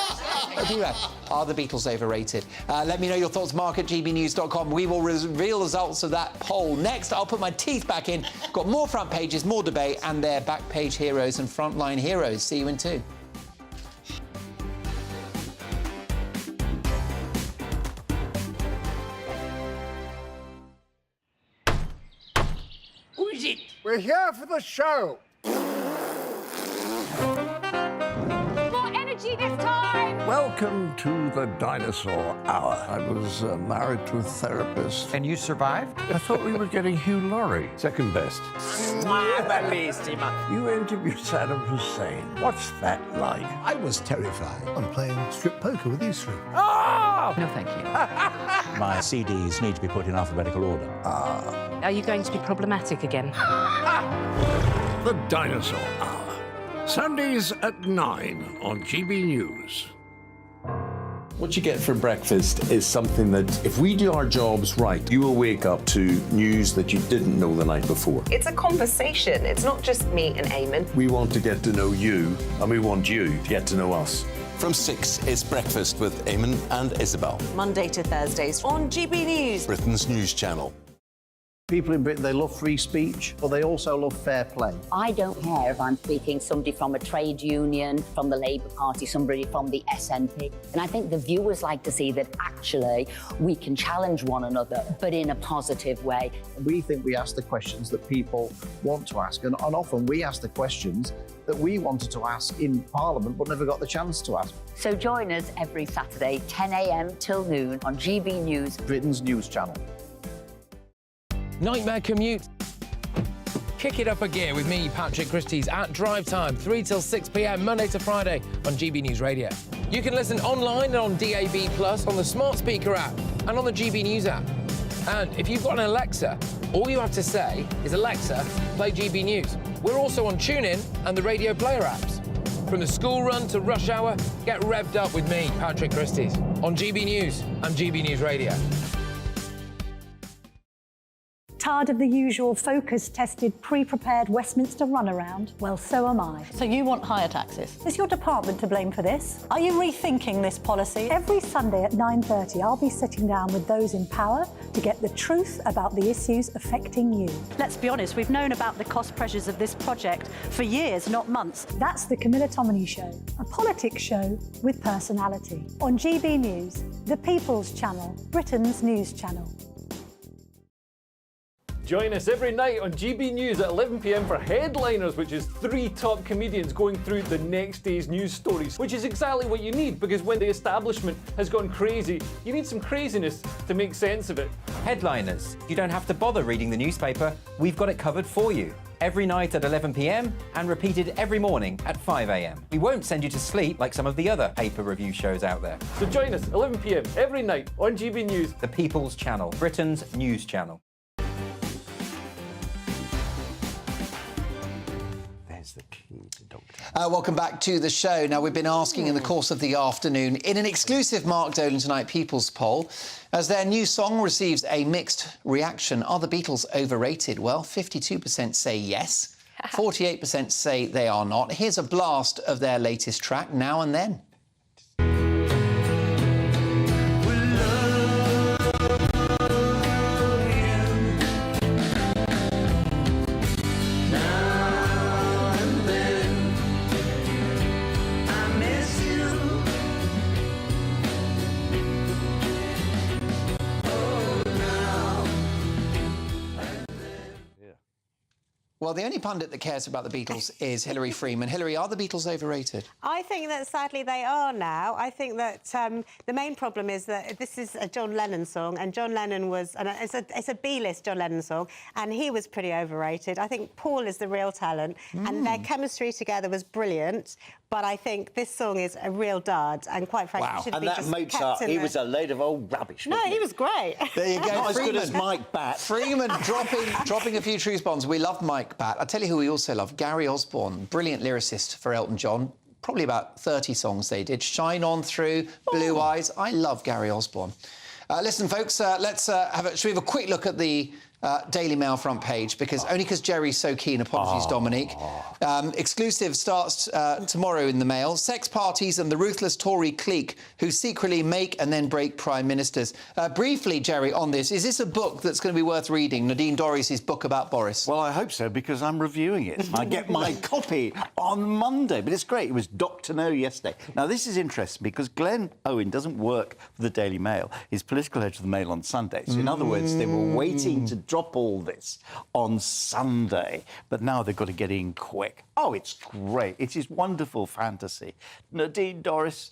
Are the Beatles overrated? Let me know your thoughts, Mark at gbnews.com. We will reveal the results of that poll next. I'll put my teeth back in. Got more front pages, more debate, and their back page heroes and frontline heroes. See you in 2. Who is it? We're here for the show. More energy this time! Welcome to the Dinosaur Hour. I was married to a therapist. And you survived? I thought we were getting Hugh Laurie. Second best. You interviewed Saddam Hussein. What's that like? I was terrified. I'm playing strip poker with you three. Oh! No, thank you. My CDs need to be put in alphabetical order. Are you going to be problematic again? The Dinosaur Hour. Sundays at 9 on GB News. What you get for breakfast is something that, if we do our jobs right, you will wake up to news that you didn't know the night before. It's a conversation. It's not just me and Eamon. We want to get to know you, and we want you to get to know us. From 6, it's Breakfast with Eamon and Isabel. Monday to Thursdays on GB News. Britain's news channel. People in Britain, they love free speech, but they also love fair play. I don't care if I'm speaking somebody from a trade union, from the Labour Party, somebody from the SNP. And I think the viewers like to see that actually we can challenge one another, but in a positive way. We think we ask the questions that people want to ask, and often we ask the questions that we wanted to ask in Parliament but never got the chance to ask. So join us every Saturday, 10 a.m. till noon on GB News, Britain's news channel. Nightmare commute? Kick it up a gear with me, Patrick Christie's, at drive time, 3 till 6 p.m, Monday to Friday on GB News Radio. You can listen online and on DAB+, on the smart speaker app, and on the GB News app. And if you've got an Alexa, all you have to say is, Alexa, play GB News. We're also on TuneIn and the Radio Player apps. From the school run to rush hour, get revved up with me, Patrick Christie's, on GB News and GB News Radio. Tired of the usual focus-tested, pre-prepared Westminster runaround? Well, so am I. So you want higher taxes? Is your department to blame for this? Are you rethinking this policy? Every Sunday at 9:30, I'll be sitting down with those in power to get the truth about the issues affecting you. Let's be honest, we've known about the cost pressures of this project for years, not months. That's the Camilla Tominey Show, a politics show with personality. On GB News, the People's Channel, Britain's news channel. Join us every night on GB News at 11 p.m. for Headliners, which is 3 top comedians going through the next day's news stories, which is exactly what you need, because when the establishment has gone crazy, you need some craziness to make sense of it. Headliners. You don't have to bother reading the newspaper. We've got it covered for you. every night at 11 p.m. and repeated every morning at 5 a.m. We won't send you to sleep like some of the other paper review shows out there. So join us 11 p.m. every night on GB News. The People's Channel, Britain's news channel. There's the key to Doctor. Welcome back to the show. Now, we've been asking in the course of the afternoon, in an exclusive Mark Dolan Tonight People's poll, as their new song receives a mixed reaction, are the Beatles overrated? Well, 52% say yes, 48% say they are not. Here's a blast of their latest track, Now and Then. Well, the only pundit that cares about the Beatles is Hilary Freeman. Hilary, are the Beatles overrated? I think that sadly they are now. I think that the main problem is that this is a John Lennon song, and John Lennon was, and it's a B-list John Lennon song, and he was pretty overrated. I think Paul is the real talent, and their chemistry together was brilliant. But I think this song is a real dud, and quite frankly, should And be that just Mozart, kept in he the... was a load of old rubbish. No, wasn't he was great. There you go. Not as good Freeman. as Mike Batt. Freeman dropping a few truth bombs. We love Mike Batt. I'll tell you who we also love, Gary Osborne, brilliant lyricist for Elton John. Probably about 30 songs they did. Shine On Through, Blue Eyes. I love Gary Osborne. Listen, folks, let's should we have a quick look at the Daily Mail front page, because Jerry's so keen. Apologies, Dominique. Exclusive starts tomorrow in the Mail. Sex parties and the ruthless Tory clique who secretly make and then break prime ministers. Briefly, Jerry, on this, is this a book that's going to be worth reading? Nadine Dorries' book about Boris? Well, I hope so, because I'm reviewing it. I get my copy on Monday, but it's great. It was Dr. No yesterday. Now, this is interesting because Glenn Owen doesn't work for the Daily Mail. He's political editor of the Mail on Sunday. So, in other words, they were waiting to drop all this on Sunday, but now they've got to get in quick. Oh, it's great. It is wonderful fantasy. Nadine Dorries,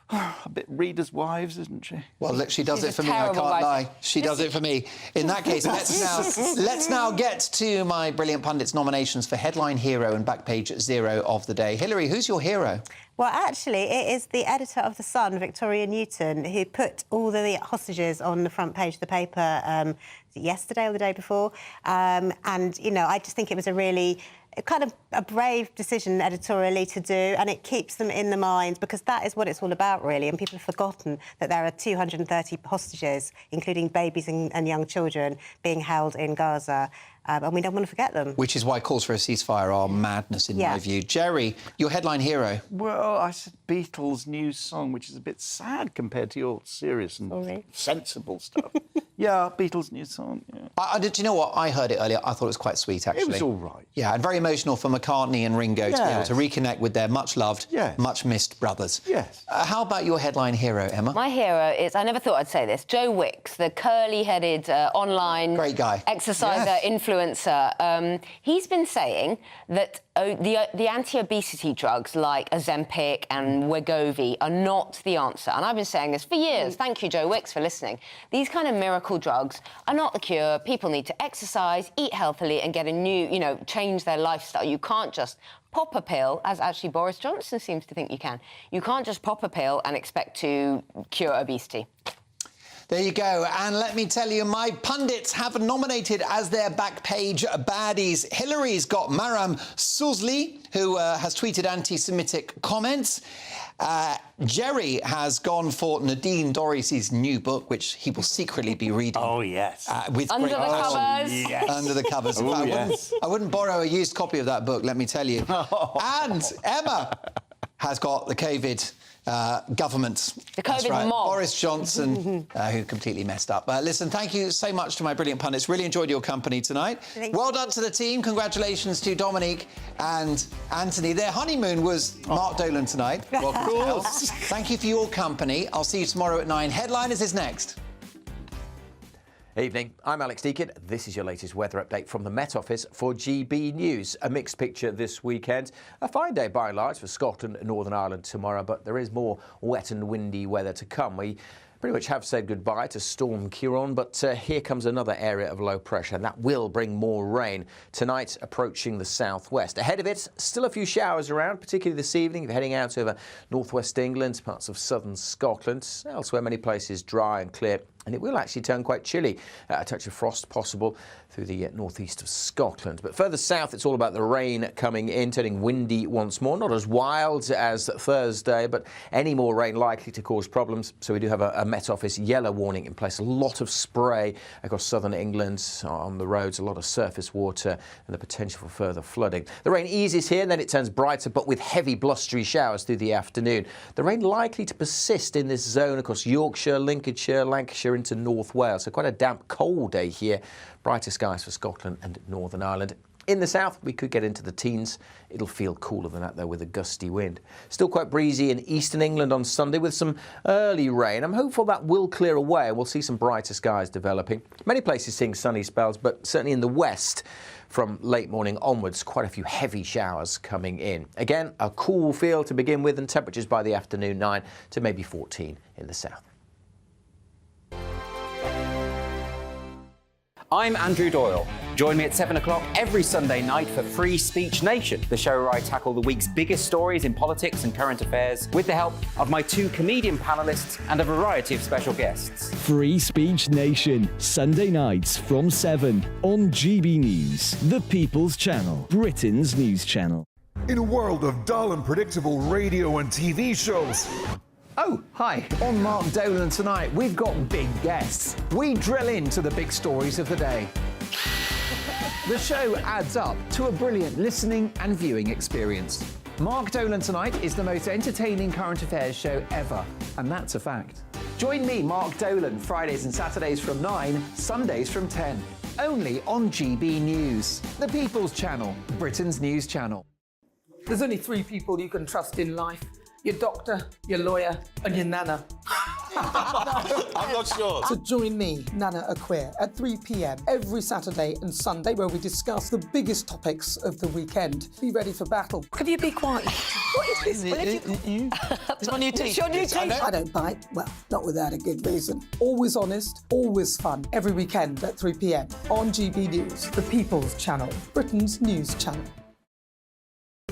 a bit readers' wives, isn't she? Well, look, she does it for me, I can't lie. She does it for me. In that case, let's now get to my brilliant pundits' nominations for Headline Hero and Backpage Zero of the day. Hilary, who's your hero? Well, actually, it is the editor of The Sun, Victoria Newton, who put all the hostages on the front page of the paper yesterday or the day before. And, you know, I just think it was a really kind of a brave decision editorially to do, and it keeps them in the mind, because that is what it's all about, really. And people have forgotten that there are 230 hostages, including babies and young children, being held in Gaza. And we don't want to forget them. Which is why calls for a ceasefire are madness, in my view. Jerry, your headline hero. Well, I said Beatles' new song, which is a bit sad compared to your serious and sensible stuff. Yeah, Beatles' new song, yeah. Do you know what? I heard it earlier. I thought it was quite sweet, actually. It was all right. Yeah, and very emotional for McCartney and Ringo to be able to reconnect with their much-loved, much-missed brothers. Yes. How about your headline hero, Emma? My hero is, I never thought I'd say this, Joe Wicks, the curly-headed online... Great guy. ...exerciser, influencer. He's been saying that the anti-obesity drugs like Ozempic and Wegovy are not the answer. And I've been saying this for years. Thank you, Joe Wicks, for listening. These kind of miracle drugs are not the cure. People need to exercise, eat healthily and get a new, change their lifestyle. You can't just pop a pill, as actually Boris Johnson seems to think you can. You can't just pop a pill and expect to cure obesity. There you go. And let me tell you, my pundits have nominated as their backpage baddies. Hillary's got Maram Suzli, who has tweeted anti-Semitic comments. Jerry has gone for Nadine Dorries' new book, which he will secretly be reading. Oh, yes. With Under great the covers. Yes. Under the covers. Oh, yes. I wouldn't borrow a used copy of that book, let me tell you. And Emma has got the COVID government. The COVID mob. Boris Johnson, who completely messed up. Listen, thank you so much to my brilliant pundits. Really enjoyed your company tonight. Well done to the team. Congratulations to Dominique and Anthony. Their honeymoon was Mark Dolan tonight. Well, of course. Thank you for your company. I'll see you tomorrow at 9. Headliners is next. Evening, I'm Alex Deakin. This is your latest weather update from the Met Office for GB News. A mixed picture this weekend. A fine day by and large for Scotland and Northern Ireland tomorrow, but there is more wet and windy weather to come. We Pretty much have said goodbye to Storm Ciarán, but here comes another area of low pressure, and that will bring more rain tonight, approaching the southwest. Ahead of it, still a few showers around, particularly this evening if you're heading out over northwest England, parts of southern Scotland. Elsewhere, many places dry and clear, and it will actually turn quite chilly. A touch of frost possible through the northeast of Scotland. But further south, it's all about the rain coming in, turning windy once more. Not as wild as Thursday, but any more rain likely to cause problems. So we do have a Met Office yellow warning in place. A lot of spray across southern England on the roads, a lot of surface water and the potential for further flooding. The rain eases here, and then it turns brighter, but with heavy blustery showers through the afternoon. The rain likely to persist in this zone across Yorkshire, Lincolnshire, Lancashire into North Wales. So quite a damp, cold day here. Brighter skies for Scotland and Northern Ireland. In the south, we could get into the teens. It'll feel cooler than that, though, with a gusty wind. Still quite breezy in eastern England on Sunday with some early rain. I'm hopeful that will clear away and we'll see some brighter skies developing. Many places seeing sunny spells, but certainly in the west, from late morning onwards, quite a few heavy showers coming in. Again, a cool feel to begin with, and temperatures by the afternoon 9 to maybe 14 in the south. I'm Andrew Doyle. Join me at 7 o'clock every Sunday night for Free Speech Nation, the show where I tackle the week's biggest stories in politics and current affairs with the help of my 2 comedian panellists and a variety of special guests. Free Speech Nation, Sunday nights from 7 on GB News, the People's Channel, Britain's news channel. In a world of dull and predictable radio and TV shows. Oh, hi. On Mark Dolan tonight, we've got big guests. We drill into the big stories of the day. The show adds up to a brilliant listening and viewing experience. Mark Dolan tonight is the most entertaining current affairs show ever, and that's a fact. Join me, Mark Dolan, Fridays and Saturdays from 9, Sundays from 10. Only on GB News, the People's Channel, Britain's news channel. There's only 3 people you can trust in life. Your doctor, your lawyer, and your nana. I'm not sure. So join me, Nana Aquare, at 3 p.m. every Saturday and Sunday, where we discuss the biggest topics of the weekend. Be ready for battle. Could you be quiet? What is this? It's my new teeth. It's your new teeth. I don't bite. Well, not without a good reason. Always honest, always fun. Every weekend at 3 p.m. on GB News, the People's Channel, Britain's news channel.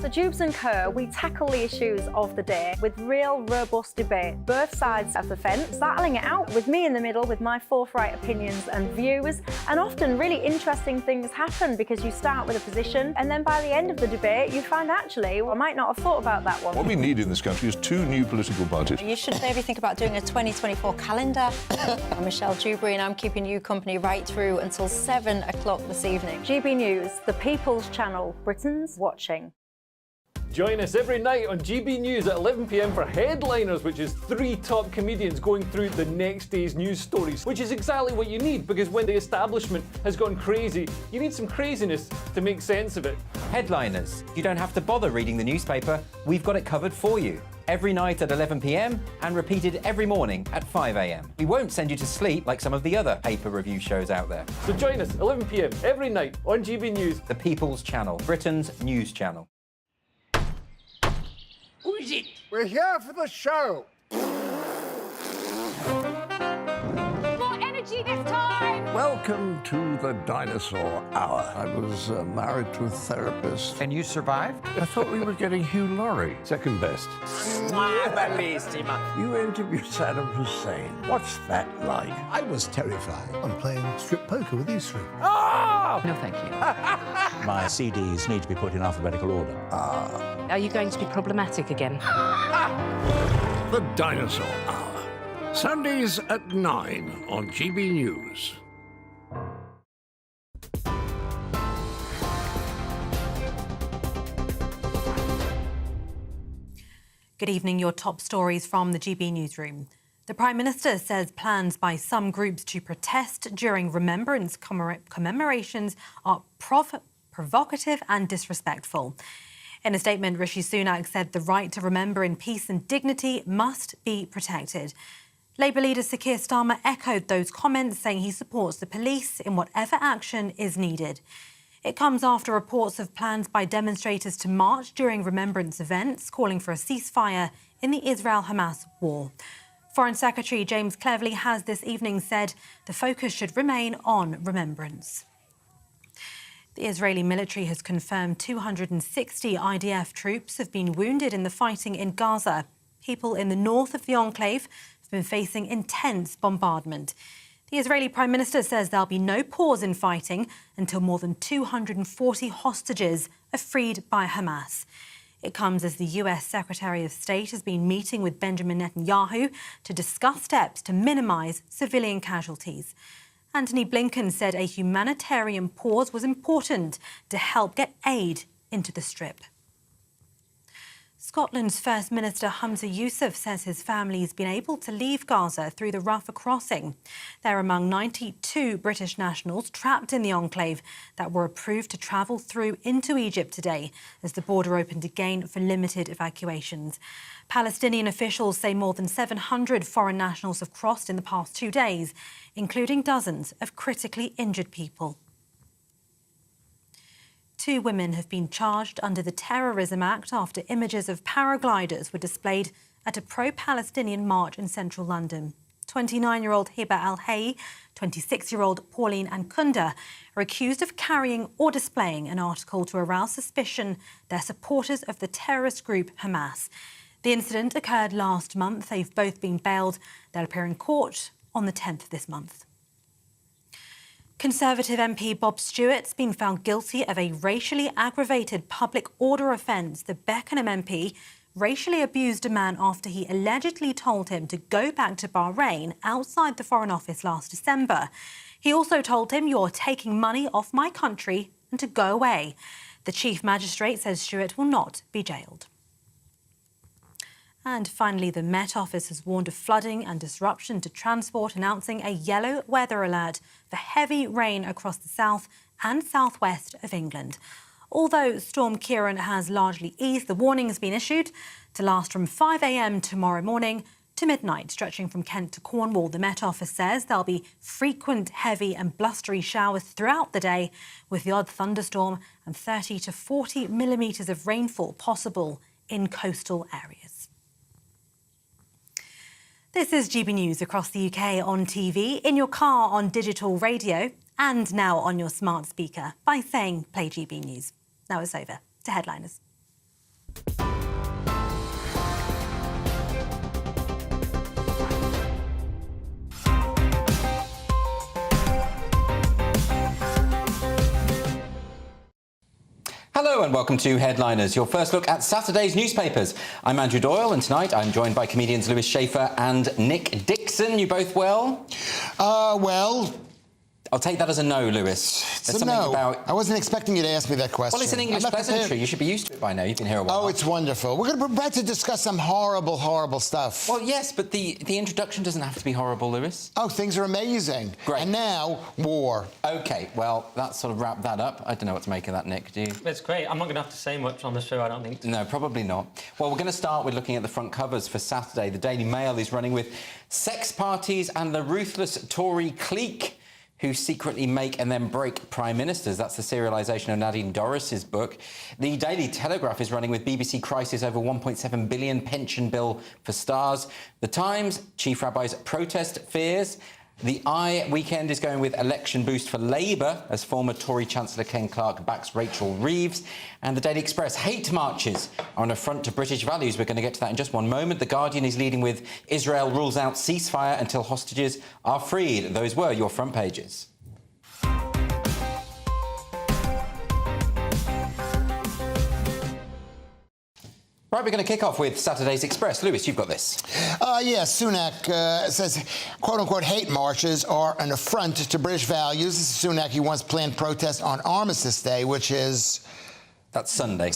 So Jubes and Kerr, we tackle the issues of the day with real, robust debate, both sides of the fence, battling it out with me in the middle with my forthright opinions and views. And often really interesting things happen because you start with a position and then by the end of the debate you find actually, well, I might not have thought about that one. What we need in this country is 2 new political parties. You should maybe think about doing a 2024 calendar. I'm Michelle Dewberry and I'm keeping you company right through until 7 o'clock this evening. GB News, the People's Channel, Britain's watching. Join us every night on GB News at 11 p.m. for Headliners, which is 3 top comedians going through the next day's news stories, which is exactly what you need, because when the establishment has gone crazy, you need some craziness to make sense of it. Headliners. You don't have to bother reading the newspaper. We've got it covered for you. Every night at 11 p.m. and repeated every morning at 5 a.m. We won't send you to sleep like some of the other paper review shows out there. So join us 11 p.m. every night on GB News. The People's Channel, Britain's news channel. Who is it? We're here for the show. More energy this time! Welcome to the dinosaur hour. I was married to a therapist. And you survived? I thought we were getting Hugh Laurie. Second best. You interviewed Saddam Hussein. What's that like? I was terrified. I'm playing strip poker with these 3. Oh! No, thank you. My CDs need to be put in alphabetical order. Are you going to be problematic again? The Dinosaur Hour. Sundays at 9 on GB News. Good evening. Your top stories from the GB newsroom. The Prime Minister says plans by some groups to protest during remembrance commemorations are provocative and disrespectful. In a statement, Rishi Sunak said the right to remember in peace and dignity must be protected. Labour leader Sir Keir Starmer echoed those comments, saying he supports the police in whatever action is needed. It comes after reports of plans by demonstrators to march during remembrance events, calling for a ceasefire in the Israel-Hamas war. Foreign Secretary James Cleverly has this evening said the focus should remain on remembrance. The Israeli military has confirmed 260 IDF troops have been wounded in the fighting in Gaza. People in the north of the enclave have been facing intense bombardment. The Israeli Prime Minister says there'll be no pause in fighting until more than 240 hostages are freed by Hamas. It comes as the US Secretary of State has been meeting with Benjamin Netanyahu to discuss steps to minimise civilian casualties. Antony Blinken said a humanitarian pause was important to help get aid into the Strip. Scotland's First Minister Humza Yousaf says his family has been able to leave Gaza through the Rafah crossing. They're among 92 British nationals trapped in the enclave that were approved to travel through into Egypt today as the border opened again for limited evacuations. Palestinian officials say more than 700 foreign nationals have crossed in the past 2 days, including dozens of critically injured people. 2 women have been charged under the Terrorism Act after images of paragliders were displayed at a pro-Palestinian march in central London. 29-year-old Hiba Al-Hay, 26-year-old Pauline Ankunda are accused of carrying or displaying an article to arouse suspicion they're supporters of the terrorist group Hamas. The incident occurred last month. They've both been bailed. They'll appear in court on the 10th of this month. Conservative MP Bob Stewart's been found guilty of a racially aggravated public order offence. The Beckenham MP racially abused a man after he allegedly told him to go back to Bahrain outside the Foreign Office last December. He also told him, "You're taking money off my country and to go away." The Chief Magistrate says Stewart will not be jailed. And finally, the Met Office has warned of flooding and disruption to transport, announcing a yellow weather alert for heavy rain across the south and southwest of England. Although Storm Ciarán has largely eased, the warning has been issued to last from 5 a.m. tomorrow morning to midnight, stretching from Kent to Cornwall. The Met Office says there'll be frequent heavy and blustery showers throughout the day, with the odd thunderstorm and 30 to 40 millimetres of rainfall possible in coastal areas. This is GB News across the UK on TV, in your car on digital radio, and now on your smart speaker by saying play GB News. Now it's over to headliners. Hello and welcome to Headliners, your first look at Saturday's newspapers. I'm Andrew Doyle and tonight I'm joined by comedians Lewis Schaefer and Nick Dixon. You both well? Well... I'll take that as a no, Lewis. It's a no. I wasn't expecting you to ask me that question. Well, it's an English pleasantry. You should be used to it by now. You've been here a while. Oh, it's wonderful. We're about to discuss some horrible, horrible stuff. Well, yes, but the introduction doesn't have to be horrible, Lewis. Oh, things are amazing. Great. And now, war. OK, well, that sort of wrapped that up. I don't know what to make of that, Nick, do you? It's great. I'm not going to have to say much on the show, I don't think. No, probably not. Well, we're going to start with looking at the front covers for Saturday. The Daily Mail is running with sex parties and the ruthless Tory clique who secretly make and then break prime ministers. That's the serialisation of Nadine Dorris's book. The Daily Telegraph is running with BBC crisis over £1.7 billion pension bill for stars. The Times, Chief Rabbi's protest fears. The Weekend is going with election boost for Labour as former Tory Chancellor Ken Clarke backs Rachel Reeves. And the Daily Express, hate marches are an affront to British values. We're going to get to that in just one moment. The Guardian is leading with Israel rules out ceasefire until hostages are freed. Those were your front pages. Right, we're going to kick off with Saturday's Express. Lewis, you've got this. Yes, Sunak says, quote-unquote, hate marches are an affront to British values. This is Sunak. He once planned protests on Armistice Day, which is... That's Sunday.